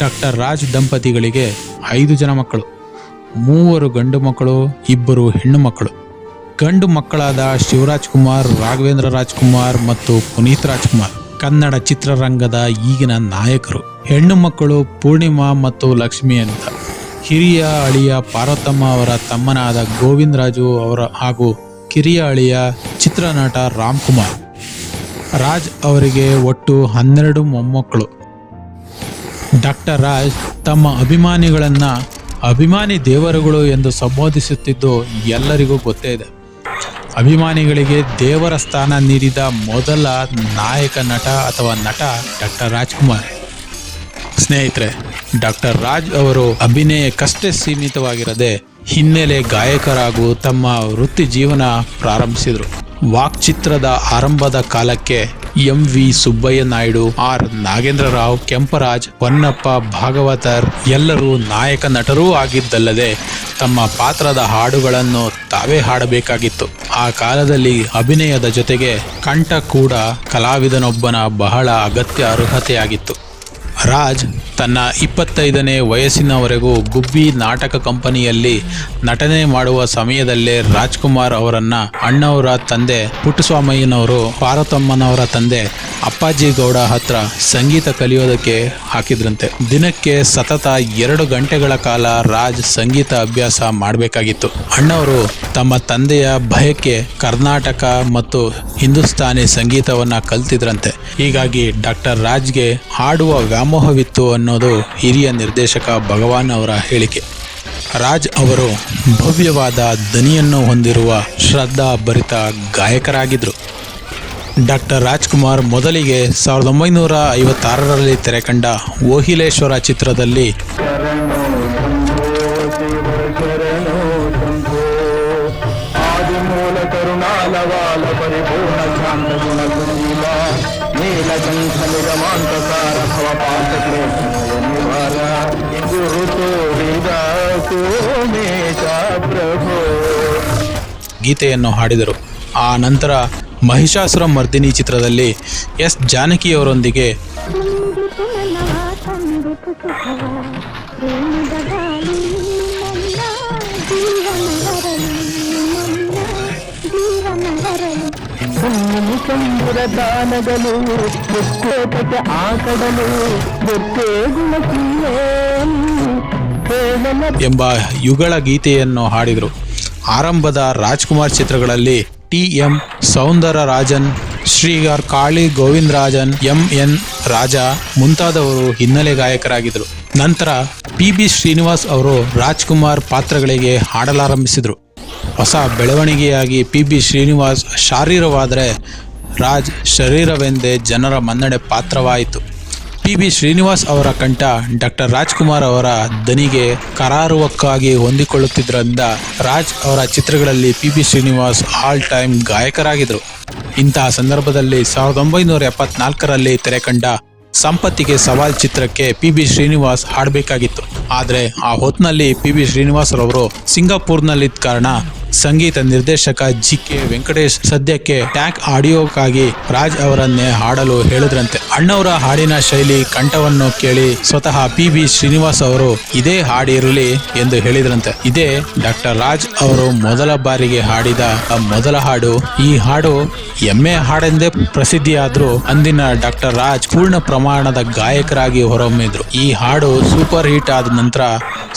ಡಾಕ್ಟರ್ ರಾಜ್ ದಂಪತಿಗಳಿಗೆ 5 ಜನ ಮಕ್ಕಳು, 3 ಗಂಡು ಮಕ್ಕಳು, 2 ಹೆಣ್ಣು ಮಕ್ಕಳು. ಗಂಡು ಮಕ್ಕಳಾದ ಶಿವರಾಜ್ ಕುಮಾರ್, ರಾಘವೇಂದ್ರ ರಾಜ್ಕುಮಾರ್ ಮತ್ತು ಪುನೀತ್ ರಾಜ್ಕುಮಾರ್ ಕನ್ನಡ ಚಿತ್ರರಂಗದ ಈಗಿನ ನಾಯಕರು. ಹೆಣ್ಣು ಮಕ್ಕಳು ಪೂರ್ಣಿಮಾ ಮತ್ತು ಲಕ್ಷ್ಮಿ ಅಂತ. ಹಿರಿಯ ಅಳಿಯ ಪಾರ್ವತಮ್ಮ ಅವರ ತಮ್ಮನಾದ ಗೋವಿಂದ ರಾಜು ಅವರ ಹಾಗೂ ಕಿರಿಯ ಅಳಿಯ ಚಿತ್ರನಟ ರಾಮ್ ಕುಮಾರ್. ರಾಜ್ ಅವರಿಗೆ ಒಟ್ಟು 12 ಮೊಮ್ಮಕ್ಕಳು. ಡಾಕ್ಟರ್ ರಾಜ್ ತಮ್ಮ ಅಭಿಮಾನಿಗಳನ್ನು ಅಭಿಮಾನಿ ದೇವರುಗಳು ಎಂದು ಸಂಬೋಧಿಸುತ್ತಿದ್ದು ಎಲ್ಲರಿಗೂ ಗೊತ್ತೇ ಇದೆ. ಅಭಿಮಾನಿಗಳಿಗೆ ದೇವರ ಸ್ಥಾನ ನೀಡಿದ ಮೊದಲ ನಾಯಕ ನಟ ಅಥವಾ ನಟ ಡಾಕ್ಟರ್ ರಾಜ್ಕುಮಾರ್. ಸ್ನೇಹಿತರೆ, ಡಾಕ್ಟರ್ ರಾಜ್ ಅವರು ಅಭಿನಯಕ್ಕಷ್ಟೇ ಸೀಮಿತವಾಗಿರದೆ ಹಿನ್ನೆಲೆ ಗಾಯಕರಾಗೂ ತಮ್ಮ ವೃತ್ತಿ ಜೀವನ ಪ್ರಾರಂಭಿಸಿದರು. ವಾಕ್ಚಿತ್ರದ ಆರಂಭದ ಕಾಲಕ್ಕೆ MV ಸುಬ್ಬಯ್ಯ ನಾಯ್ಡು, R ನಾಗೇಂದ್ರ ರಾವ್, ಕೆಂಪರಾಜ್, ಹೊನ್ನಪ್ಪ ಭಾಗವತರ್ ಎಲ್ಲರೂ ನಾಯಕ ನಟರೂ ಆಗಿದ್ದಲ್ಲದೆ ತಮ್ಮ ಪಾತ್ರದ ಹಾಡುಗಳನ್ನು ತಾವೇ ಹಾಡಬೇಕಾಗಿತ್ತು. ಆ ಕಾಲದಲ್ಲಿ ಅಭಿನಯದ ಜೊತೆಗೆ ಕಂಠ ಕೂಡ ಕಲಾವಿದನೊಬ್ಬನ ಬಹಳ ಅಗತ್ಯ ಅರ್ಹತೆಯಾಗಿತ್ತು. ರಾಜ್ ತನ್ನ 25ನೇ ವಯಸ್ಸಿನವರೆಗೂ ಗುಬ್ಬಿ ನಾಟಕ ಕಂಪನಿಯಲ್ಲಿ ನಟನೆ ಮಾಡುವ ಸಮಯದಲ್ಲೇ ರಾಜ್ಕುಮಾರ್ ಅವರನ್ನ ಅಣ್ಣವರ ತಂದೆ ಪುಟ್ಟಸ್ವಾಮಯ್ಯನವರು ಪಾರ್ವತಮ್ಮನವರ ತಂದೆ ಅಪ್ಪಾಜಿ ಗೌಡ ಹತ್ರ ಸಂಗೀತ ಕಲಿಯೋದಕ್ಕೆ ಹಾಕಿದ್ರಂತೆ. ದಿನಕ್ಕೆ ಸತತ 2 ಗಂಟೆಗಳ ಕಾಲ ರಾಜ್ ಸಂಗೀತ ಅಭ್ಯಾಸ ಮಾಡಬೇಕಾಗಿತ್ತು. ಅಣ್ಣವರು ತಮ್ಮ ತಂದೆಯ ಭಯಕ್ಕೆ ಕರ್ನಾಟಕ ಮತ್ತು ಹಿಂದೂಸ್ತಾನಿ ಸಂಗೀತವನ್ನ ಕಲ್ತಿದ್ರಂತೆ. ಹೀಗಾಗಿ ಡಾಕ್ಟರ್ ರಾಜ್ಗೆ ಹಾಡುವ ವ್ಯಾಮೋಹವಿತ್ತು ಅನ್ನೋದು ಹಿರಿಯ ನಿರ್ದೇಶಕ ಭಗವಾನ್ ಅವರ ಹೇಳಿಕೆ. ರಾಜ್ ಅವರು ಭವ್ಯವಾದ ದನಿಯನ್ನು ಹೊಂದಿರುವ ಶ್ರದ್ಧಾ ಭರಿತ ಗಾಯಕರಾಗಿದ್ದರು. ಡಾಕ್ಟರ್ ರಾಜ್ಕುಮಾರ್ ಮೊದಲಿಗೆ 1956ರಲ್ಲಿ ತೆರೆಕಂಡ ಓಹಿಲೇಶ್ವರ ಚಿತ್ರದಲ್ಲಿ ಆದಿಮೂಲ ಕರುಣಾಲವಾಲ ಪರಿಪೂರ್ಣ ಶಾಂತ ಗುಣ ಸೋಮೇಶ ಪ್ರಭೋ. ಗೀತೆಯನ್ನು ಹಾಡಿದರು. ಆ ನಂತರ ಮಹಿಷಾಸುರ ಮರ್ದಿನಿ ಚಿತ್ರದಲ್ಲಿ ಎಸ್ ಜಾನಕಿಯವರೊಂದಿಗೆ ಚಂದ್ರ ದಾನಗಳು ಮುಕ್ಕೋಟಕ್ಕೆ ಆಕಡಲು ಎಂಬ ಯುಗಳ ಗೀತೆಯನ್ನು ಹಾಡಿದರು. ಆರಂಭದ ರಾಜ್ಕುಮಾರ್ ಚಿತ್ರಗಳಲ್ಲಿ ಟಿ.ಎಂ. ಸೌಂದರರಾಜನ್, ಶ್ರೀಗಾರ್ ಕಾಳಿ ಗೋವಿಂದರಾಜನ್, ಎಂ.ಎನ್. ರಾಜ ಮುಂತಾದವರು ಹಿನ್ನೆಲೆ ಗಾಯಕರಾಗಿದ್ದರು. ನಂತರ ಪಿ.ಬಿ. ಶ್ರೀನಿವಾಸ್ ಅವರು ರಾಜ್ಕುಮಾರ್ ಪಾತ್ರಗಳಿಗೆ ಹಾಡಲಾರಂಭಿಸಿದರು. ಹೊಸ ಬೆಳವಣಿಗೆಯಾಗಿ ಪಿ.ಬಿ. ಶ್ರೀನಿವಾಸ್ ಶಾರೀರವಾದರೆ ರಾಜ್ ಶರೀರವೆಂದೇ ಜನರ ಮನ್ನಣೆ ಪಾತ್ರವಾಯಿತು. ಪಿ.ಬಿ. ಶ್ರೀನಿವಾಸ್ ಅವರ ಕಂಠ ಡಾಕ್ಟರ್ ರಾಜ್ಕುಮಾರ್ ಅವರ ದನಿಗೆ ಕರಾರುವಕ್ಕಾಗಿ ಹೊಂದಿಕೊಳ್ಳುತ್ತಿದ್ದರಿಂದ ರಾಜ್ ಅವರ ಚಿತ್ರಗಳಲ್ಲಿ ಪಿ.ಬಿ. ಶ್ರೀನಿವಾಸ್ ಆಲ್ ಟೈಮ್ ಗಾಯಕರಾಗಿದ್ದರು. ಇಂತಹ ಸಂದರ್ಭದಲ್ಲಿ 1974ರಲ್ಲಿ ತೆರೆಕಂಡ ಸಂಪತ್ತಿಗೆ ಸವಾಲ್ ಚಿತ್ರಕ್ಕೆ ಪಿ.ಬಿ. ಶ್ರೀನಿವಾಸ್ ಹಾಡಬೇಕಾಗಿತ್ತು. ಆದರೆ ಆ ಹೊತ್ತಿನಲ್ಲಿ ಪಿ.ಬಿ. ಶ್ರೀನಿವಾಸ್ ರವರು ಸಿಂಗಾಪುರ್ನಲ್ಲಿದ್ದ ಕಾರಣ ಸಂಗೀತ ನಿರ್ದೇಶಕ ಜಿ.ಕೆ. ವೆಂಕಟೇಶ್ ಸದ್ಯಕ್ಕೆ ಟ್ಯಾಕ್ ಆಡಿಯೋಕ್ಕಾಗಿ ರಾಜ್ ಅವರನ್ನೇ ಹಾಡಲು ಹೇಳಿದ್ರಂತೆ. ಅಣ್ಣವರ ಹಾಡಿನ ಶೈಲಿ, ಕಂಠವನ್ನು ಕೇಳಿ ಸ್ವತಃ ಪಿ.ಬಿ. ಶ್ರೀನಿವಾಸ್ ಅವರು ಇದೇ ಹಾಡಿರಲಿ ಎಂದು ಹೇಳಿದ್ರಂತೆ. ಇದೇ ಡಾಕ್ಟರ್ ರಾಜ್ ಅವರು ಮೊದಲ ಬಾರಿಗೆ ಹಾಡಿದ ಮೊದಲ ಹಾಡು. ಈ ಹಾಡು ಎಮ್ಮೆ ಹಾಡೆಂದೇ ಪ್ರಸಿದ್ಧಿಯಾದ್ರೂ ಅಂದಿನ ಡಾಕ್ಟರ್ ರಾಜ್ ಪೂರ್ಣ ಪ್ರಮಾಣದ ಗಾಯಕರಾಗಿ ಹೊರಹೊಮ್ಮಿದ್ರು. ಈ ಹಾಡು ಸೂಪರ್ ಹಿಟ್ ಆದ ನಂತರ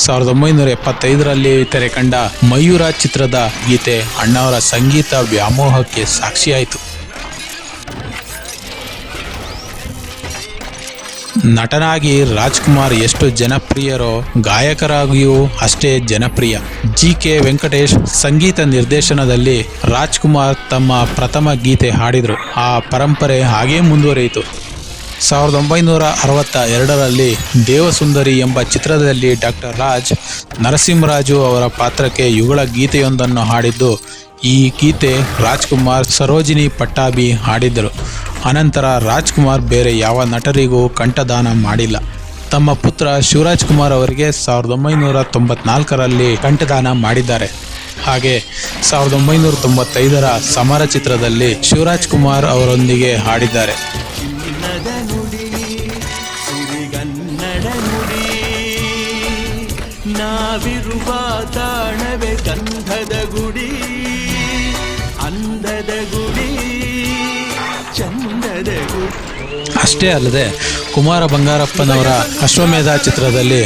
1975ರಲ್ಲಿ ತೆರೆಕಂಡ ಮಯೂರ ಚಿತ್ರದ ಗೀತೆ ಅಣ್ಣವರ ಸಂಗೀತ ವ್ಯಾಮೋಹಕ್ಕೆ ಸಾಕ್ಷಿಯಾಯಿತು. ನಟನಾಗಿ ರಾಜ್ಕುಮಾರ್ ಎಷ್ಟು ಜನಪ್ರಿಯರೋ ಗಾಯಕರಾಗಿಯೂ ಅಷ್ಟೇ ಜನಪ್ರಿಯ. ಜಿ.ಕೆ. ವೆಂಕಟೇಶ್ ಸಂಗೀತ ನಿರ್ದೇಶನದಲ್ಲಿ ರಾಜ್ಕುಮಾರ್ ತಮ್ಮ ಪ್ರಥಮ ಗೀತೆ ಹಾಡಿದರು. ಆ ಪರಂಪರೆ ಹಾಗೇ ಮುಂದುವರಿಯಿತು. 1962ರಲ್ಲಿ ದೇವಸುಂದರಿ ಎಂಬ ಚಿತ್ರದಲ್ಲಿ ಡಾಕ್ಟರ್ ರಾಜ್ ನರಸಿಂಹರಾಜು ಅವರ ಪಾತ್ರಕ್ಕೆ ಯುಗಳ ಗೀತೆಯೊಂದನ್ನು ಹಾಡಿದ್ದು. ಈ ಗೀತೆ ರಾಜ್ಕುಮಾರ್, ಸರೋಜಿನಿ ಪಟ್ಟಾಭಿ ಹಾಡಿದ್ದರು. ಅನಂತರ ರಾಜ್ಕುಮಾರ್ ಬೇರೆ ಯಾವ ನಟರಿಗೂ ಕಂಠದಾನ ಮಾಡಿಲ್ಲ. ತಮ್ಮ ಪುತ್ರ ಶಿವರಾಜ್ ಕುಮಾರ್ ಅವರಿಗೆ 1994ರಲ್ಲಿ ಕಂಠದಾನ ಮಾಡಿದ್ದಾರೆ. ಹಾಗೆ 1995ರ ಸಮರ ಚಿತ್ರದಲ್ಲಿ ಶಿವರಾಜ್ ಕುಮಾರ್ ಅವರೊಂದಿಗೆ ಹಾಡಿದ್ದಾರೆ. ನಾವಿರುವ ತಾಣವೇ ಗಂಧದ ಗುಡಿ, ಅಂದದ ಗುಡಿ, ಚಂದದ ಗುಡಿ. ಅಷ್ಟೇ ಅಲ್ಲದೆ ಕುಮಾರ ಬಂಗಾರಪ್ಪನವರ ಅಶ್ವಮೇಧ ಚಿತ್ರದಲ್ಲಿ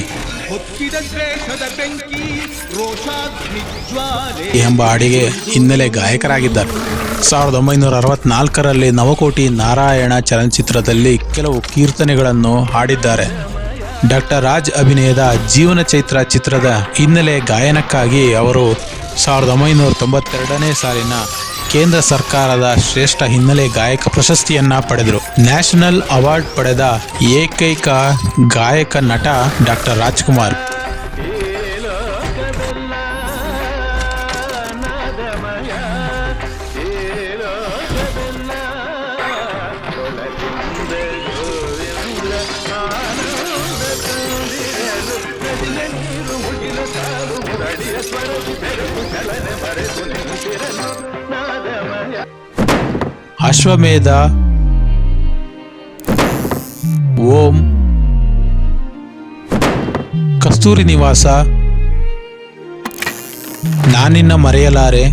ಎಂಬ ಹಾಡಿಗೆ ಹಿನ್ನೆಲೆ ಗಾಯಕರಾಗಿದ್ದಾರೆ. 1964ರಲ್ಲಿ ನವಕೋಟಿ ನಾರಾಯಣ ಚಲನಚಿತ್ರದಲ್ಲಿ ಕೆಲವು ಕೀರ್ತನೆಗಳನ್ನು ಹಾಡಿದ್ದಾರೆ. ಡಾಕ್ಟರ್ ರಾಜ್ ಅಭಿನಯದ ಜೀವನ ಚೈತ್ರ ಚಿತ್ರದ ಹಿನ್ನೆಲೆ ಗಾಯನಕ್ಕಾಗಿ ಅವರು 1992ನೇ ಸಾಲಿನ ಕೇಂದ್ರ ಸರ್ಕಾರದ ಶ್ರೇಷ್ಠ ಹಿನ್ನೆಲೆ ಗಾಯಕ ಪ್ರಶಸ್ತಿಯನ್ನ ಪಡೆದರು. ನ್ಯಾಷನಲ್ ಅವಾರ್ಡ್ ಪಡೆದ ಏಕೈಕ ಗಾಯಕ ನಟ ಡಾಕ್ಟರ್ ರಾಜ್ಕುಮಾರ್. ಅಶ್ವಮೇಧ, ಓಂ, ಕಸ್ತೂರಿ ನಿವಾಸ, ನಾನಿನ್ನ ಮರೆಯಲಾರೆ,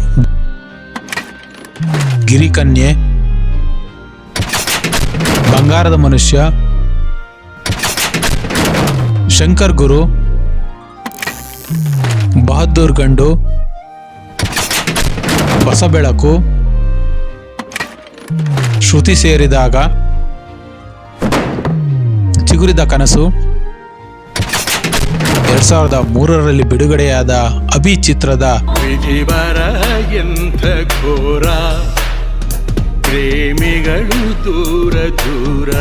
ಗಿರಿಕನ್ಯೆ, ಬಂಗಾರದ ಮನುಷ್ಯ, ಶಂಕರ್ ಗುರು, ಬಹದ್ದೂರ್ ಗಂಡು, ಹೊಸ ಬೆಳಕು, ಶ್ರುತಿ ಸೇರಿದಾಗ, ಚಿಗುರಿದ ಕನಸು, 2003ರಲ್ಲಿ ಬಿಡುಗಡೆಯಾದ ಅಭಿ ಚಿತ್ರದ ಎಂಥ ಘೋರ, ಪ್ರೇಮಿಗಳು ದೂರ ದೂರ,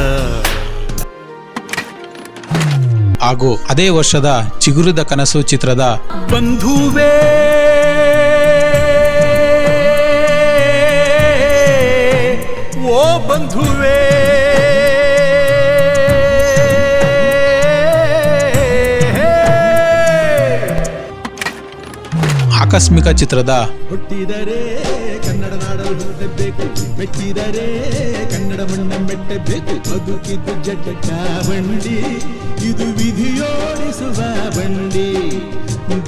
ಹಾಗೂ ಅದೇ ವರ್ಷದ ಚಿಗುರಿದ ಕನಸು ಚಿತ್ರದ ಬಂಧುವೇ ಓ ಬಂಧುವೇ, ಆಕಸ್ಮಿಕ ಚಿತ್ರದ ಹುಟ್ಟಿದರೆ ಕನ್ನಡ ನಾಡಲು ಹುಟ್ಟಬೇಕು, ಮೆಟ್ಟಿದರೆ ಕನ್ನಡ ಮಣ್ಣ ಮೆಟ್ಟಬೇಕು. ಬದುಕಿದ್ದು ಜಟಕ ಬಂಡಿ, ಇದು ವಿಧಿಯೋಡಿಸುವ ಬಂಡಿ.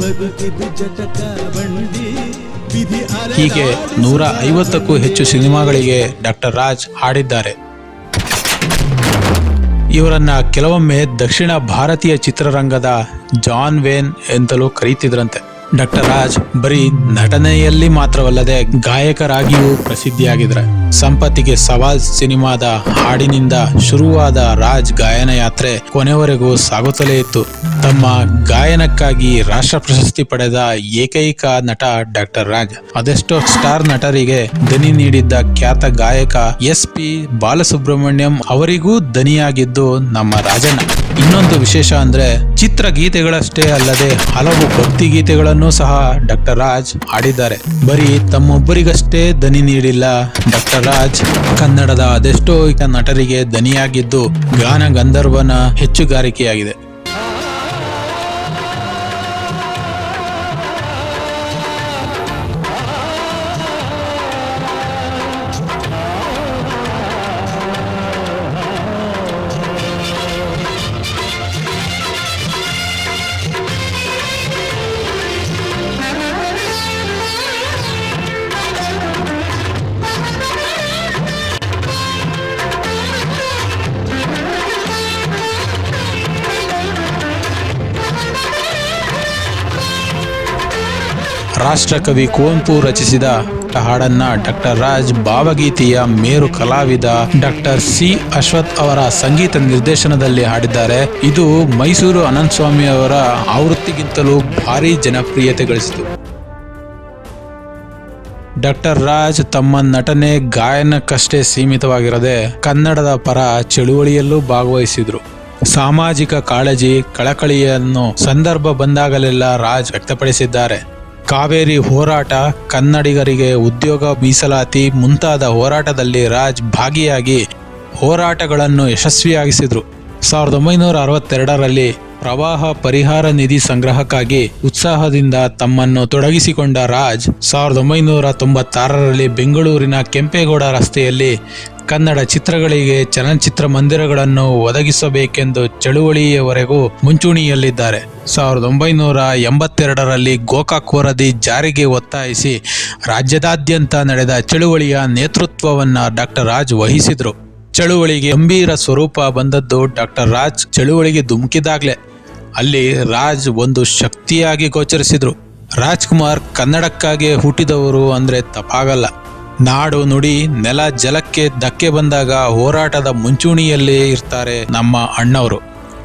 ಬದುಕಿದ್ದು ಜಟಕ ಬಂಡಿ, ವಿಧಿ ಹೀಗೆ 150ಕ್ಕೂ ಹೆಚ್ಚು ಸಿನಿಮಾಗಳಿಗೆ ಡಾಕ್ಟರ್ ರಾಜ್ ಹಾಡಿದ್ದಾರೆ. ಇವರನ್ನ ಕೆಲವೊಮ್ಮೆ ದಕ್ಷಿಣ ಭಾರತೀಯ ಚಿತ್ರರಂಗದ ಜಾನ್ ವೇನ್ ಎಂತಲೂ ಕರೀತಿದ್ರಂತೆ. ಡಾಕ್ಟರ್ ರಾಜ್ ಬರೀ ನಟನೆಯಲ್ಲಿ ಮಾತ್ರವಲ್ಲದೆ ಗಾಯಕರಾಗಿಯೂ ಪ್ರಸಿದ್ಧಿಯಾಗಿದ್ದಾರೆ. ಸಂಪತ್ತಿಗೆ ಸವಾಲ್ ಸಿನಿಮಾದ ಹಾಡಿನಿಂದ ಶುರುವಾದ ರಾಜ್ ಗಾಯನ ಯಾತ್ರೆ ಕೊನೆವರೆಗೂ ಸಾಗುತ್ತಲೇ ಇತ್ತು. ತಮ್ಮ ಗಾಯನಕ್ಕಾಗಿ ರಾಷ್ಟ್ರ ಪ್ರಶಸ್ತಿ ಪಡೆದ ಏಕೈಕ ನಟ ಡಾಕ್ಟರ್ ರಾಜ್. ಅದೆಷ್ಟೋ ಸ್ಟಾರ್ ನಟರಿಗೆ ದನಿ ನೀಡಿದ್ದ ಖ್ಯಾತ ಗಾಯಕ SP ಬಾಲಸುಬ್ರಹ್ಮಣ್ಯಂ ಅವರಿಗೂ ದನಿಯಾಗಿದ್ದು ನಮ್ಮ ರಾಜಣ್ಣ. ಇನ್ನೊಂದು ವಿಶೇಷ ಅಂದ್ರೆ ಚಿತ್ರಗೀತೆಗಳಷ್ಟೇ ಅಲ್ಲದೆ ಹಲವು ಭಕ್ತಿ ಗೀತೆಗಳನ್ನು ಸಹ ಡಾಕ್ಟರ್ ರಾಜ್ ಹಾಡಿದ್ದಾರೆ. ಬರೀ ತಮ್ಮೊಬ್ಬರಿಗಷ್ಟೇ ದನಿ ನೀಡಿಲ್ಲ ಡಾಕ್ಟರ್ ರಾಜ್, ಕನ್ನಡದ ಅದೆಷ್ಟೋ ನಟರಿಗೆ ದನಿಯಾಗಿದ್ದು ಗಾನ ಗಂಧರ್ವನ ಹೆಚ್ಚುಗಾರಿಕೆಯಾಗಿದೆ. ರಾಷ್ಟ್ರಕವಿ ಕುವೆಂಪು ರಚಿಸಿದ ಹಾಡನ್ನ ಡಾಕ್ಟರ್ ರಾಜ್ ಭಾವಗೀತೆಯ ಮೇರು ಕಲಾವಿದ ಡಾಕ್ಟರ್ C ಅಶ್ವಥ್ ಅವರ ಸಂಗೀತ ನಿರ್ದೇಶನದಲ್ಲಿ ಹಾಡಿದ್ದಾರೆ. ಇದು ಮೈಸೂರು ಅನಂತಸ್ವಾಮಿ ಅವರ ಆವೃತ್ತಿಗಿಂತಲೂ ಭಾರಿ ಜನಪ್ರಿಯತೆ ಗಳಿಸಿತು. ಡಾಕ್ಟರ್ ರಾಜ್ ತಮ್ಮ ನಟನೆ ಗಾಯನಕ್ಕಷ್ಟೇ ಸೀಮಿತವಾಗಿರದೆ ಕನ್ನಡದ ಪರ ಚಳುವಳಿಯಲ್ಲೂ ಭಾಗವಹಿಸಿದ್ರು. ಸಾಮಾಜಿಕ ಕಾಳಜಿ, ಕಳಕಳಿಯನ್ನು ಸಂದರ್ಭ ಬಂದಾಗಲೆಲ್ಲ ರಾಜ್ ವ್ಯಕ್ತಪಡಿಸಿದ್ದಾರೆ. ಕಾವೇರಿ ಹೋರಾಟ, ಕನ್ನಡಿಗರಿಗೆ ಉದ್ಯೋಗ ಮೀಸಲಾತಿ ಮುಂತಾದ ಹೋರಾಟದಲ್ಲಿ ರಾಜ್ ಭಾಗಿಯಾಗಿ ಹೋರಾಟಗಳನ್ನು ಯಶಸ್ವಿಯಾಗಿಸಿದ್ರು. 1962ರಲ್ಲಿ ಪ್ರವಾಹ ಪರಿಹಾರ ನಿಧಿ ಸಂಗ್ರಹಕ್ಕಾಗಿ ಉತ್ಸಾಹದಿಂದ ತಮ್ಮನ್ನು ತೊಡಗಿಸಿಕೊಂಡ ರಾಜ್ 1996ರಲ್ಲಿ ಬೆಂಗಳೂರಿನ ಕೆಂಪೇಗೌಡ ರಸ್ತೆಯಲ್ಲಿ ಕನ್ನಡ ಚಿತ್ರಗಳಿಗೆ ಚಲನಚಿತ್ರ ಮಂದಿರಗಳನ್ನು ಒದಗಿಸಬೇಕೆಂದು ಚಳುವಳಿಯವರೆಗೂ ಮುಂಚೂಣಿಯಲ್ಲಿದ್ದಾರೆ. 1982ರಲ್ಲಿ ಗೋಕಾಕ್ ವರದಿ ಜಾರಿಗೆ ಒತ್ತಾಯಿಸಿ ರಾಜ್ಯದಾದ್ಯಂತ ನಡೆದ ಚಳುವಳಿಯ ನೇತೃತ್ವವನ್ನು ಡಾಕ್ಟರ್ ರಾಜ್ ವಹಿಸಿದ್ರು. ಚಳುವಳಿಗೆ ಗಂಭೀರ ಸ್ವರೂಪ ಬಂದದ್ದು ಡಾಕ್ಟರ್ ರಾಜ್ ಚಳುವಳಿಗೆ ಧುಮುಕಿದಾಗ್ಲೇ. ಅಲ್ಲಿ ರಾಜ್ ಒಂದು ಶಕ್ತಿಯಾಗಿ ಗೋಚರಿಸಿದ್ರು. ರಾಜ್ಕುಮಾರ್ ಕನ್ನಡಕ್ಕಾಗಿ ಹುಟ್ಟಿದವರು ಅಂದ್ರೆ ತಪ್ಪಾಗಲ್ಲ. ನಾಡು ನುಡಿ ನೆಲ ಜಲಕ್ಕೆ ಧಕ್ಕೆ ಬಂದಾಗ ಹೋರಾಟದ ಮುಂಚೂಣಿಯಲ್ಲೇ ಇರ್ತಾರೆ ನಮ್ಮ ಅಣ್ಣವರು.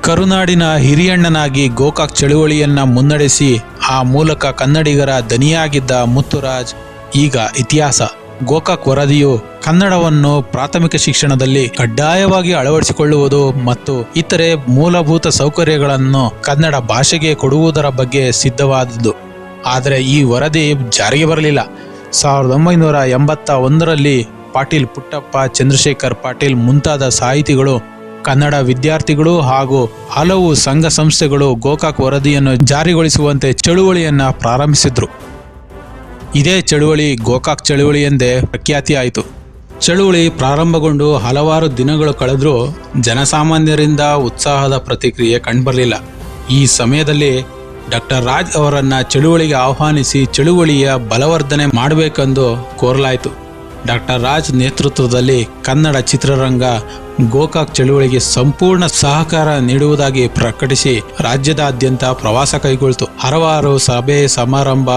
ಕರುನಾಡಿನ ಹಿರಿಯಣ್ಣನಾಗಿ ಗೋಕಾಕ್ ಚಳುವಳಿಯನ್ನ ಮುನ್ನಡೆಸಿ ಆ ಮೂಲಕ ಕನ್ನಡಿಗರ ದನಿಯಾಗಿದ್ದ ಮುತ್ತುರಾಜ್ ಈಗ ಇತಿಹಾಸ. ಗೋಕಾಕ್ ವರದಿಯು ಕನ್ನಡವನ್ನು ಪ್ರಾಥಮಿಕ ಶಿಕ್ಷಣದಲ್ಲಿ ಕಡ್ಡಾಯವಾಗಿ ಅಳವಡಿಸಿಕೊಳ್ಳುವುದು ಮತ್ತು ಇತರೆ ಮೂಲಭೂತ ಸೌಕರ್ಯಗಳನ್ನು ಕನ್ನಡ ಭಾಷೆಗೆ ಕೊಡುವುದರ ಬಗ್ಗೆ ಸಿದ್ಧವಾದದ್ದು. ಆದರೆ ಈ ವರದಿ ಜಾರಿಗೆ ಬರಲಿಲ್ಲ. 1981ರಲ್ಲಿ ಪಾಟೀಲ್ ಪುಟ್ಟಪ್ಪ, ಚಂದ್ರಶೇಖರ್ ಪಾಟೀಲ್ ಮುಂತಾದ ಸಾಹಿತಿಗಳು, ಕನ್ನಡ ವಿದ್ಯಾರ್ಥಿಗಳು ಹಾಗೂ ಹಲವು ಸಂಘ ಸಂಸ್ಥೆಗಳು ಗೋಕಾಕ್ ವರದಿಯನ್ನು ಜಾರಿಗೊಳಿಸುವಂತೆ ಚಳುವಳಿಯನ್ನ ಪ್ರಾರಂಭಿಸಿದ್ರು. ಇದೇ ಚಳುವಳಿ ಗೋಕಾಕ್ ಚಳುವಳಿ ಎಂದೇ ಪ್ರಖ್ಯಾತಿಯಾಯಿತು. ಚಳುವಳಿ ಪ್ರಾರಂಭಗೊಂಡು ಹಲವಾರು ದಿನಗಳು ಕಳೆದರೂ ಜನಸಾಮಾನ್ಯರಿಂದ ಉತ್ಸಾಹದ ಪ್ರತಿಕ್ರಿಯೆ ಕಂಡುಬರಲಿಲ್ಲ. ಈ ಸಮಯದಲ್ಲಿ ಡಾಕ್ಟರ್ ರಾಜ್ ಅವರನ್ನ ಚಳುವಳಿಗೆ ಆಹ್ವಾನಿಸಿ ಚಳುವಳಿಯ ಬಲವರ್ಧನೆ ಮಾಡಬೇಕೆಂದು ಕೋರಲಾಯಿತು. ಡಾಕ್ಟರ್ ರಾಜ್ ನೇತೃತ್ವದಲ್ಲಿ ಕನ್ನಡ ಚಿತ್ರರಂಗ ಗೋಕಾಕ್ ಚಳುವಳಿಗೆ ಸಂಪೂರ್ಣ ಸಹಕಾರ ನೀಡುವುದಾಗಿ ಪ್ರಕಟಿಸಿ ರಾಜ್ಯದಾದ್ಯಂತ ಪ್ರವಾಸ ಕೈಗೊಳ್ಳಿತು. ಹಲವಾರು ಸಭೆ ಸಮಾರಂಭ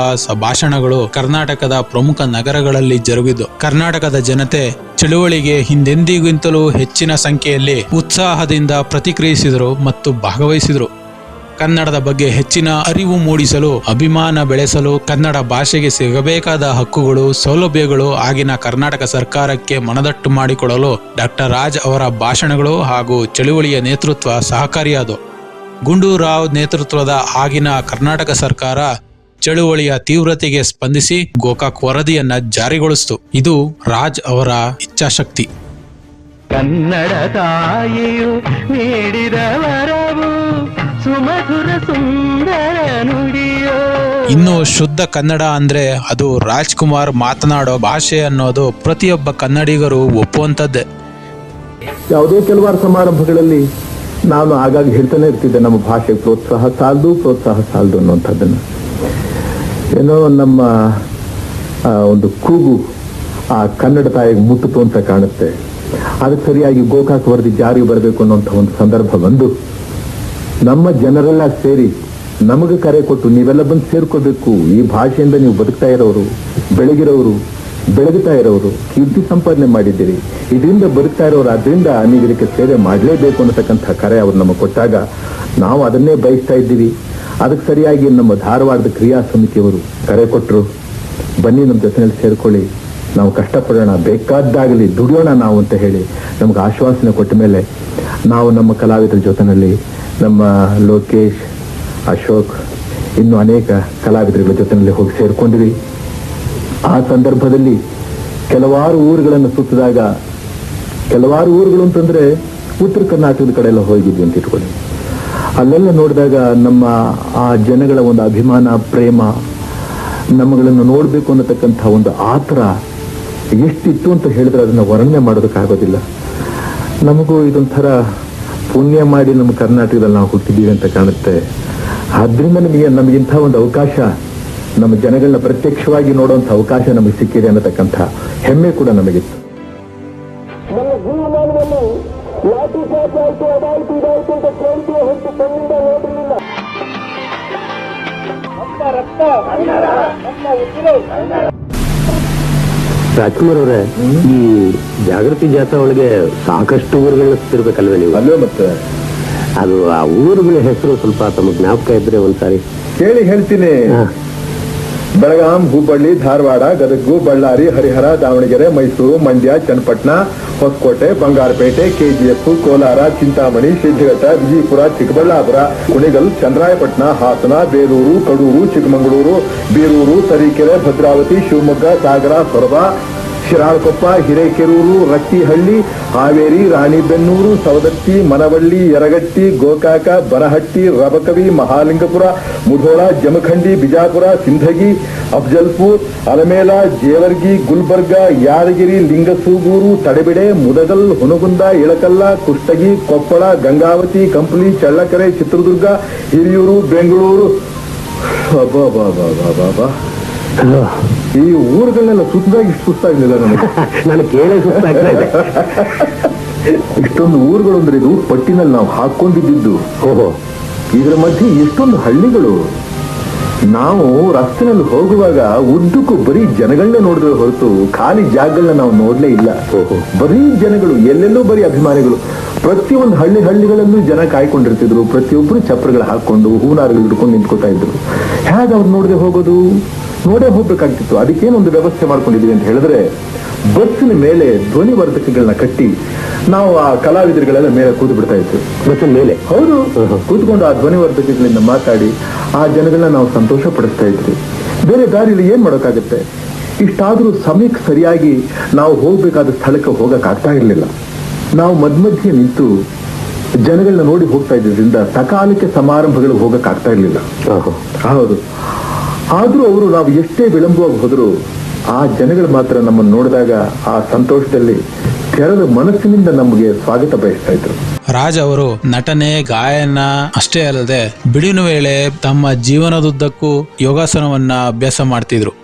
ಭಾಷಣಗಳು ಕರ್ನಾಟಕದ ಪ್ರಮುಖ ನಗರಗಳಲ್ಲಿ ಜರುಗಿದ್ದು ಕರ್ನಾಟಕದ ಜನತೆ ಚಳುವಳಿಗೆ ಹಿಂದೆಂದಿಗಿಂತಲೂ ಹೆಚ್ಚಿನ ಸಂಖ್ಯೆಯಲ್ಲಿ ಉತ್ಸಾಹದಿಂದ ಪ್ರತಿಕ್ರಿಯಿಸಿದರು ಮತ್ತು ಭಾಗವಹಿಸಿದರು. ಕನ್ನಡದ ಬಗ್ಗೆ ಹೆಚ್ಚಿನ ಅರಿವು ಮೂಡಿಸಲು, ಅಭಿಮಾನ ಬೆಳೆಸಲು, ಕನ್ನಡ ಭಾಷೆಗೆ ಸಿಗಬೇಕಾದ ಹಕ್ಕುಗಳು, ಸೌಲಭ್ಯಗಳು ಆಗಿನ ಕರ್ನಾಟಕ ಸರ್ಕಾರಕ್ಕೆ ಮನದಟ್ಟು ಮಾಡಿಕೊಡಲು ಡಾಕ್ಟರ್ ರಾಜ್ ಅವರ ಭಾಷಣಗಳು ಹಾಗೂ ಚಳುವಳಿಯ ನೇತೃತ್ವ ಸಹಕಾರಿಯಾದವು. ಗುಂಡೂರಾವ್ ನೇತೃತ್ವದ ಆಗಿನ ಕರ್ನಾಟಕ ಸರ್ಕಾರ ಚಳುವಳಿಯ ತೀವ್ರತೆಗೆ ಸ್ಪಂದಿಸಿ ಗೋಕಾಕ್ ವರದಿಯನ್ನ ಜಾರಿಗೊಳಿಸಿತು. ಇದು ರಾಜ್ ಅವರ ಇಚ್ಛಾಶಕ್ತಿ. ಕನ್ನಡ ತಾಯಿಯು ನೀಡಿದ ವರವು ಸುಮಧುರ ಸುಂದರ ನುಡಿಯೋ. ಇನ್ನು ಶುದ್ಧ ಕನ್ನಡ ಅಂದ್ರೆ ಅದು ರಾಜ್ಕುಮಾರ್ ಮಾತನಾಡೋ ಭಾಷೆ ಅನ್ನೋದು ಪ್ರತಿಯೊಬ್ಬ ಕನ್ನಡಿಗರು ಒಪ್ಪುವಂಥದ್ದೇ. ಯಾವುದೋ ಕೆಲವಾರು ಸಮಾರಂಭಗಳಲ್ಲಿ ನಾನು ಆಗಾಗ ಹೇಳ್ತಾನೆ ಇರ್ತಿದ್ದೆ, ನಮ್ಮ ಭಾಷೆಗೆ ಪ್ರೋತ್ಸಾಹ ಸಾಲದು ಅನ್ನುವಂಥದ್ದನ್ನು. ಏನೋ ನಮ್ಮ ಒಂದು ಕೂಗು ಆ ಕನ್ನಡ ತಾಯಿಗೆ ಮುಟ್ಟಿತು ಅಂತ ಕಾಣುತ್ತೆ. ಅದಕ್ಕೆ ಸರಿಯಾಗಿ ಗೋಕಾಕ್ ವರದಿ ಜಾರಿಗೆ ಬರಬೇಕು ಅನ್ನೋಂಥ ಒಂದು ಸಂದರ್ಭ ಬಂದು ನಮ್ಮ ಜನರೆಲ್ಲ ಸೇರಿ ನಮಗೆ ಕರೆ ಕೊಟ್ಟು ನೀವೆಲ್ಲ ಬಂದು ಸೇರ್ಕೋಬೇಕು, ಈ ಭಾಷೆಯಿಂದ ನೀವು ಬದುಕ್ತಾ ಇರೋರು, ಬೆಳಗುತ್ತಾ ಇರೋರು, ಕೀರ್ತಿ ಸಂಪಾದನೆ ಮಾಡಿದ್ದೀರಿ, ಇದರಿಂದ ಬದುಕ್ತಾ ಇರೋರು, ಅದರಿಂದ ನೀವು ಇದಕ್ಕೆ ಸೇವೆ ಮಾಡಲೇಬೇಕು ಅನ್ನತಕ್ಕಂಥ ಕರೆ ಅವ್ರು ನಮಗೆ ಕೊಟ್ಟಾಗ ನಾವು ಅದನ್ನೇ ಬಯಸ್ತಾ ಇದ್ದೀವಿ. ಅದಕ್ಕೆ ಸರಿಯಾಗಿ ನಮ್ಮ ಧಾರವಾಡದ ಕ್ರಿಯಾ ಸಮಿತಿಯವರು ಕರೆ ಕೊಟ್ಟರು, ಬನ್ನಿ ನಮ್ಮ ಜೊತೆಯಲ್ಲಿ ಸೇರ್ಕೊಳ್ಳಿ, ನಾವು ಕಷ್ಟಪಡೋಣ, ಬೇಕಾದ್ದಾಗಲಿ ದುಡಿಯೋಣ ನಾವು ಅಂತ ಹೇಳಿ ನಮ್ಗೆ ಆಶ್ವಾಸನೆ ಕೊಟ್ಟ ಮೇಲೆ ನಾವು ನಮ್ಮ ಕಲಾವಿದರ ಜೊತೆಯಲ್ಲಿ ನಮ್ಮ ಲೋಕೇಶ್, ಅಶೋಕ್, ಇನ್ನು ಅನೇಕ ಕಲಾವಿದರುಗಳ ಜೊತೆಯಲ್ಲಿ ಹೋಗಿ ಸೇರ್ಕೊಂಡಿವಿ. ಆ ಸಂದರ್ಭದಲ್ಲಿ ಕೆಲವಾರು ಊರುಗಳನ್ನು ಸುತ್ತಿದಾಗ, ಕೆಲವಾರು ಊರುಗಳು ಅಂತಂದ್ರೆ ಉತ್ತರ ಕರ್ನಾಟಕದ ಕಡೆ ಎಲ್ಲ ಹೋಗಿದ್ವಿ ಅಂತ ಇಟ್ಕೊಳ್ಳಿ. ಅಲ್ಲೆಲ್ಲ ನೋಡಿದಾಗ ನಮ್ಮ ಆ ಜನಗಳ ಒಂದು ಅಭಿಮಾನ, ಪ್ರೇಮ, ನಮ್ಮಗಳನ್ನು ನೋಡಬೇಕು ಅನ್ನತಕ್ಕಂಥ ಒಂದು ಆತರ ಎಷ್ಟಿತ್ತು ಅಂತ ಹೇಳಿದ್ರೆ ಅದನ್ನ ವರ್ಣನೆ ಮಾಡೋದಕ್ಕಾಗೋದಿಲ್ಲ. ನಮಗೂ ಇದೊಂಥರ ಪುಣ್ಯ ಮಾಡಿ ನಮ್ಮ ಕರ್ನಾಟಕದಲ್ಲಿ ನಾವು ಹುಟ್ಟಿದ್ದೀವಿ ಅಂತ ಕಾಣುತ್ತೆ. ಆದ್ರಿಂದ ನಮಗಿಂಥ ಒಂದು ಅವಕಾಶ, ನಮ್ಮ ಜನಗಳನ್ನ ಪ್ರತ್ಯಕ್ಷವಾಗಿ ನೋಡುವಂಥ ಅವಕಾಶ ನಮಗೆ ಸಿಕ್ಕಿದೆ ಅನ್ನತಕ್ಕಂಥ ಹೆಮ್ಮೆ ಕೂಡ ನಮಗಿತ್ತು. ನನ್ನ ಜೀವಮಾನದಲ್ಲಿ ಲಾಠಿ ಚಾರ್ಜ್ ಆಯ್ತು, ಅದಾಯ್ತು, ಇದಾಯ್ತು ಅಂತ ಕೇಳ್ತೀಯ ಹೊತ್ತು ಕಣ್ಣಿಂದ ನೋಡಿರಲಿಲ್ಲ. ನಮ್ಮ ರಕ್ತ, ನಮ್ಮ ಉಸಿರು. ರಾಜ್ಕುಮಾರ್ ಅವರೇ, ಈ ಜಾಗೃತಿ ಜಾಥಾ ಒಳಗೆ ಸಾಕಷ್ಟು ಊರುಗಳನ್ನ ಸುತ್ತಿರ್ಬೇಕಲ್ವೇ ನೀವು? ಅಲ್ಲೋ ಮತ್ತೆ ಅದು ಆ ಊರುಗಳ ಹೆಸರು ಸ್ವಲ್ಪ ತಮಗೆ ಜ್ಞಾಪಕ ಇದ್ರೆ ಒಂದ್ಸಾರಿ ಕೇಳಿ ಹೇಳ್ತೀನಿ. ಬೆಳಗಾಂ, ಹುಬ್ಬಳ್ಳಿ, ಧಾರವಾಡ, ಗದಗ, ಬಳ್ಳಾರಿ, ಹರಿಹರ, ದಾವಣಗೆರೆ, ಮೈಸೂರು, ಮಂಡ್ಯ, ಚನ್ನಪಟ್ಟಣ, ಹೊಸಕೋಟೆ, ಬಂಗಾರಪೇಟೆ, ಕೆಜಿಎಫ್, ಕೋಲಾರ, ಚಿಂತಾಮಣಿ, ಸಿದ್ಧಘಟ್ಟ, ವಿಜಯಪುರ, ಚಿಕ್ಕಬಳ್ಳಾಪುರ, ಕುಣಿಗಲ್, ಚನ್ನರಾಯಪಟ್ಟಣ, ಹಾಸನ, ಬೇಲೂರು, ಕಡೂರು, ಚಿಕ್ಕಮಗಳೂರು, ಬೀರೂರು, ತರೀಕೆರೆ, ಭದ್ರಾವತಿ, ಶಿವಮೊಗ್ಗ, ಸಾಗರ, ಸೊರಬ, ಶಿರಾಳಕೊಪ್ಪ, ಹಿರೇಕೆರೂರು, ರಟ್ಟಿಹಳ್ಳಿ, ಹಾವೇರಿ, ರಾಣಿಬೆನ್ನೂರು, ಸವದತ್ತಿ, ಮನವಳ್ಳಿ, ಯರಗಟ್ಟಿ, ಗೋಕಾಕ, ಬನಹಟ್ಟಿ, ರಬಕವಿ, ಮಹಾಲಿಂಗಪುರ, ಮುಧೋಳ, ಜಮಖಂಡಿ, ಬಿಜಾಪುರ, ಸಿಂಧಗಿ, ಅಫಜಲ್ಪುರ್, ಅಲಮೇಲ, ಜೇವರ್ಗಿ, ಗುಲ್ಬರ್ಗ, ಯಾದಗಿರಿ, ಲಿಂಗಸೂಗೂರು, ತಡೆಬಿಡೆ, ಮುದಗಲ್, ಹುನಗುಂದ, ಇಳಕಲ್ಲ, ಕುಷ್ಟಗಿ, ಕೊಪ್ಪಳ, ಗಂಗಾವತಿ, ಕಂಪ್ಲಿ, ಚಳ್ಳಕೆರೆ, ಚಿತ್ರದುರ್ಗ, ಹಿರಿಯೂರು, ಬೆಂಗಳೂರು. ಈ ಊರುಗಳನ್ನೆಲ್ಲ ಸುತ್ತದಾಗ ಇಷ್ಟು ಸುಸ್ತಾಗ್ಲಿಲ್ಲ ನನಗೆ. ನಾನು ಕೇಳೇ ಸುಸ್ತಾಗ್ತಾ ಇದೆ. ಇಷ್ಟೊಂದು ಊರುಗಳು ಅಂದ್ರೆ ಇದು ಪಟ್ಟಿನಲ್ಲಿ ನಾವು ಹಾಕೊಂಡಿದ್ದು. ಓಹೋ, ಇದರ ಮಧ್ಯೆ ಎಷ್ಟೊಂದು ಹಳ್ಳಿಗಳು. ನಾವು ರಸ್ತೆನಲ್ಲಿ ಹೋಗುವಾಗ ಉದ್ದಕ್ಕೂ ಬರೀ ಜನಗಳನ್ನೇ ನೋಡಿದ್ರೆ ಹೊರತು ಖಾಲಿ ಜಾಗಗಳನ್ನ ನಾವು ನೋಡ್ಲೇ ಇಲ್ಲ. ಬರೀ ಜನಗಳು, ಎಲ್ಲೆಲ್ಲೂ ಬರೀ ಅಭಿಮಾನಿಗಳು. ಪ್ರತಿಯೊಂದು ಹಳ್ಳಿಗಳಲ್ಲೂ ಜನ ಕಾಯ್ಕೊಂಡಿರ್ತಿದ್ರು. ಪ್ರತಿಯೊಬ್ಬರು ಚಪ್ರಗಳು ಹಾಕೊಂಡು ಹೂನಾರುಗಳು ಹಿಡ್ಕೊಂಡು ನಿಂತ್ಕೋತಾ ಇದ್ರು. ಹೇಗೆ ಅವ್ರು ನೋಡದೆ ಹೋಗೋದು? ನೋಡೇ ಹೋಗ್ಬೇಕಾಗ್ತಿತ್ತು. ಅದಕ್ಕೇನೊಂದು ವ್ಯವಸ್ಥೆ ಮಾಡ್ಕೊಂಡಿದೀವಿ ಅಂತ ಹೇಳಿದ್ರೆ, ಬಸ್ಸಿನ ಮೇಲೆ ಧ್ವನಿವರ್ಧಕಗಳನ್ನ ಕಟ್ಟಿ ನಾವು ಆ ಕಲಾವಿದರುಗಳೆಲ್ಲ ಮೇಲೆ ಕೂತು ಬಿಡ್ತಾ ಇತ್ತು. ಬಸ್ಸಿನ ಮೇಲೆ? ಹೌದು, ಕೂತ್ಕೊಂಡು ಆ ಧ್ವನಿವರ್ಧಕಗಳಿಂದ ಮಾತಾಡಿ ಆ ಜನಗಳನ್ನ ನಾವು ಸಂತೋಷ ಪಡಿಸ್ತಾ ಇದ್ವಿ. ಬೇರೆ ದಾರಿಯಲ್ಲಿ ಏನ್ ಮಾಡೋಕ್ಕಾಗತ್ತೆ? ಇಷ್ಟಾದ್ರೂ ಸಮಯಕ್ಕೆ ಸರಿಯಾಗಿ ನಾವು ಹೋಗ್ಬೇಕಾದ ಸ್ಥಳಕ್ಕೆ ಹೋಗಕ್ಕಾಗ್ತಾ ಇರ್ಲಿಲ್ಲ. ನಾವು ಮಧ್ಯೆ ನಿಂತು ಜನಗಳನ್ನ ನೋಡಿ ಹೋಗ್ತಾ ಇದ್ರಿಂದ ಸಕಾಲಕ್ಕೆ ಸಮಾರಂಭಗಳು ಹೋಗಕ್ಕಾಗ್ತಾ ಇರ್ಲಿಲ್ಲ. ಹೌದು, ಆದ್ರೂ ಅವರು ನಾವು ಎಷ್ಟೇ ವಿಳಂಬವಾಗಿ ಹೋದ್ರು ಆ ಜನಗಳು ಮಾತ್ರ ನಮ್ಮನ್ನು ನೋಡಿದಾಗ ಆ ಸಂತೋಷದಲ್ಲಿ ತೆರೆದ ಮನಸ್ಸಿನಿಂದ ನಮಗೆ ಸ್ವಾಗತ ಬಯಸ್ತಾ ಇದ್ರು. ರಾಜ್ ಅವರು ನಟನೆ, ಗಾಯನ ಅಷ್ಟೇ ಅಲ್ಲದೆ ಬಿಡುವಿನ ವೇಳೆ ತಮ್ಮ ಜೀವನದುದ್ದಕ್ಕೂ ಯೋಗಾಸನವನ್ನ ಅಭ್ಯಾಸ ಮಾಡ್ತಿದ್ರು.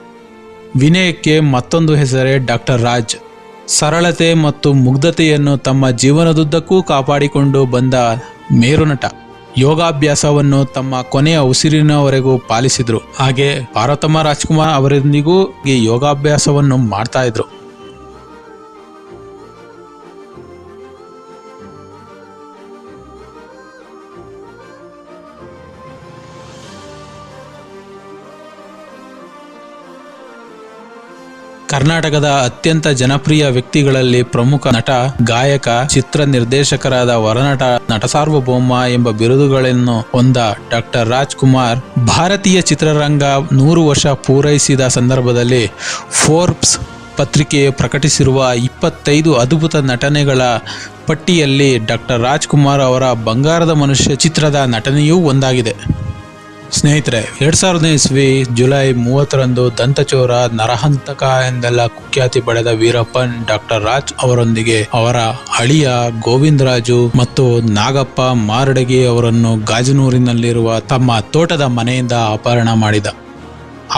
ವಿನಯಕ್ಕೆ ಮತ್ತೊಂದು ಹೆಸರೇ ಡಾಕ್ಟರ್ ರಾಜ್. ಸರಳತೆ ಮತ್ತು ಮುಗ್ಧತೆಯನ್ನು ತಮ್ಮ ಜೀವನದುದ್ದಕ್ಕೂ ಕಾಪಾಡಿಕೊಂಡು ಬಂದ ಮೇರುನಟ. ಯೋಗಾಭ್ಯಾಸವನ್ನು ತಮ್ಮ ಕೊನೆಯ ಉಸಿರಿನವರೆಗೂ ಪಾಲಿಸಿದ್ರು. ಹಾಗೆ ಪಾರ್ವತಮ್ಮ ರಾಜ್ಕುಮಾರ್ ಅವರೊಂದಿಗೂ ಈ ಯೋಗಾಭ್ಯಾಸವನ್ನು ಮಾಡ್ತಾ ಇದ್ರು. ಕರ್ನಾಟಕದ ಅತ್ಯಂತ ಜನಪ್ರಿಯ ವ್ಯಕ್ತಿಗಳಲ್ಲಿ ಪ್ರಮುಖ ನಟ, ಗಾಯಕ, ಚಿತ್ರ ನಿರ್ದೇಶಕರಾದ ವರನಟ, ನಟ ಸಾರ್ವಭೌಮ ಎಂಬ ಬಿರುದುಗಳನ್ನು ಹೊಂದ ಡಾಕ್ಟರ್ ರಾಜ್ಕುಮಾರ್ ಭಾರತೀಯ ಚಿತ್ರರಂಗ 100 ವರ್ಷ ಪೂರೈಸಿದ ಸಂದರ್ಭದಲ್ಲಿ ಫೋರ್ಬ್ಸ್ ಪತ್ರಿಕೆಯು ಪ್ರಕಟಿಸಿರುವ 25 ಅದ್ಭುತ ನಟನೆಗಳ ಪಟ್ಟಿಯಲ್ಲಿ ಡಾಕ್ಟರ್ ರಾಜ್ಕುಮಾರ್ ಅವರ ಬಂಗಾರದ ಮನುಷ್ಯ ಚಿತ್ರದ ನಟನೆಯೂ ಒಂದಾಗಿದೆ. ಸ್ನೇಹಿತರೆ, 2000 ಇಸ್ವಿ ಜುಲೈ 30ರಂದು ದಂತಚೋರ, ನರಹಂತಕ ಎಂದೆಲ್ಲ ಕುಖ್ಯಾತಿ ಪಡೆದ ವೀರಪ್ಪನ್ ಡಾಕ್ಟರ್ ರಾಜ್ ಅವರೊಂದಿಗೆ ಅವರ ಅಳಿಯ ಗೋವಿಂದರಾಜು ಮತ್ತು ನಾಗಪ್ಪ ಮಾರಡಗಿ ಅವರನ್ನು ಗಾಜನೂರಿನಲ್ಲಿರುವ ತಮ್ಮ ತೋಟದ ಮನೆಯಿಂದ ಅಪಹರಣ ಮಾಡಿದ.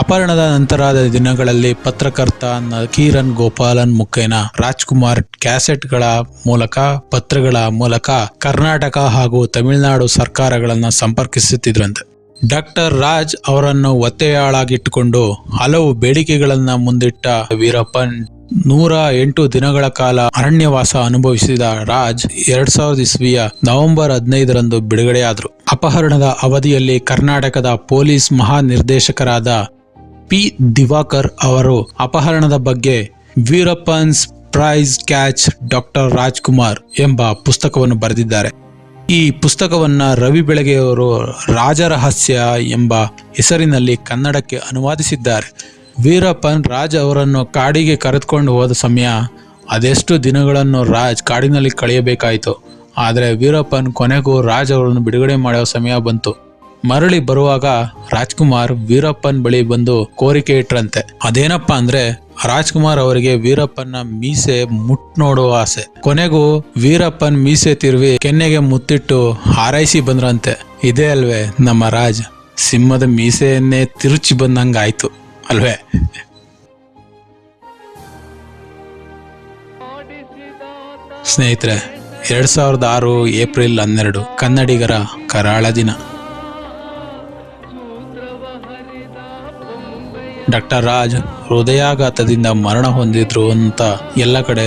ಅಪಹರಣದ ನಂತರದ ದಿನಗಳಲ್ಲಿ ಪತ್ರಕರ್ತ ನಕೀರನ್ ಗೋಪಾಲನ್ ಮುಖೇನ ರಾಜ್ಕುಮಾರ್ ಕ್ಯಾಸೆಟ್ಗಳ ಮೂಲಕ, ಪತ್ರಗಳ ಮೂಲಕ ಕರ್ನಾಟಕ ಹಾಗೂ ತಮಿಳುನಾಡು ಸರ್ಕಾರಗಳನ್ನು ಸಂಪರ್ಕಿಸುತ್ತಿದ್ರಂತೆ. ಡಾಕ್ಟರ್ ರಾಜ್ ಅವರನ್ನು ಒತ್ತೆಯಾಳಾಗಿಟ್ಟುಕೊಂಡು ಹಲವು ಬೇಡಿಕೆಗಳನ್ನ ಮುಂದಿಟ್ಟ ವೀರಪ್ಪನ್ 108 ದಿನಗಳ ಕಾಲ ಅರಣ್ಯವಾಸ ಅನುಭವಿಸಿದ ರಾಜ್ 2000 ಇಸ್ವಿಯ ನವೆಂಬರ್ 15ರಂದು ಬಿಡುಗಡೆಯಾದರು. ಅಪಹರಣದ ಅವಧಿಯಲ್ಲಿ ಕರ್ನಾಟಕದ ಪೊಲೀಸ್ ಮಹಾನಿರ್ದೇಶಕರಾದ ಪಿ ದಿವಾಕರ್ ಅವರು ಅಪಹರಣದ ಬಗ್ಗೆ ವೀರಪ್ಪನ್ಸ್ ಪ್ರೈಸ್ ಕ್ಯಾಚ್ ಡಾಕ್ಟರ್ ರಾಜ್ಕುಮಾರ್ ಎಂಬ ಪುಸ್ತಕವನ್ನು ಬರೆದಿದ್ದಾರೆ. ಈ ಪುಸ್ತಕವನ್ನ ರವಿ ಬೆಳಗೆಯವರು ರಾಜರಹಸ್ಯ ಎಂಬ ಹೆಸರಿನಲ್ಲಿ ಕನ್ನಡಕ್ಕೆ ಅನುವಾದಿಸಿದ್ದಾರೆ. ವೀರಪ್ಪನ್ ರಾಜ್ ಅವರನ್ನು ಕಾಡಿಗೆ ಕರೆದುಕೊಂಡು ಹೋದ ಸಮಯ ಅದೆಷ್ಟು ದಿನಗಳನ್ನು ರಾಜ್ ಕಾಡಿನಲ್ಲಿ ಕಳೆಯಬೇಕಾಯಿತು. ಆದರೆ ವೀರಪ್ಪನ್ ಕೊನೆಗೂ ರಾಜ್ ಅವರನ್ನು ಬಿಡುಗಡೆ ಮಾಡುವ ಸಮಯ ಬಂತು. ಮರಳಿ ಬರುವಾಗ ರಾಜ್ಕುಮಾರ್ ವೀರಪ್ಪನ್ ಬಳಿ ಬಂದು ಕೋರಿಕೆ ಇಟ್ರಂತೆ. ಅದೇನಪ್ಪಾ ಅಂದ್ರೆ ರಾಜ್ಕುಮಾರ್ ಅವರಿಗೆ ವೀರಪ್ಪನ ಮೀಸೆ ನೋಡುವ ಆಸೆ. ಕೊನೆಗೂ ವೀರಪ್ಪನ್ ಮೀಸೆ ತಿರುವಿ ಕೆನ್ನೆಗೆ ಮುತ್ತಿಟ್ಟು ಹಾರೈಸಿ ಬಂದ್ರಂತೆ. ಇದೇ ಅಲ್ವೇ ನಮ್ಮ ರಾಜ್, ಸಿಂಹದ ಮೀಸೆಯನ್ನೇ ತಿರುಚಿ ಬಂದಂಗಾಯ್ತು ಅಲ್ವೇ? ಸ್ನೇಹಿತರೆ, 2006 ಏಪ್ರಿಲ್ 12 ಕನ್ನಡಿಗರ ಕರಾಳ ದಿನ. ಡಾಕ್ಟರ್ ರಾಜ್ ಹೃದಯಾಘಾತದಿಂದ ಮರಣ ಹೊಂದಿದ್ರು ಅಂತ ಎಲ್ಲ ಕಡೆ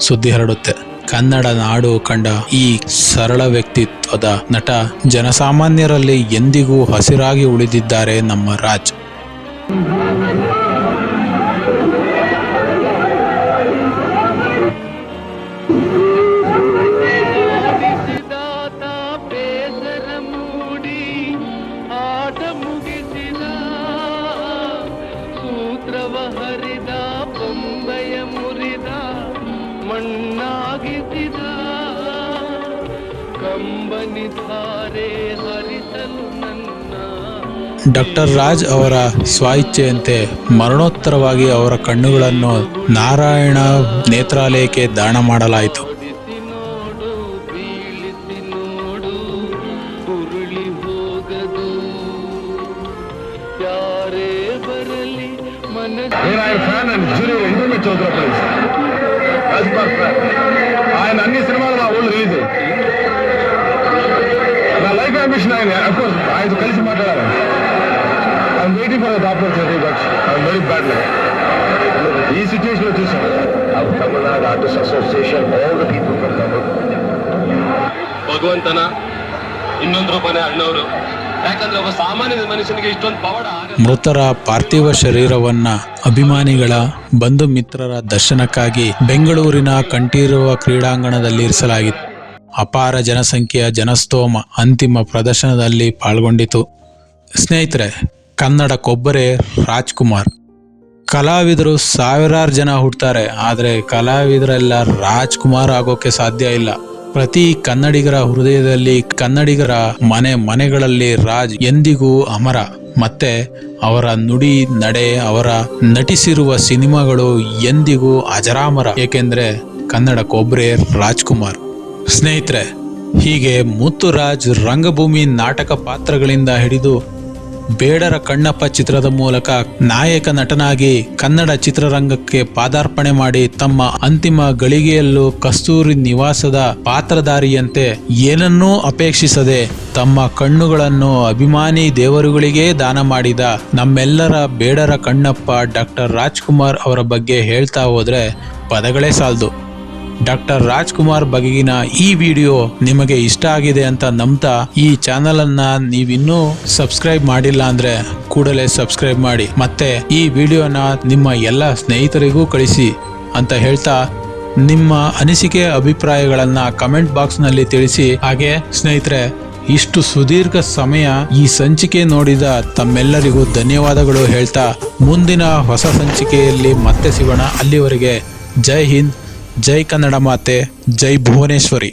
ಸುದ್ದಿ ಹರಡುತ್ತೆ. ಕನ್ನಡ ನಾಡು ಕಂಡ ಈ ಸರಳ ವ್ಯಕ್ತಿತ್ವದ ನಟ ಜನಸಾಮಾನ್ಯರಲ್ಲಿ ಎಂದಿಗೂ ಹಸಿರಾಗಿ ಉಳಿದಿದ್ದಾರೆ ನಮ್ಮ ರಾಜ್. ಡಾಕ್ಟರ್ ರಾಜ್ ಅವರ ಸ್ವ-ಇಚ್ಛೆಯಂತೆ ಮರಣೋತ್ತರವಾಗಿ ಅವರ ಕಣ್ಣುಗಳನ್ನು ನಾರಾಯಣ ನೇತ್ರಾಲಯಕ್ಕೆ ದಾನ ಮಾಡಲಾಯಿತು. ఆయన అన్ని సినిమాలు మా ఊళ్ళు రిలీజ్ నా లైఫ్ అంబిషన్ ఆయన అఫ్కోర్స్ ఆయనతో కలిసి మాట్లాడాలి. I'm waiting for the opportunity but I'm very bad ఈ సిచ్యువేషన్ లో చూసాను. Tamil Nadu artist association all the people from Tamil ಭಗವಂತನ ಇನ್ನೊಂದು ರೂಪನೇ ಅಣ್ಣವರು. ಯಾಕಂದ್ರೆ ಒಬ್ಬ ಸಾಮಾನ್ಯ ಮನುಷ್ಯನಿಗೆ ಇಷ್ಟೊಂದು ಪವಾಡ. ಮೃತರ ಪಾರ್ಥಿವ ಶರೀರವನ್ನ ಅಭಿಮಾನಿಗಳ ಬಂಧು ಮಿತ್ರರ ದರ್ಶನಕ್ಕಾಗಿ ಬೆಂಗಳೂರಿನ ಕಂಠೀರವ ಕ್ರೀಡಾಂಗಣದಲ್ಲಿ ಇರಿಸಲಾಗಿತ್ತು. ಅಪಾರ ಜನಸಂಖ್ಯೆಯ ಜನಸ್ತೋಮ ಅಂತಿಮ ಪ್ರದರ್ಶನದಲ್ಲಿ ಪಾಲ್ಗೊಂಡಿತು. ಸ್ನೇಹಿತರೆ, ಕನ್ನಡಕ್ಕೊಬ್ಬರೇ ರಾಜ್ಕುಮಾರ್. ಕಲಾವಿದರು ಸಾವಿರಾರು ಜನ ಹುಟ್ಟುತ್ತಾರೆ, ಆದರೆ ಕಲಾವಿದರೆಲ್ಲ ರಾಜ್ಕುಮಾರ್ ಆಗೋಕೆ ಸಾಧ್ಯ ಇಲ್ಲ. ಪ್ರತಿ ಕನ್ನಡಿಗರ ಹೃದಯದಲ್ಲಿ, ಕನ್ನಡಿಗರ ಮನೆಗಳಲ್ಲಿ ರಾಜ್ ಎಂದಿಗೂ ಅಮರ. ಮತ್ತೆ ಅವರ ನುಡಿ ನಡೆ, ಅವರ ನಟಿಸಿರುವ ಸಿನಿಮಾಗಳು ಎಂದಿಗೂ ಅಜರಾಮರ. ಏಕೆಂದ್ರೆ ಕನ್ನಡಕ್ಕೊಬ್ಬರೇ ರಾಜ್ಕುಮಾರ್. ಸ್ನೇಹಿತರೆ, ಹೀಗೆ ಮುತ್ತುರಾಜ್ ರಂಗಭೂಮಿ ನಾಟಕ ಪಾತ್ರಗಳಿಂದ ಹಿಡಿದು ಬೇಡರ ಕಣ್ಣಪ್ಪ ಚಿತ್ರದ ಮೂಲಕ ನಾಯಕ ನಟನಾಗಿ ಕನ್ನಡ ಚಿತ್ರರಂಗಕ್ಕೆ ಪಾದಾರ್ಪಣೆ ಮಾಡಿ ತಮ್ಮ ಅಂತಿಮ ಗಳಿಗೆಯಲ್ಲೂ ಕಸ್ತೂರಿ ನಿವಾಸದ ಪಾತ್ರಧಾರಿಯಂತೆ ಏನನ್ನೂ ಅಪೇಕ್ಷಿಸದೆ ತಮ್ಮ ಕಣ್ಣುಗಳನ್ನು ಅಭಿಮಾನಿ ದೇವರುಗಳಿಗೇ ದಾನ ಮಾಡಿದ ನಮ್ಮೆಲ್ಲರ ಬೇಡರ ಕಣ್ಣಪ್ಪ ಡಾಕ್ಟರ್ ರಾಜ್ಕುಮಾರ್ ಅವರ ಬಗ್ಗೆ ಹೇಳ್ತಾ ಹೋದ್ರೆ ಪದಗಳೇ ಸಾಲದು. ಡಾಕ್ಟರ್ ರಾಜ್ಕುಮಾರ್ ಬಗೆಗಿನ ಈ ವಿಡಿಯೋ ನಿಮಗೆ ಇಷ್ಟ ಆಗಿದೆ ಅಂತ ನಂಬ್ತಾ, ಈ ಚಾನಲ್ ಅನ್ನ ನೀವಿನ್ನೂ ಸಬ್ಸ್ಕ್ರೈಬ್ ಮಾಡಿಲ್ಲ ಅಂದ್ರೆ ಕೂಡಲೇ ಸಬ್ಸ್ಕ್ರೈಬ್ ಮಾಡಿ, ಮತ್ತೆ ಈ ವಿಡಿಯೋನ ನಿಮ್ಮ ಎಲ್ಲ ಸ್ನೇಹಿತರಿಗೂ ಕಳಿಸಿ ಅಂತ ಹೇಳ್ತಾ, ನಿಮ್ಮ ಅನಿಸಿಕೆ ಅಭಿಪ್ರಾಯಗಳನ್ನ ಕಮೆಂಟ್ ಬಾಕ್ಸ್ ನಲ್ಲಿ ತಿಳಿಸಿ. ಹಾಗೆ ಸ್ನೇಹಿತರೆ, ಇಷ್ಟು ಸುದೀರ್ಘ ಸಮಯ ಈ ಸಂಚಿಕೆ ನೋಡಿದ ತಮ್ಮೆಲ್ಲರಿಗೂ ಧನ್ಯವಾದಗಳು ಹೇಳ್ತಾ, ಮುಂದಿನ ಹೊಸ ಸಂಚಿಕೆಯಲ್ಲಿ ಮತ್ತೆ ಸಿಗೋಣ. ಅಲ್ಲಿವರೆಗೆ ಜೈ ಹಿಂದ್, ಜೈ ಕನ್ನಡ ಮಾತೆ, ಜೈ ಭುವನೇಶ್ವರಿ.